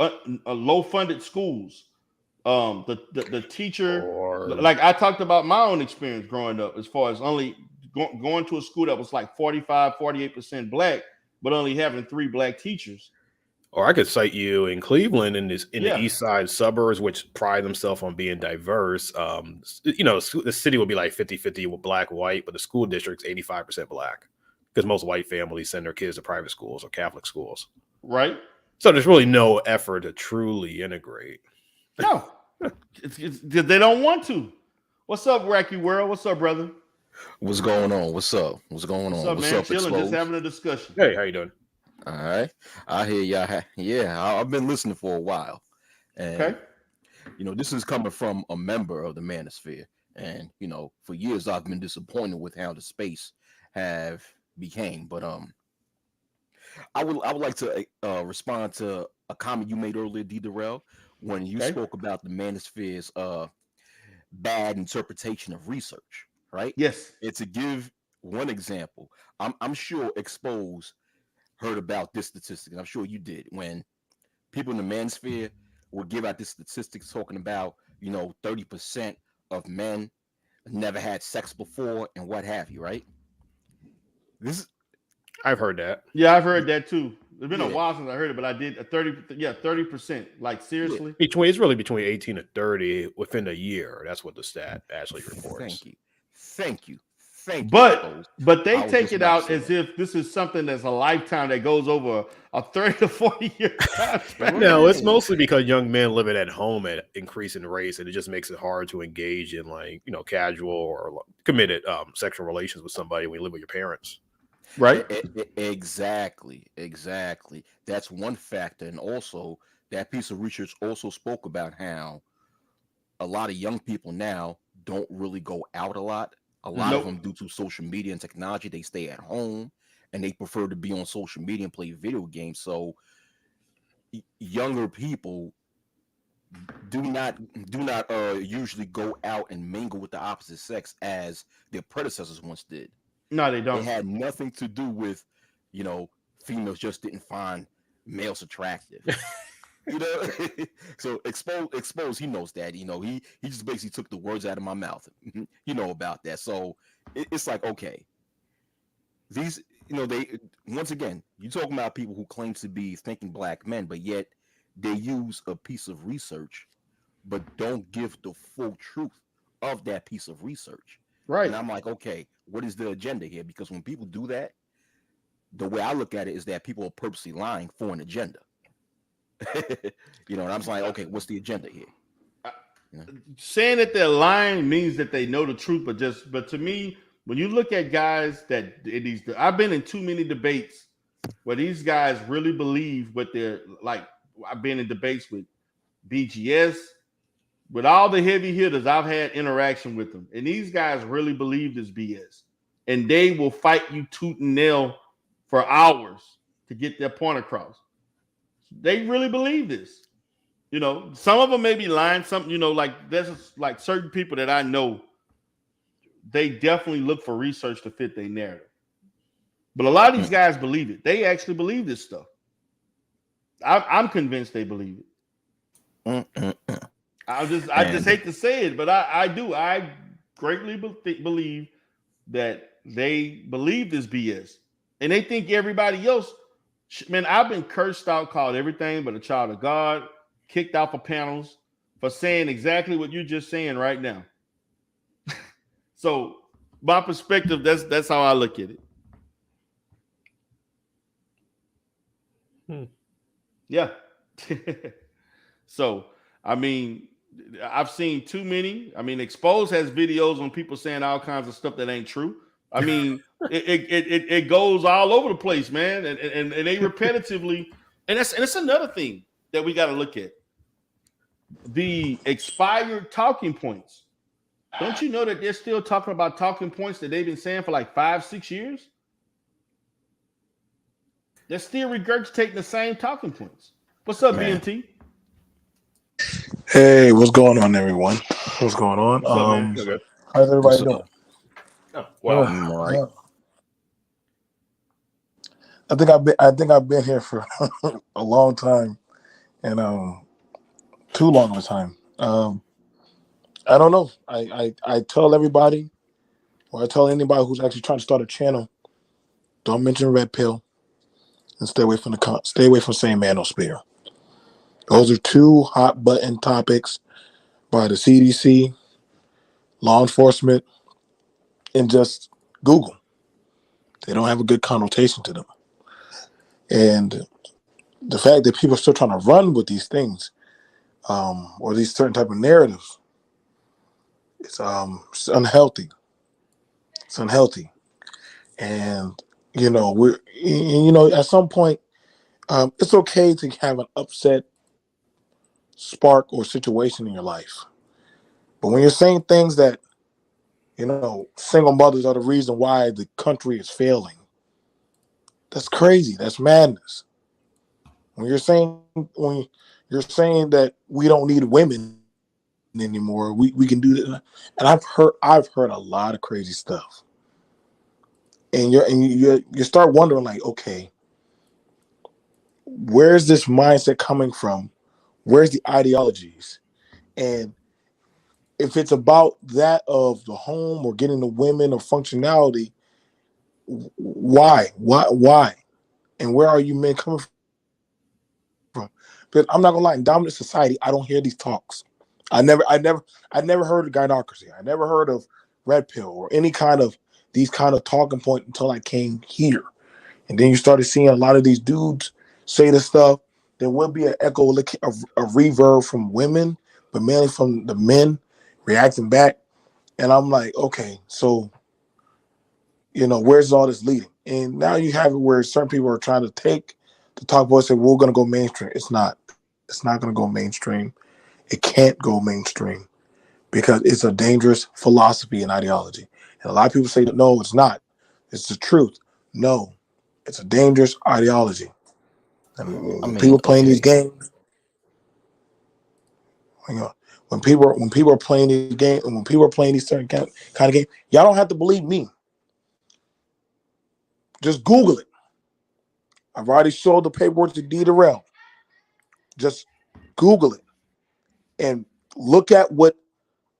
a low-funded schools. The teacher, like I talked about my own experience growing up, as far as only going to a school that was like 48% Black, but only having 3 Black teachers. Or I could cite you in Cleveland in the East Side suburbs, which pride themselves on being diverse. The city will be like 50-50 with Black, white, but the school district's 85% Black because most white families send their kids to private schools or Catholic schools. Right. So there's really no effort to truly integrate. No, they don't want to. What's up, Wacky World? What's up, brother? What's going on? What's up? What's going on? What's up, man? Chilling, just having a discussion. Hey, how you doing? All right. I hear y'all. Yeah, I've been listening for a while. And, this is coming from a member of the Manosphere. And, for years I've been disappointed with how the space have became. But I would like to respond to a comment you made earlier, D. Darrell, when you spoke about the Manosphere's bad interpretation of research, right? Yes. And to give one example, I'm sure Expose heard about this statistic, and I'm sure you did, when people in the Manosphere would give out this statistics talking about, 30% of men never had sex before and what have you, right? I've heard that. Yeah, I've heard that too. It's been a while since I heard it, but I did 30%. Like, seriously? It's really between 18 and 30 within a year. That's what the stat actually reports. Thank you. But they take it out as if this is something that's a lifetime that goes over a 30 to 40 year time span. No, it's mostly because young men living at home at increasing rates, and it just makes it hard to engage in casual or committed sexual relations with somebody when you live with your parents. Right. Exactly. That's one factor. And also that piece of research also spoke about how a lot of young people now don't really go out a lot. A lot of them, due to social media and technology, they stay at home and they prefer to be on social media and play video games. So younger people do not usually go out and mingle with the opposite sex as their predecessors once did. No, they don't. It had nothing to do with, females just didn't find males attractive. So expose, he knows that. He just basically took the words out of my mouth. About that. So it's like, okay, these, they, once again, you're talking about people who claim to be thinking black men, but yet they use a piece of research, but don't give the full truth of that piece of research. Right. And I'm like, okay, what is the agenda here? Because when people do that, the way I look at it is that people are purposely lying for an agenda. And I'm just like, okay, what's the agenda here? Saying that they're lying means that they know the truth, but to me, when you look at guys I've been in too many debates where these guys really believe what they're like. I've been in debates with BGS, with all the heavy hitters. I've had interaction with them, and these guys really believe this BS, and they will fight you tooth and nail for hours to get their point across. They really believe this. Some of them may be lying. Some, like there's like certain people that I know, they definitely look for research to fit their narrative. But a lot of these guys believe it. They actually believe this stuff. I'm convinced they believe it. I just hate to say it, but I do. I greatly believe that they believe this BS, and they think everybody else. Man, I've been cursed out, called everything but a child of God, kicked off of panels for saying exactly what you're just saying right now. So, my perspective, that's how I look at it. Yeah. So, I mean, I've seen too many. I mean, Expose has videos on people saying all kinds of stuff that ain't true. I mean, it goes all over the place, man, and they repetitively, and that's another thing that we got to look at. The expired talking points. Don't you know that they're still talking about talking points that they've been saying for like 5-6 years? They're still regurgitating the same talking points. What's up, BMT? Hey, what's going on, everyone? What's going on? What's up, man? How's everybody doing? Oh, well, I think I've been here for a long time, and too long of a time. I don't know. I tell everybody, or I tell anybody who's actually trying to start a channel, don't mention red pill, and stay away from saying man no spear. Those are two hot button topics by the CDC, law enforcement, and just Google. They don't have a good connotation to them. And the fact that people are still trying to run with these things, or these certain type of narratives, it's unhealthy. It's unhealthy. And at some point, it's okay to have an upset spark or situation in your life. But when you're saying things that, single mothers are the reason why the country is failing, that's crazy. That's madness. When you're saying that we don't need women anymore, we can do that. And I've heard a lot of crazy stuff. And you start wondering, like, okay, where's this mindset coming from? Where's the ideologies? And if it's about that of the home or getting the women or functionality, why? And where are you men coming from? Because I'm not gonna lie, in dominant society, I don't hear these talks. I never heard of gynocracy. I never heard of red pill or any kind of these kind of talking points until I came here. And then you started seeing a lot of these dudes say this stuff. There will be an echo, a reverb from women, but mainly from the men reacting back. And I'm like, okay, so, where's all this leading? And now you have it where certain people are trying to take the talk boys and say, we're going to go mainstream. It's not. It's not going to go mainstream. It can't go mainstream because it's a dangerous philosophy and ideology. And a lot of people say, no, it's not. It's the truth. No, it's a dangerous ideology. And when people playing these games, when people are playing these games, and when people are playing these certain kind of games, y'all don't have to believe me. Just Google it. I've already showed the paperwork to D. Darrell. Just Google it and look at what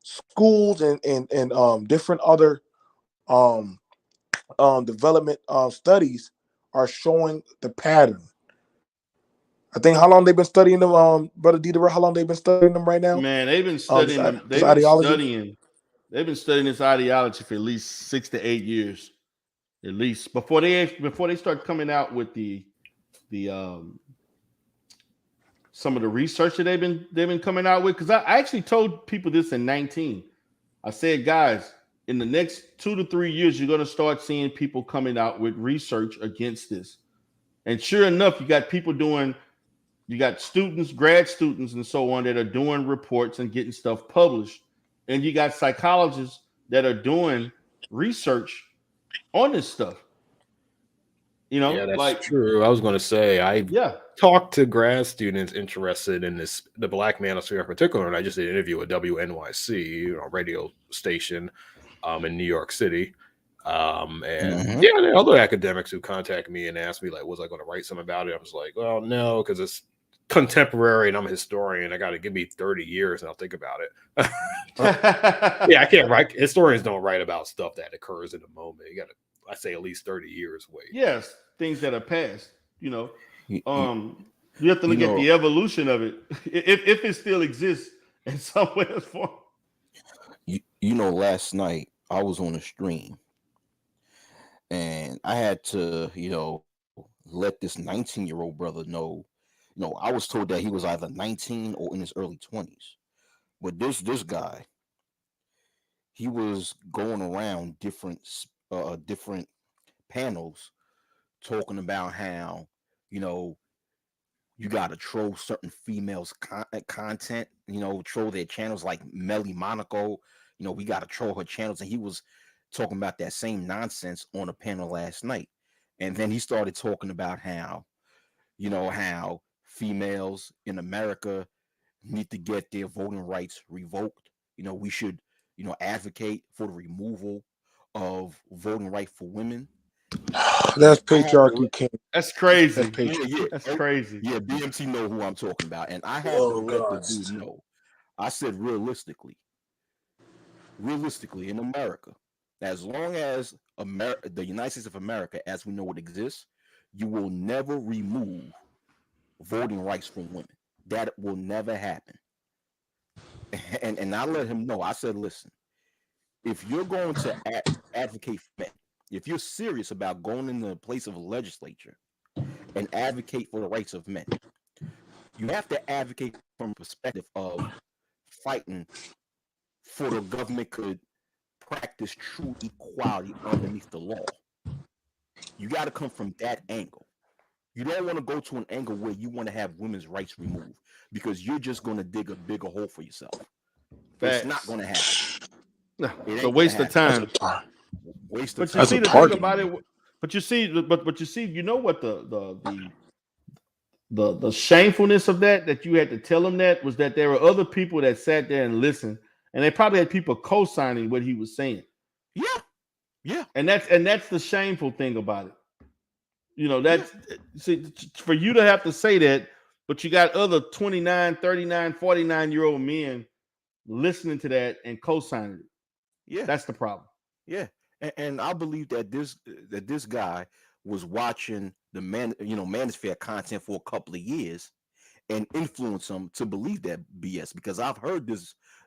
schools and different other development studies are showing the pattern. I think how long they've been studying them, Brother D. Darrell, how long they've been studying them right now? Man, they've been studying them. This ideology. They've been studying this ideology for at least 6 to 8 years, at least before they start coming out with the some of the research that they've been coming out with. Because I actually told people this in 19. I said, guys, in the next 2 to 3 years, you're going to start seeing people coming out with research against this. And sure enough, you got students, grad students, and so on that are doing reports and getting stuff published. And you got psychologists that are doing research on this stuff. Yeah, that's true. I was going to say, I talked to grad students interested in the Black Manosphere in particular, and I just did an interview with WNYC, radio station in New York City. And there are other academics who contact me and ask me, like, was I going to write something about it? I was like, well, no, because it's contemporary and I'm a historian. I got to give me 30 years and I'll think about it. I can't write. Historians don't write about stuff that occurs in a moment. You got to, I say, at least 30 years away. Yes, things that are past. You have to look at the evolution of it if it still exists in some way or form. Last night I was on a stream and I had to, let this 19-year-old brother know. I was told that he was either 19 or in his early 20s. But this guy, he was going around different panels talking about how, you gotta troll certain females' content, troll their channels like Melly Monaco. We gotta troll her channels, and he was talking about that same nonsense on a panel last night. And then he started talking about how, how females in America need to get their voting rights revoked. We should, advocate for the removal of voting right for women. That's patriarchy, King. That's crazy. That's crazy. Yeah, BMT know who I'm talking about. And I had to let the dude know. I said realistically in America, as long as the United States of America, as we know it exists, you will never remove voting rights from women. That will never happen. And I let him know. I said, listen, if you're going to advocate for men, if you're serious about going in the place of a legislature and advocate for the rights of men, you have to advocate from a perspective of fighting for the government could practice true equality underneath the law. You got to come from that angle. You don't want to go to an angle where you want to have women's rights removed because you're just going to dig a bigger hole for yourself. It's not going to happen. It's a waste of time. Waste of But time. you see the thing about it. But you see, you know what the shamefulness of that you had to tell him that was that there were other people that sat there and listened, and they probably had people co-signing what he was saying. Yeah. And that's the shameful thing about it. That's see, for you to have to say that, but you got other 29, 39, 49-year-old men listening to that and co-signing it. Yeah. That's the problem. Yeah. And I believe that this guy was watching the Manosphere content for a couple of years and influenced him to believe that BS, because I've heard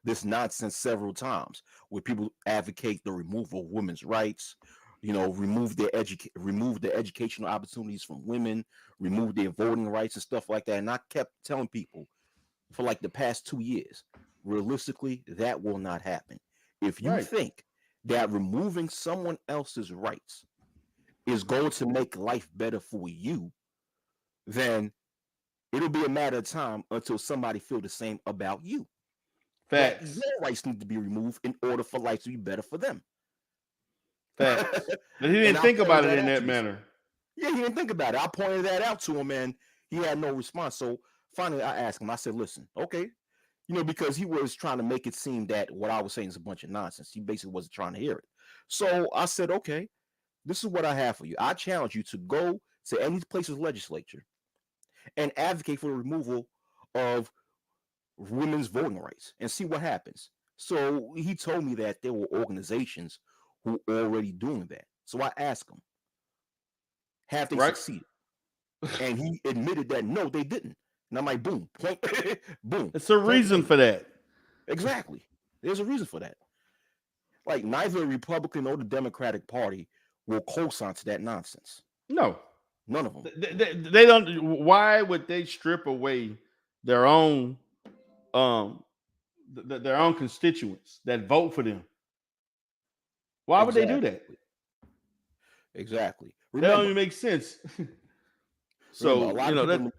this nonsense several times, where people advocate the removal of women's rights, remove the educational opportunities from women, remove their voting rights and stuff like that. And I kept telling people for like the past 2 years, realistically, that will not happen. If you think that removing someone else's rights is going to make life better for you, then it'll be a matter of time until somebody feel the same about you. Facts. That your rights need to be removed in order for life to be better for them. Facts. But he didn't think about it in that manner. Yeah, he didn't think about it. I pointed that out to him, and he had no response. So finally, I asked him. I said, "Listen, okay," because he was trying to make it seem that what I was saying is a bunch of nonsense. He basically wasn't trying to hear it. So I said, "Okay, this is what I have for you. I challenge you to go to any place's legislature and advocate for the removal of women's voting rights and see what happens." So he told me that there were organizations who were already doing that. So I asked him, have they succeeded? And he admitted that no, they didn't. And I'm like, boom, point, boom. It's a reason for that. Exactly. There's a reason for that. Like neither the Republican or the Democratic Party will co-sign to that nonsense. No. None of them. They don't. Why would they strip away their own their own constituents that vote for them? Why would they do that? Exactly. That don't even make sense. So remember,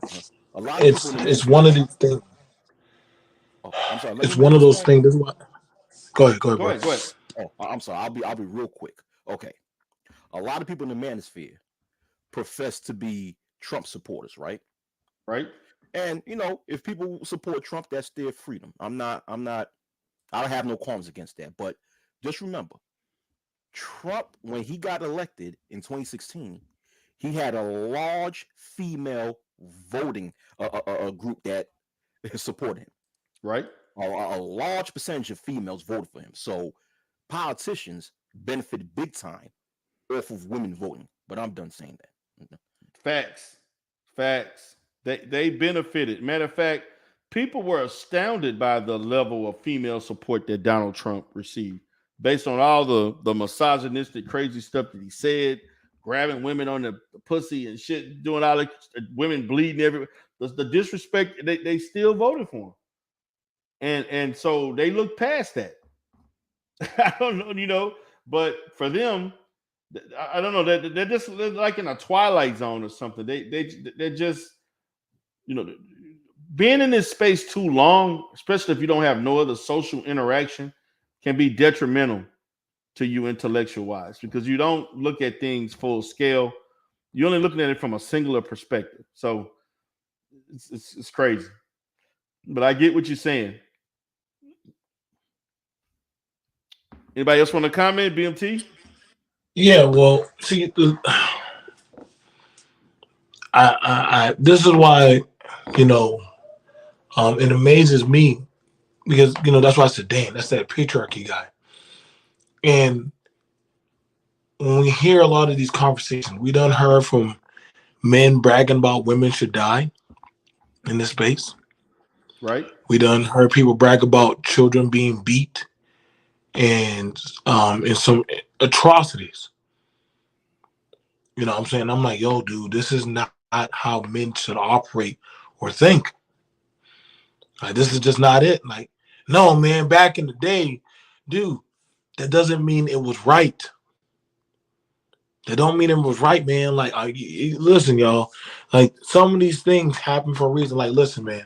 it's one of these things. Oh, I'm sorry. It's one of those things. This is what. Go ahead, bro. Go ahead. Oh, I'm sorry. I'll be real quick. Okay. A lot of people in the manosphere profess to be Trump supporters, right? Right. And if people support Trump, that's their freedom. I don't have no qualms against that. But just remember, Trump, when he got elected in 2016, he had a large female voting group that supported him. Right. A large percentage of females voted for him. So politicians benefited big time off of women voting. But I'm done saying that. Facts. They benefited. Matter of fact, people were astounded by the level of female support that Donald Trump received, based on all the misogynistic, crazy stuff that he said, grabbing women on the pussy and shit, doing all the women bleeding everywhere. The disrespect, they still voted for him. And so they look past that. I don't know, but for them, I don't know, they're like in a twilight zone or something. They're just, being in this space too long, especially if you don't have no other social interaction, can be detrimental to you intellectual wise, because you don't look at things full scale. You're only looking at it from a singular perspective. So it's crazy. But I get what you're saying. Anybody else want to comment? BMT? Yeah, well, see, I this is why, it amazes me, because that's why I said, damn, that's that patriarchy guy. And when we hear a lot of these conversations, we done heard from men bragging about women should die in this space. Right. We done heard people brag about children being beat and some atrocities. You know what I'm saying? I'm like, yo, dude, this is not how men should operate or think. Like, this is just not it. Like, no, man, back in the day, dude, that doesn't mean it was right. That don't mean it was right, man. Like, listen, y'all. Like, some of these things happen for a reason. Like, listen, man,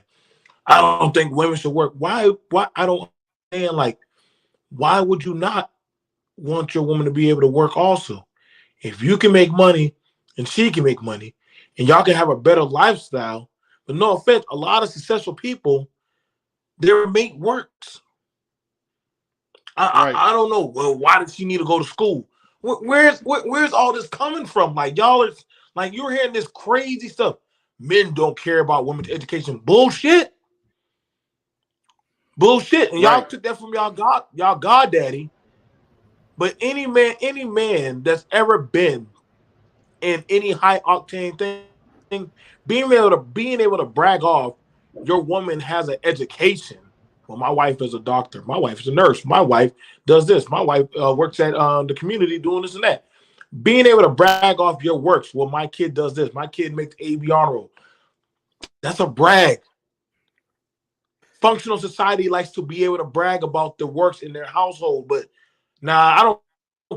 I don't think women should work. Why? I don't understand. Like, why would you not want your woman to be able to work also? If you can make money and she can make money and y'all can have a better lifestyle, but no offense, a lot of successful people, their mate works. I don't know. Well, why does she need to go to school? Where's all this coming from? Like, y'all are like, you're hearing this crazy stuff. Men don't care about women's education. Bullshit. And y'all took that from y'all goddaddy. But any man that's ever been in any high octane thing, being able to brag off your woman has an education, Well, my wife is a doctor. My wife is a nurse. My wife does this. My wife works at the community doing this and that. Being able to brag off your works. Well, my kid does this. My kid makes AB honor roll. That's a brag. Functional society likes to be able to brag about the works in their household, but nah, I don't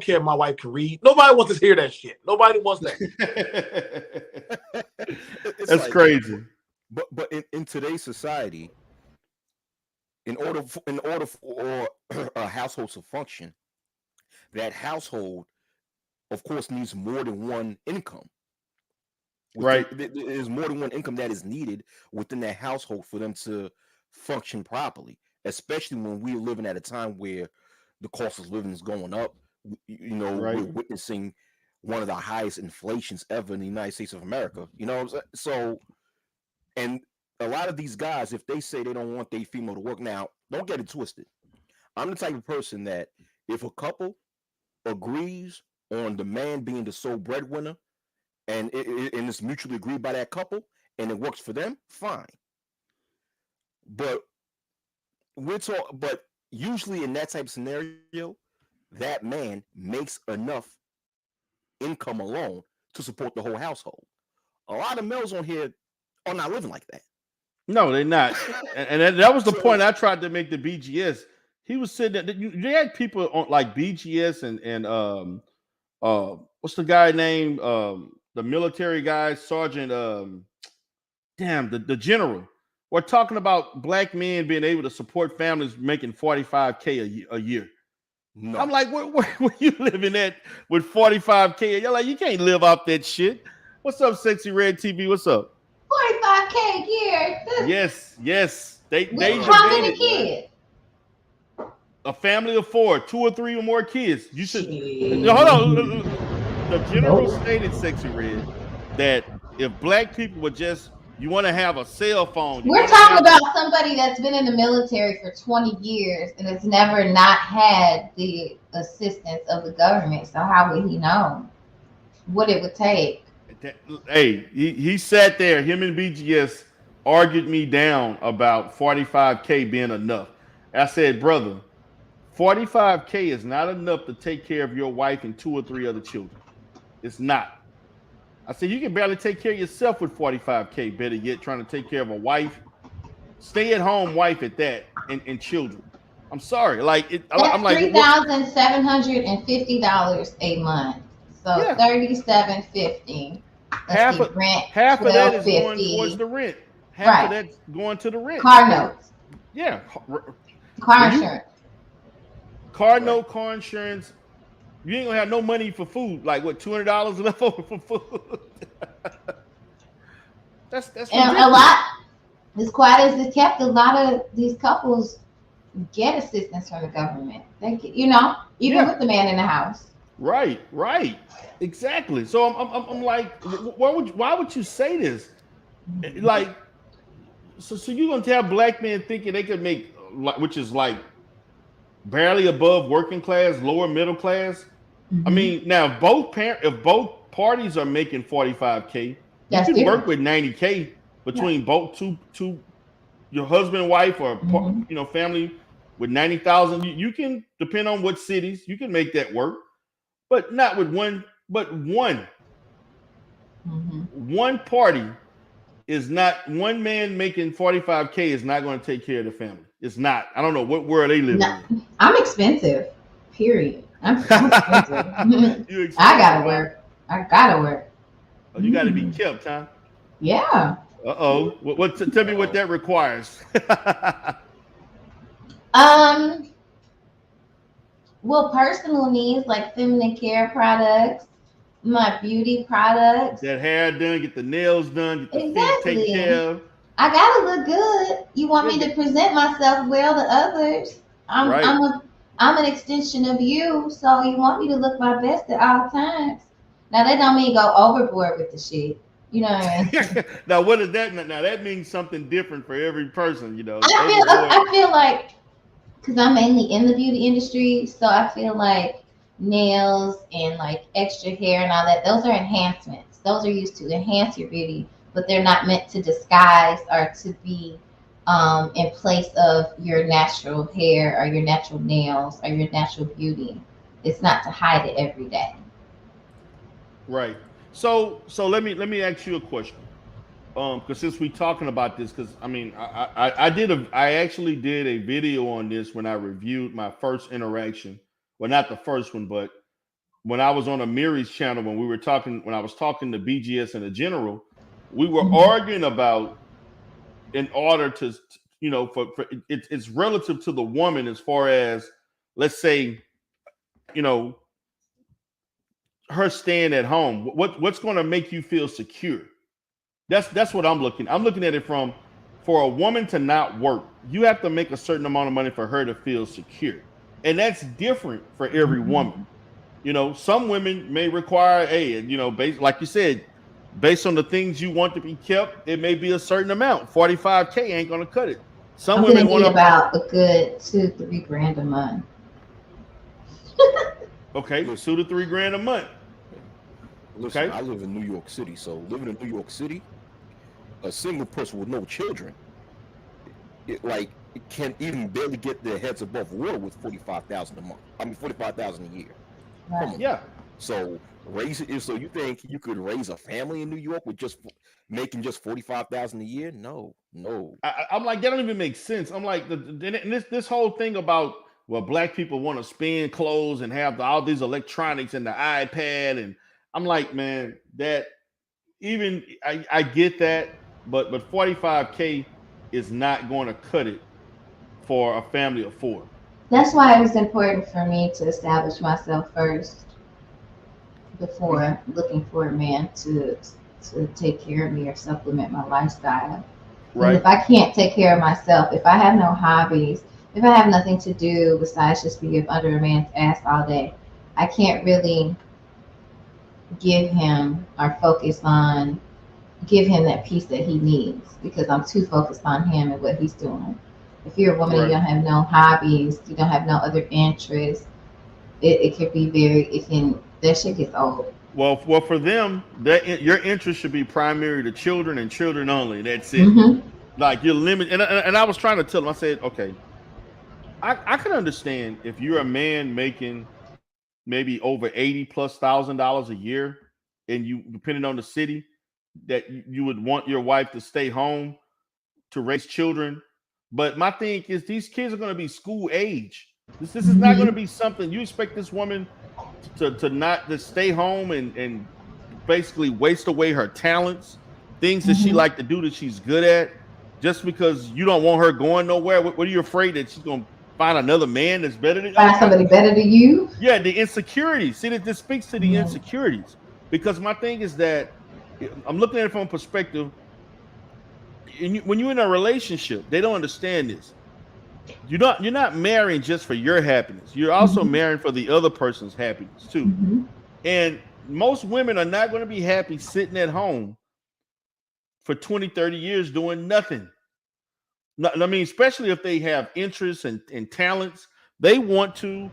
care if my wife can read. Nobody wants to hear that shit. Nobody wants that. That's crazy. But in today's society, in order for a household to function, that household, of course, needs more than one income. Right. There's more than one income that is needed within that household for them to function properly, especially when we're living at a time where the cost of living is going up. Right. We're witnessing one of the highest inflations ever in the United States of America. You know what I'm saying? So, and a lot of these guys, if they say they don't want their female to work, now, don't get it twisted. I'm the type of person that if a couple agrees on the man being the sole breadwinner and it's mutually agreed by that couple and it works for them, fine. But usually in that type of scenario, that man makes enough income alone to support the whole household. A lot of males on here are not living like that. No, they're not. And that was the point I tried to make the BGS. He was sitting there. You had people on like BGS and what's the guy named the military guy, Sergeant the general. We're talking about black men being able to support families making $45K a year. No. I'm like, where you living at with $45K? You're like, you can't live off that shit. What's up, Sexy Red TV? What's up? 45K a year. Yes. They how many kids? A family of 4, 2 or 3 or more kids. You should hold on. The general stated, Sexy Red, that if black people would just, you want to have a cell phone. We're talking about somebody that's been in the military for 20 years and has never not had the assistance of the government. So how would he know what it would take? Hey, he sat there, him and BGS argued me down about 45K being enough. I said, brother, 45K is not enough to take care of your wife and 2 or 3 other children. It's not. I said, you can barely take care of yourself with 45K, better yet trying to take care of a wife, stay-at-home wife at that, and children. I'm sorry. I'm like $3,750 a month. So yeah. $3,750. Half of that is going towards the rent. Half of that's going to the rent. Car notes. Yeah. Car insurance. Car note, car insurance. You ain't gonna have no money for food. Like what, $200 left over for food? that's and a lot. As quiet as it's kept, a lot of these couples get assistance from the government. They get, even with the man in the house. Right, exactly. So I'm like, why would you say this? Like, so you're gonna tell black men thinking they could make, which is like barely above working class, lower middle class. Mm-hmm. I mean, now if both parties are making 45K, you can work with 90K between both two your husband and wife or family with 90,000. You can, depend on what cities, you can make that work, but not with one. But one party is not, one man making 45K is not going to take care of the family. It's not. I don't know what world they live in. I'm expensive. Period. I'm expensive. I gotta work. Oh, you gotta be kept, huh? Yeah. Uh-oh. Tell me what that requires. Well, personal needs like feminine care products, my beauty products. That hair done, get the nails done, get the feet taken care of. I gotta look good. You want me to present myself well to others. I'm an extension of you, so you want me to look my best at all times. Now that don't mean go overboard with the shit. You know what I mean? Now what does that mean? Now that means something different for every person, I feel like, because I'm mainly in the beauty industry, so I feel like nails and like extra hair and all that, those are enhancements. Those are used to enhance your beauty, but they're not meant to disguise or to be in place of your natural hair or your natural nails or your natural beauty. It's not to hide it every day. Right. So let me ask you a question. Because since we talking about this, because I mean, I actually did a video on this when I reviewed my first interaction. Well, not the first one, but when I was on Amiri's channel when I was talking to BGS in a general, we were arguing about in order to for it's relative to the woman as far as, let's say, you know her staying at home. What's going to make you feel secure? That's what I'm looking at it from. For a woman to not work, you have to make a certain amount of money for her to feel secure, and that's different for every woman. Some women may require based, like you said, based on the things you want to be kept, it may be a certain amount. 45K ain't gonna cut it. Some I'm gonna women need want to. about a good 2-3 grand a month. Okay, 2 to 3 grand a month. Listen, I live in New York City, so living in New York City, a single person with no children, it can even barely get their heads above water with 45,000 a month. I mean, 45,000 a year. Come on. Yeah. So so you think you could raise a family in New York with just making just 45,000 a year? No. I'm like, that don't even make sense. I'm like, this whole thing about, well, black people want to spend clothes and have all these electronics and the iPad, and I'm like, man, that even I get that, but 45K is not going to cut it for a family of 4. That's why it was important for me to establish myself first before looking for a man to take care of me or supplement my lifestyle. Right. And if I can't take care of myself, if I have no hobbies, if I have nothing to do besides just be up under a man's ass all day, I can't really give him or give him that piece that he needs because I'm too focused on him and what he's doing. If you're a woman and you don't have no hobbies, you don't have no other interests, it could be that shit gets old. Well, for them, your interest should be primary to children and children only. That's it. Like, you're limited. And I was trying to tell them, I said, okay, I can understand if you're a man making maybe over $80,000+ a year, and you, depending on the city, that you would want your wife to stay home to raise children. But my thing is, these kids are going to be school age. This is not going to be something you expect this woman to not to stay home and basically waste away her talents, things that she like to do that she's good at, just because you don't want her going nowhere. What are you afraid that she's going to find another man that's better than find somebody better than you? Yeah, the insecurities. See, that this speaks to the insecurities, because my thing is that I'm looking at it from a perspective. When you're in a relationship, they don't understand this. You're not marrying just for your happiness. You're also marrying for the other person's happiness too. And most women are not going to be happy sitting at home for 20, 30 years doing nothing. I mean, especially if they have interests and talents, they want to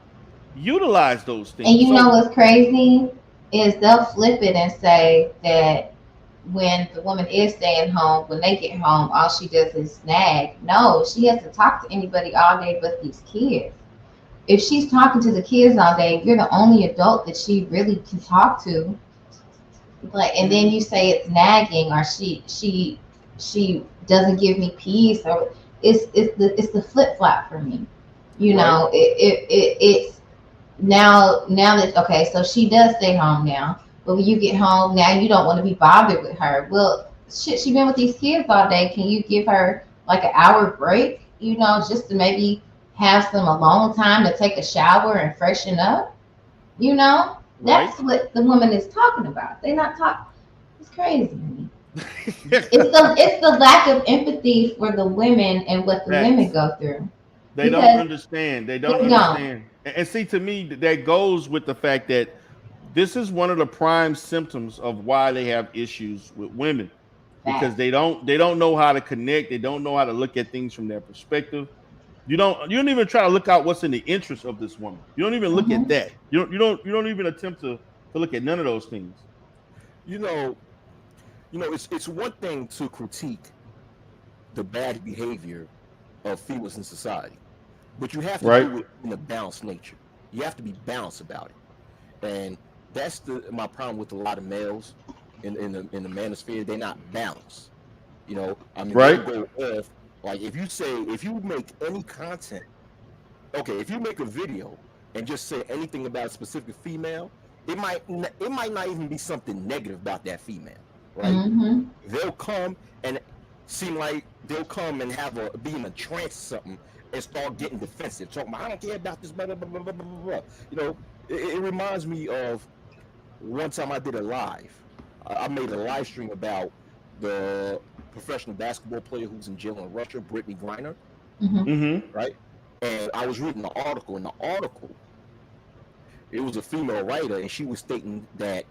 utilize those things. And you know what's crazy is they'll flip it and say that when the woman is staying home, when they get home, all she does is snag. No, she has to talk to anybody all day but these kids. If she's talking to the kids all day, you're the only adult that she really can talk to. And then you say it's nagging, or she doesn't give me peace, or it's the flip flop for me. You know, it's now that, okay, so she does stay home now, but when you get home now, you don't want to be bothered with her. Well, shit, she been with these kids all day. Can you give her like an hour break? You know, just to maybe have some alone time to take a shower and freshen up. You know, that's what the woman is talking about. They're not talking. It's crazy to me. It's the lack of empathy for the women and what the women go through. They don't understand. They don't understand. And see, to me, that goes with the fact that this is one of the prime symptoms of why they have issues with women, because they don't know how to connect. They don't know how to look at things from their perspective. You don't even try to look out what's in the interest of this woman. You don't even look at that. You don't even attempt to look at none of those things. You know, it's one thing to critique the bad behavior of females in society. But you have to Right. do it in a balanced nature. You have to be balanced about it. And that's my problem with a lot of males in the manosphere. They're not balanced. You know, I mean, Right. they'll go off. Like if you make any content, okay, if you make a video and just say anything about a specific female, it might not even be something negative about that female, right? Mm-hmm. They'll come and seem like they'll come and be in a trance or something and start getting defensive, talking about I don't care about this, blah blah blah blah blah blah. Blah. You know, it reminds me of one time I did a live. I made a live stream about the professional basketball player who's in jail in Russia, Brittany Griner, right? And I was reading the article. In the article, it was a female writer, and she was stating that,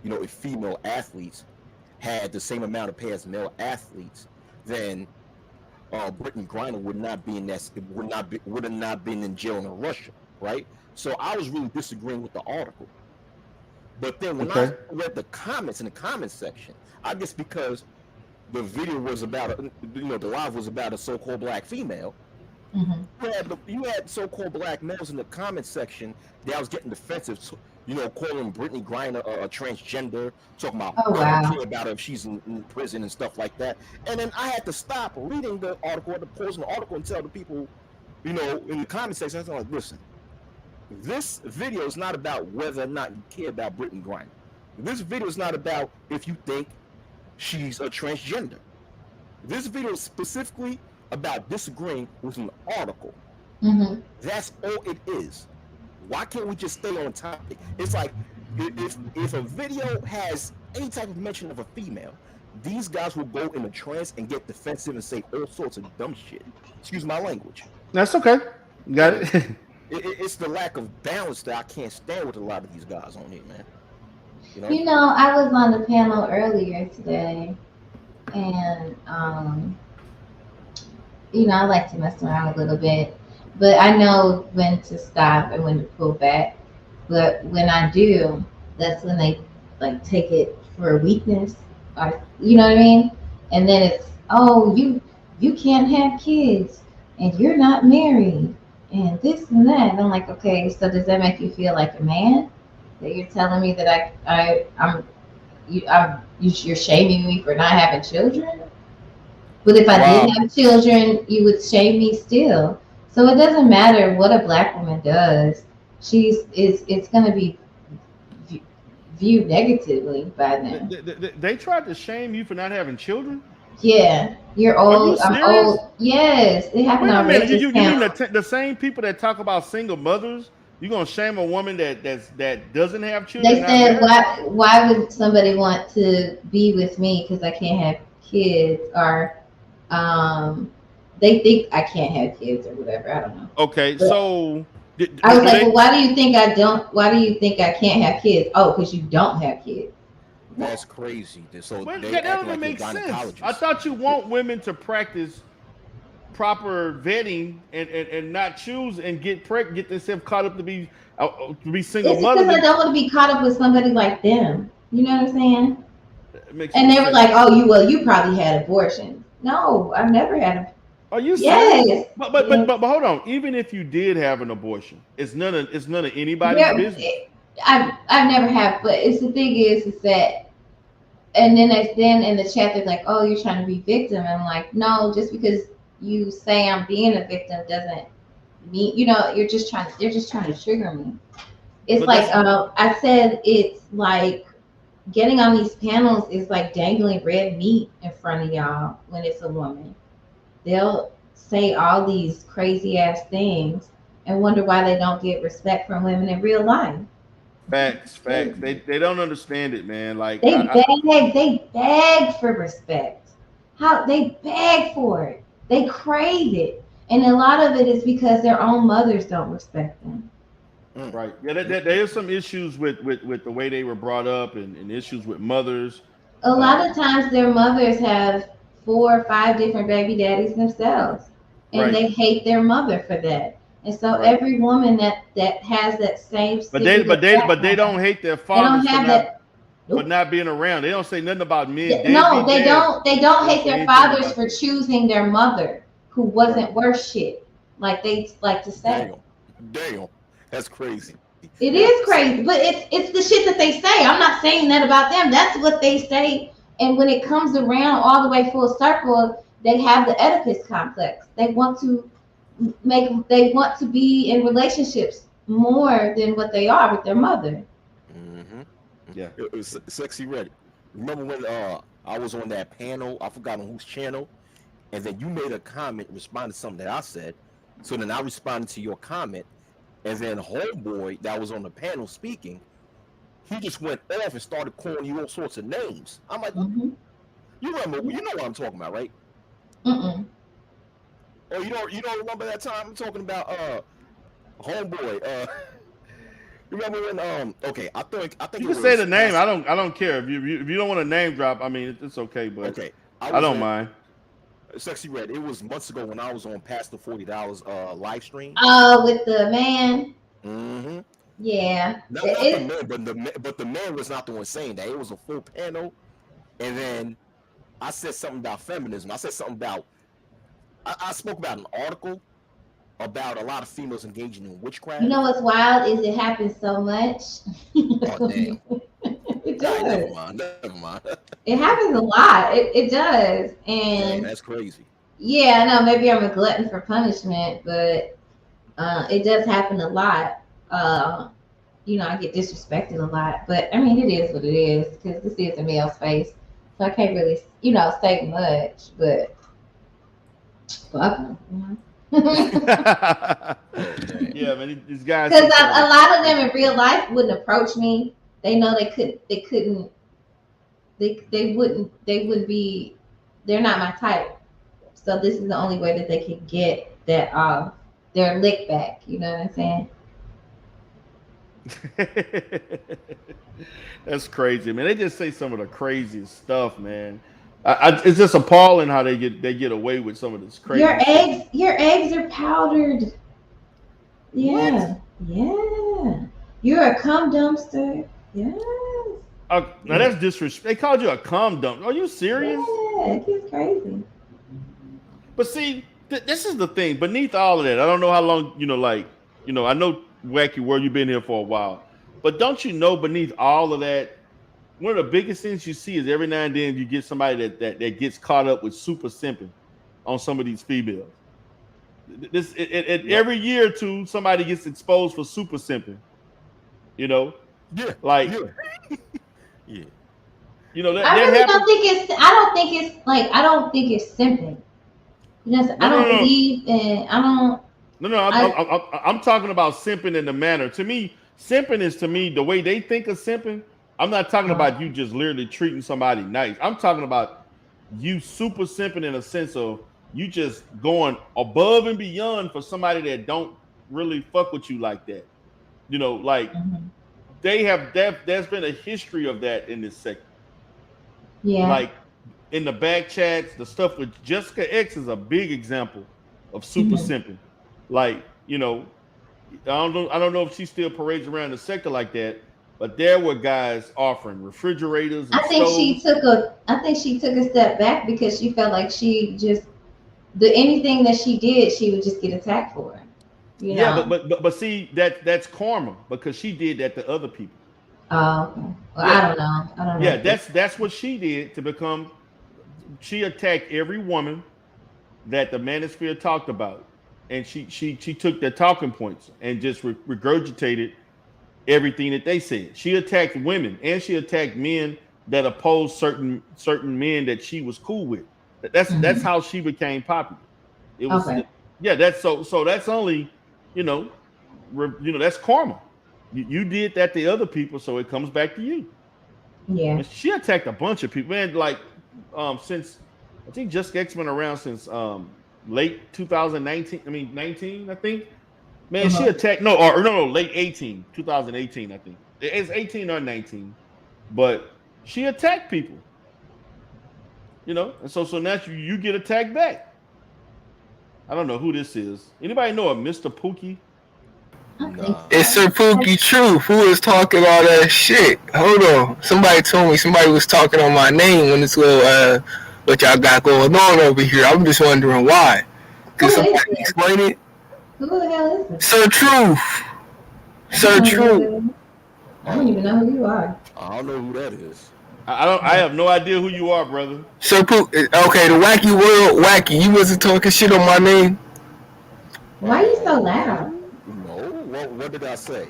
you know, if female athletes had the same amount of pay as male athletes, then Brittany Griner would have not been in jail in Russia, right? So I was really disagreeing with the article. But then when I read the comments in the comment section, I guess because the video was about, the live was about a so-called black female. You had so-called black males in the comment section that was getting defensive, calling Brittany Griner a transgender, talking about I don't care about her if she's in prison and stuff like that. And then I had to stop reading the article, to pause the article, and tell the people, in the comment section, I was like, listen, this video is not about whether or not you care about Brittany Griner. This video is not about if you think she's a transgender. This video is specifically about disagreeing with an article. That's all it is. Why can't we just stay on topic? It's like if a video has any type of mention of a female, these guys will go in a trance and get defensive and say all sorts of dumb shit. Excuse my language. That's okay. You got it. It's the lack of balance that I can't stand with a lot of these guys on here, man. I was on the panel earlier today, and I like to mess around a little bit, but I know when to stop and when to pull back. But when I do, that's when they take it for a weakness, or you know what I mean? And then it's, oh, you can't have kids, and you're not married, and this and that. And I'm like, okay, so does that make you feel like a man? That you're telling me that you're shaming me for not having children? But if I did have children, you would shame me still. So it doesn't matter what a black woman does. It's going to be viewed negatively by them. They tried to shame you for not having children? Yeah, you're old. I'm old. Yes, it happened on Rachel's You mean the same people that talk about single mothers? You gonna shame a woman that doesn't have children? They said, why would somebody want to be with me because I can't have kids, or they think I can't have kids or whatever. I don't know. Okay, but so I was like, well, why do you think I don't? Why do you think I can't have kids? Oh, because you don't have kids. That's crazy. So that don't even make sense. I thought you want women to practice proper vetting and not choose and get themselves caught up to be single mothers. Because I don't want to be caught up with somebody like them. You know what I'm saying? And they were like, "Oh, you probably had abortion." No, I've never had a. Are you serious? Yes. But hold on. Even if you did have an abortion, it's none of anybody's business. I've never had, but the thing is that, and then in the chat they're like, "Oh, you're trying to be victim," and I'm like, no, just because you say I'm being a victim doesn't mean they're just trying to trigger me. It's like I said, it's like getting on these panels is like dangling red meat in front of y'all when it's a woman. They'll say all these crazy ass things and wonder why they don't get respect from women in real life. Facts. They don't understand it, man. Like they beg for respect. How they beg for it. They crave it. And a lot of it is because their own mothers don't respect them. Right. Yeah, there is some issues with the way they were brought up and issues with mothers. A lot of times their mothers have 4 or 5 different baby daddies themselves. And they hate their mother for that. And so every woman that has that same but they don't hate their fathers. for not being around. They don't say nothing about men. No, they don't. They don't hate their fathers for that. choosing their mother, who wasn't worth shit, like they like to say. Damn, that's crazy. It is crazy, but it's the shit that they say. I'm not saying that about them. That's what they say. And when it comes around all the way full circle, they have the Oedipus complex. They want to be in relationships more than what they are with their mother. Mm-hmm. Yeah. It was Sexy Red. Remember when I was on that panel? I forgot on whose channel, and then you made a comment, responded to something that I said. So then I responded to your comment, and then homeboy that was on the panel speaking, he just went off and started calling you all sorts of names. I'm like, mm-hmm. You know what I'm talking about, right? Mm-mm. Oh, you don't remember that time I'm talking about homeboy? You remember when okay, I think you can say the name. I don't care if you don't want to name drop. I mean, it's okay, but okay, I don't mind. Sexy Red. It was months ago when I was on Past the $40 live stream. With the man. Mm-hmm. Yeah. Not the man, but the man was not the one saying that. It was a full panel, and then I said something about feminism. I said something about I spoke about an article about a lot of females engaging in witchcraft. You know what's wild is it happens so much. Oh damn! It does. Right, never mind. It happens a lot. It does, and dang, that's crazy. Yeah, I know. Maybe I'm a glutton for punishment, but it does happen a lot. I get disrespected a lot, but I mean, it is what it is because this is a male space, so I can't really, say much. But fuck them. Yeah, man, these guys. Because a lot of them in real life wouldn't approach me. They know they couldn't. They wouldn't be. They're not my type. So this is the only way that they could get that their lick back. You know what I'm saying? That's crazy, man. They just say some of the craziest stuff, man. It's just appalling how they get away with some of this crazy. Your eggs are powdered. Yeah, what? Yeah. You're a cum dumpster. Yes. Now that's disrespect. They called you a cum dump. Are you serious? Yeah, it's crazy. But see, this is the thing. Beneath all of that, I don't know how long. I know Wacky Word, you've been here for a while, but don't you know beneath all of that, one of the biggest things you see is every now and then you get somebody that gets caught up with super simping on some of these females. Every year or two, somebody gets exposed for super simping. Yeah. Like. Yeah. I really don't think it's. I don't think it's simping. I don't believe in. I don't. No. I'm talking about simping in the manner. To me, simping is the way they think of simping. I'm not talking about you just literally treating somebody nice. I'm talking about you super simping in a sense of you just going above and beyond for somebody that don't really fuck with you like that. There's been a history of that in this sector. Yeah. Like in the back chats, the stuff with Jessica X is a big example of super simping. Like, I don't know if she still parades around the sector like that, but there were guys offering refrigerators and stoves. I think she took a step back because she felt like she just anything that she did, she would just get attacked for it. Yeah, but see that's karma because she did that to other people. Oh, okay. Well, yeah. I don't know. Yeah, that's what she did to become. She attacked every woman that the manosphere talked about, and she took their talking points and just regurgitated everything that they said. She attacked women and she attacked men that opposed certain men that she was cool with. That's how she became popular. It was that's so that's only that's karma. You did that to other people, so it comes back to you. Yeah. And she attacked a bunch of people, man. Like since I think Jessica X been around since late 2019. I mean 19, I think. Man, she attacked late 2018, I think. It's 18 or 19. But she attacked people. And so now you get attacked back. I don't know who this is. Anybody know a Mr. Pookie? It's Sir Pookie Truth who is talking all that shit. Hold on. Somebody told me somebody was talking on my name when this little what y'all got going on over here. I'm just wondering why. Could somebody explain it? Who the hell is it? Sir Truth. Sir Truth. I don't even know who you are. I don't know who that is. I have no idea who you are, brother. Sir Pookie. Okay, the Wacky World Wacky. You wasn't talking shit on my name. Why are you so loud? No, what did I say?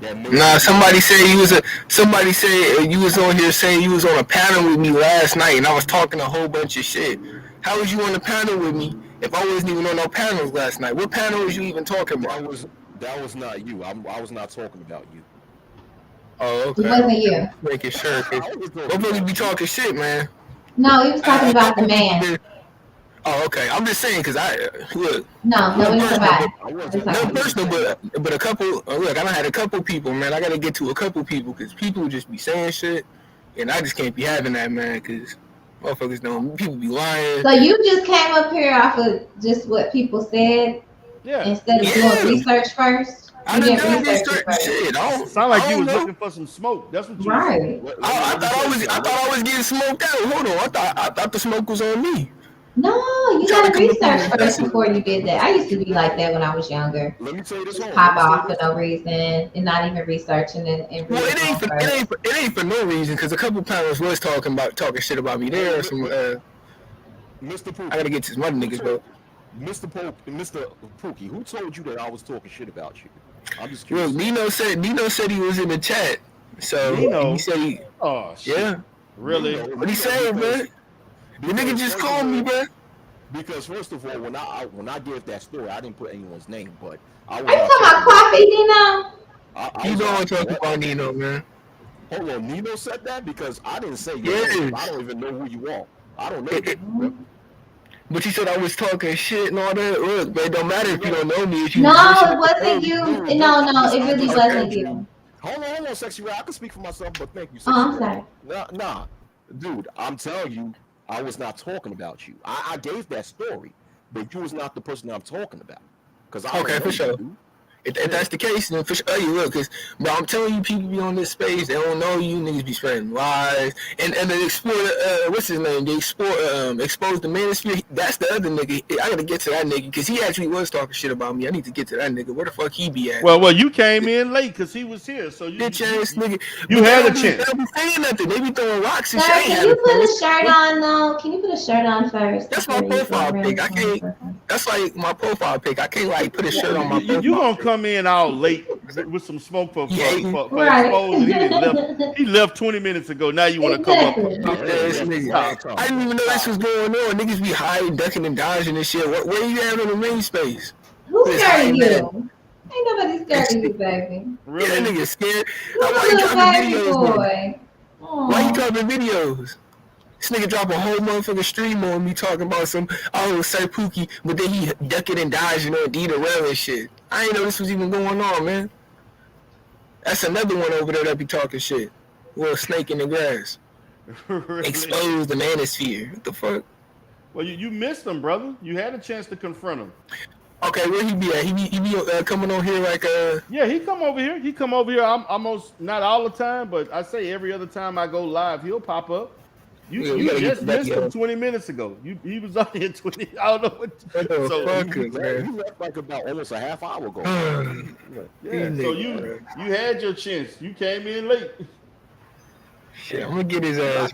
Nah, somebody said you was somebody said you was on here saying you was on a panel with me last night, and I was talking a whole bunch of shit. How was you on the panel with me if I wasn't even on no panels last night? What panel was you even talking about? That was not you. I was not talking about you. Oh, okay. It wasn't you. Making sure. Don't really be talking shit, man. No, he was talking about the man. Oh, okay. I'm just saying because I look. No, nothing personal, but a couple. Look, I done had a couple people, man. I gotta get to a couple people because people just be saying shit, and I just can't be having that, man. Because motherfuckers don't. People be lying. So you just came up here off of just what people said, instead of doing research first. I didn't do research shit. Sound like you was looking for some smoke. That's what you right. I thought I was getting smoked out. Hold on, I thought the smoke was on me. No, you gotta research first before you did that. I used to be like that when I was younger. Let me tell you this. Just pop off for no reason and not even researching and well, it ain't for no reason because a couple panels was talking shit about me there. Some Mr. Pookie, I gotta get to some other niggas though. Mr. Pookie, who told you that I was talking shit about you? I'm just curious. Well, Nino said he was in the chat. So Nino? he said oh shit. Yeah. Really? What he saying, man? The nigga just called me, bro. Because first of all, when I gave that story, I didn't put anyone's name, but I was. Are you talking about coffee, Nino? You know I'm talking about Nino, man. Hold on, Nino said that because I didn't say yes. Name. I don't even know who you are. I don't know you. But you said I was talking shit and all that. Look, but it don't matter if you don't know me. If you no, it wasn't you. No, it really wasn't you. Hold on, Sexy Red. I can speak for myself, but thank you. Oh, I'm sorry. Nah, dude, I'm telling you, I was not talking about you. I gave that story, but you was not the person I'm talking about. Okay, for sure. If that's the case, then for sure, look, but I'm telling you, people be on this space, they don't know you, niggas be spreading lies, and the explorer, what's his name? The exposed the manosphere. That's the other nigga. I gotta get to that nigga because he actually was talking shit about me. I need to get to that nigga. Where the fuck he be at? Well, you came in late because he was here, so you bitch ass nigga. You had a chance. They don't be saying nothing. They be throwing rocks and Sir, shit. can you put a shirt on though? Can you put a shirt on first? That's my profile pic. I can't. That's like my profile pic. I can't like put a shirt on my profile. You gonna come in all late with some smoke for right. exposing. He left 20 minutes ago. Now you want to come up? I didn't even know this was going on. Niggas be hiding, ducking, and dodging and shit. Where you at on the main space? Who's scared of you? Ain't nobody scared of you, baby. Really? Yeah, nigga scared. Why you dropping videos? Why you dropping videos? This nigga drop a whole motherfucking stream on me talking about some Sir Pookie, but then he ducking and dodging on D-Rail and shit. I ain't know this was even going on, man. That's another one over there that be talking shit. Little snake in the grass. Really? Expose the manosphere. What the fuck? Well, you missed him, brother. You had a chance to confront him. Okay, where he be at? He be coming on here like Yeah, he come over here. I'm almost not all the time, but I say every other time I go live, he'll pop up. You just missed him 20 minutes ago. He was on here 20. I don't know what. You left like about almost a half hour ago. Yeah, so you had your chance. You came in late. Shit, I'm gonna get his ass.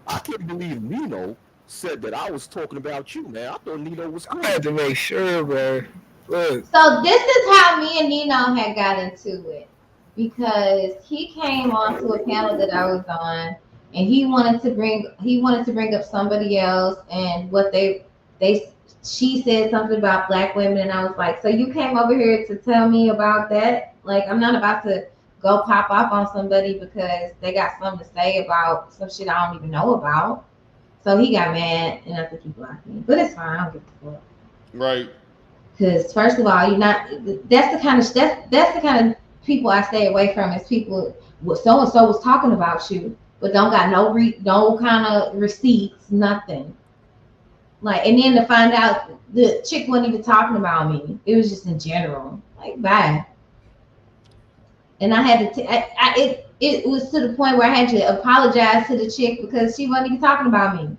I can't believe Nino said that I was talking about you, man. I thought Nino was cool. I had to make sure, bro. Look. So this is how me and Nino had got into it, because he came onto a panel that I was on. And he wanted to bring up somebody else, and she said something about black women, and I was like, so you came over here to tell me about that? Like, I'm not about to go pop off on somebody because they got something to say about some shit I don't even know about. So he got mad, and I think he blocked me, but it's fine. I don't give a fuck. Right. Because first of all, you're not. That's the kind of people I stay away from. Is people. So and so was talking about you, but don't got no kind of receipts, nothing. Like, and then to find out the chick wasn't even talking about me. It was just in general. Like, bye. And I had to. It was to the point where I had to apologize to the chick because she wasn't even talking about me.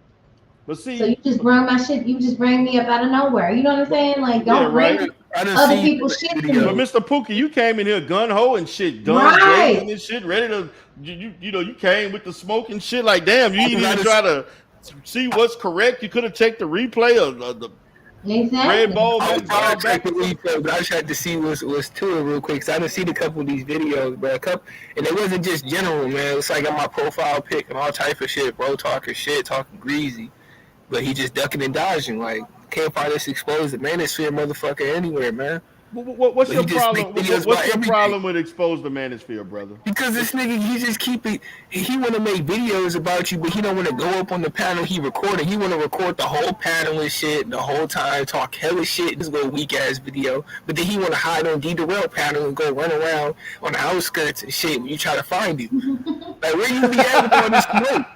But see, so you just bring my shit. You just bring me up out of nowhere. You know what I'm saying? Like, don't bring other people's shit to me. But Mr. Pookie, you came in here gun ho and shit, guns Right. blazing and shit, ready to you came with the smoke and shit. Like, damn, you didn't even try to see what's correct. You could have checked the replay of the Red Bull. I just had to see what's to it real quick. Cause I done seen a couple of these videos, bro. And it wasn't just general, man. It's like on my profile pic and all type of shit, bro. Talking shit, talking greasy. But he just ducking and dodging. Like, can't find this exposed the manosphere motherfucker anywhere, man. What's your problem? What's your problem with expose the manosphere, brother? Because this nigga, he just keep it. He want to make videos about you, but he don't want to go up on the panel he recorded. He want to record the whole panel and shit the whole time, talk hella shit. This little weak ass video, but then he want to hide on D Darrell panel and go run around on the outskirts and shit when you try to find you. Like, where you be at with all this smoke?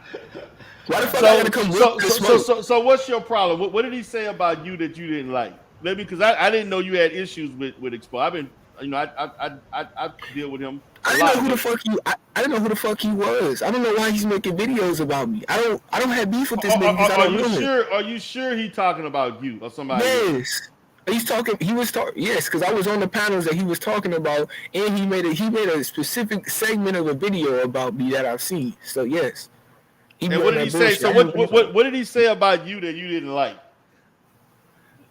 Why the fuck I gotta come with this smoke? So what's your problem? What did he say about you that you didn't like? Maybe because I didn't know you had issues with Expo. I've been, I deal with him. I didn't know who the fuck he. I didn't know who the fuck he was. I don't know why he's making videos about me. I don't have beef with this nigga. Are you sure he talking about you or somebody? Yes. He's talking. He was talking. Yes, because I was on the panels that he was talking about, and he made a specific segment of a video about me that I've seen. So yes. And what did he say? So what did he say about you that you didn't like?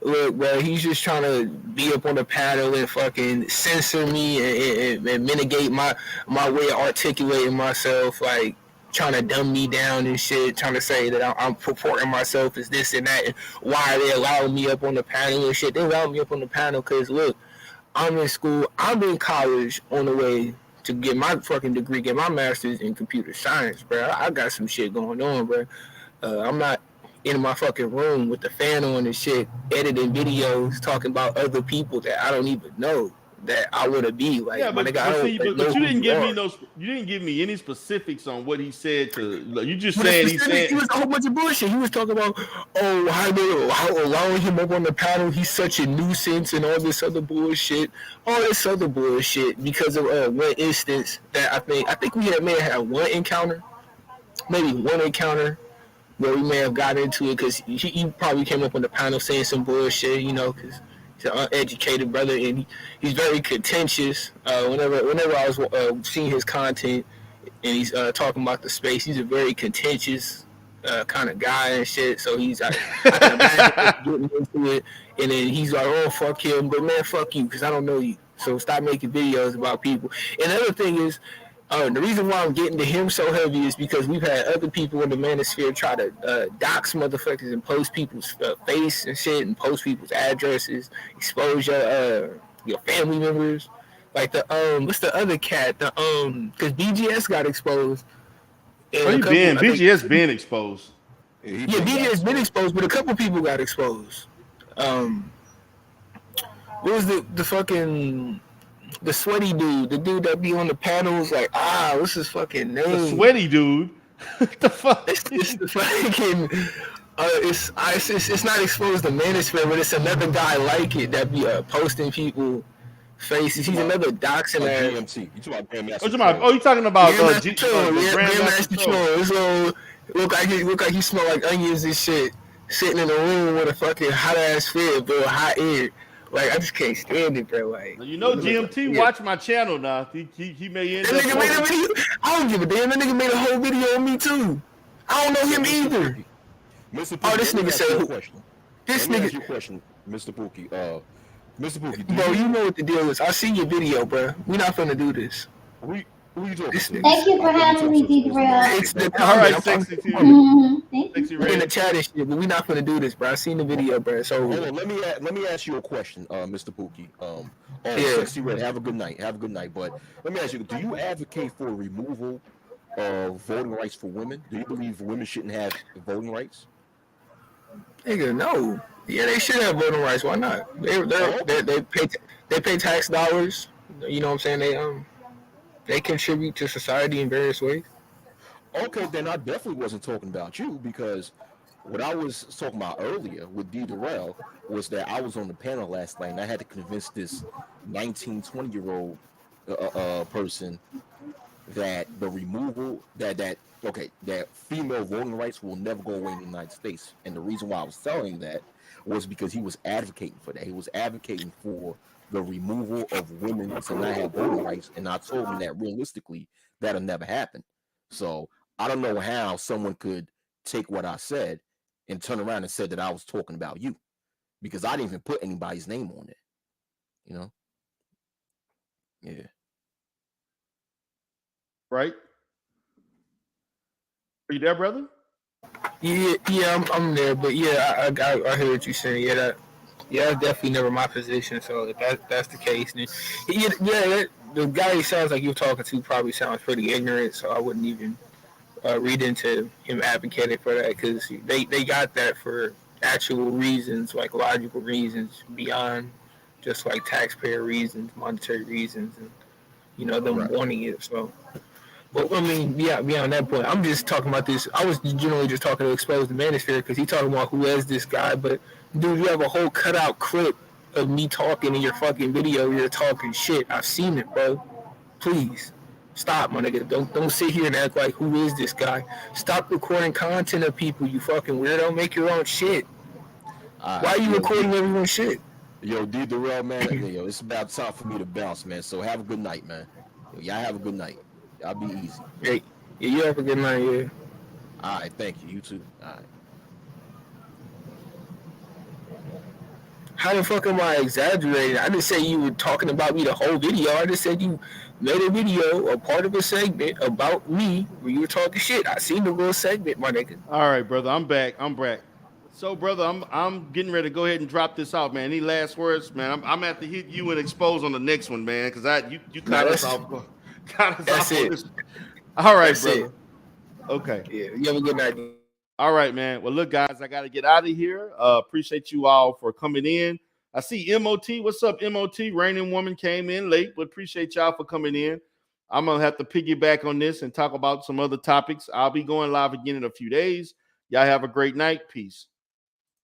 Look, bro, he's just trying to be up on the panel and fucking censor me and mitigate my way of articulating myself, like trying to dumb me down and shit, trying to say that I'm purporting myself as this and that, and why are they allowing me up on the panel and shit? They allowed me up on the panel because, look, I'm in school, I'm in college on the way to get my fucking degree, get my master's in computer science, bro. I got some shit going on, bro. I'm not in my fucking room with the fan on and shit, editing videos, talking about other people that I don't even know that I want to be like. Yeah, but you didn't give me you didn't give me any specifics on what he said to. You just saying he said it was a whole bunch of bullshit. He was talking about how allowing him up on the panel, he's such a nuisance and all this other bullshit, because of one instance that I think we may have had one encounter where we may have got into it because he probably came up on the panel saying some bullshit, because he's an uneducated brother and he's very contentious. Whenever I was seeing his content and he's talking about the space, he's a very contentious kind of guy and shit. So I can imagine getting into it, and then he's like, "Oh, fuck him," but man, fuck you, because I don't know you. So stop making videos about people. And the other thing is, the reason why I'm getting to him so heavy is because we've had other people in the manosphere try to dox motherfuckers and post people's face and shit and post people's addresses, expose your family members. Like what's the other cat? Because BGS got exposed. BGS been exposed. Yeah, BGS been exposed, but a couple people got exposed. What was the fucking... The sweaty dude, the dude that be on the panels, like, what's his fucking name? The sweaty dude. What the fuck? It's the fucking. It's not exposed to manosphere, but it's another guy like it that be posting people faces. He's another doxing ass. GMT. You talking about Grandmaster? You talking about Grandmaster Troll? So look like he smell like onions and shit, sitting in a room with a fucking hot ass fit, bro, hot air. Like, I just can't stand it, bro. Like, GMT watch my channel now. He may end up. Nigga made a video. I don't give a damn. That nigga made a whole video on me too. I don't know him either. Mr. Pookie, this nigga said. Let me ask you a question, Mr. Pookie. Mr. Pookie, bro, you know what the deal is. I see your video, bro. We're not gonna do this. Who you talking to? Thank you for having me, D-Darrell. All right, sexy too. We're in the chat and shit, but we're not gonna do this, bro. I seen the video, bro. So hold on, let me ask you a question, Mr. Pookie. Sexy Red, have a good night. But let me ask you: do you advocate for removal of voting rights for women? Do you believe women shouldn't have voting rights? Nigga, no. Yeah, they should have voting rights. Why not? They pay tax dollars. You know what I'm saying? They contribute to society in various ways. Okay, then I definitely wasn't talking about you because what I was talking about earlier with D. Durrell was that I was on the panel last night and I had to convince this 19, 20-year-old person that the removal that female voting rights will never go away in the United States. And the reason why I was telling that was because he was advocating for that. He was advocating for the removal of women to not have voting rights. And I told him that realistically, that'll never happen. So I don't know how someone could take what I said and turn around and said that I was talking about you, because I didn't even put anybody's name on it. You know? Yeah. Right? Are you there, brother? Yeah, I'm there, but yeah, I hear what you're saying. Yeah, that's definitely never my position. So if that's the case, then the guy he sounds like you're talking to probably sounds pretty ignorant. So I wouldn't even read into him advocating for that, because they got that for actual reasons, like logical reasons beyond just like taxpayer reasons, monetary reasons, and them wanting it. So. But I mean, yeah, beyond that point, I'm just talking about this. I was generally just talking to expose the manosphere, because he talking about who is this guy. But dude, you have a whole cutout clip of me talking in your fucking video. You're talking shit. I've seen it, bro. Please stop, my nigga. Don't sit here and act like who is this guy. Stop recording content of people, you fucking weirdo. Make your own shit. Why are you recording everyone's shit? Yo, D. Durrell, man, yo, it's about time for me to bounce, man. So have a good night, man. Yo, y'all have a good night. Y'all be easy. Hey, yeah, you have a good night, yeah. All right, thank you. You too. All right. How the fuck am I exaggerating? I didn't say you were talking about me the whole video. I just said you made a video, a part of a segment about me where you were talking shit. I seen the little segment, my nigga. All right, brother. I'm back. So, brother, I'm getting ready to go ahead and drop this out, man. Any last words, man? I'm gonna have to hit you and expose on the next one, man, because you caught us off. That's it. All right, That's brother. it. Okay. Yeah, you have a good night. All right, man. Well, look, guys, I got to get out of here. Appreciate you all for coming in. I see MOT. What's up, MOT? Raining Woman came in late, but appreciate y'all for coming in. I'm going to have to piggyback on this and talk about some other topics. I'll be going live again in a few days. Y'all have a great night. Peace.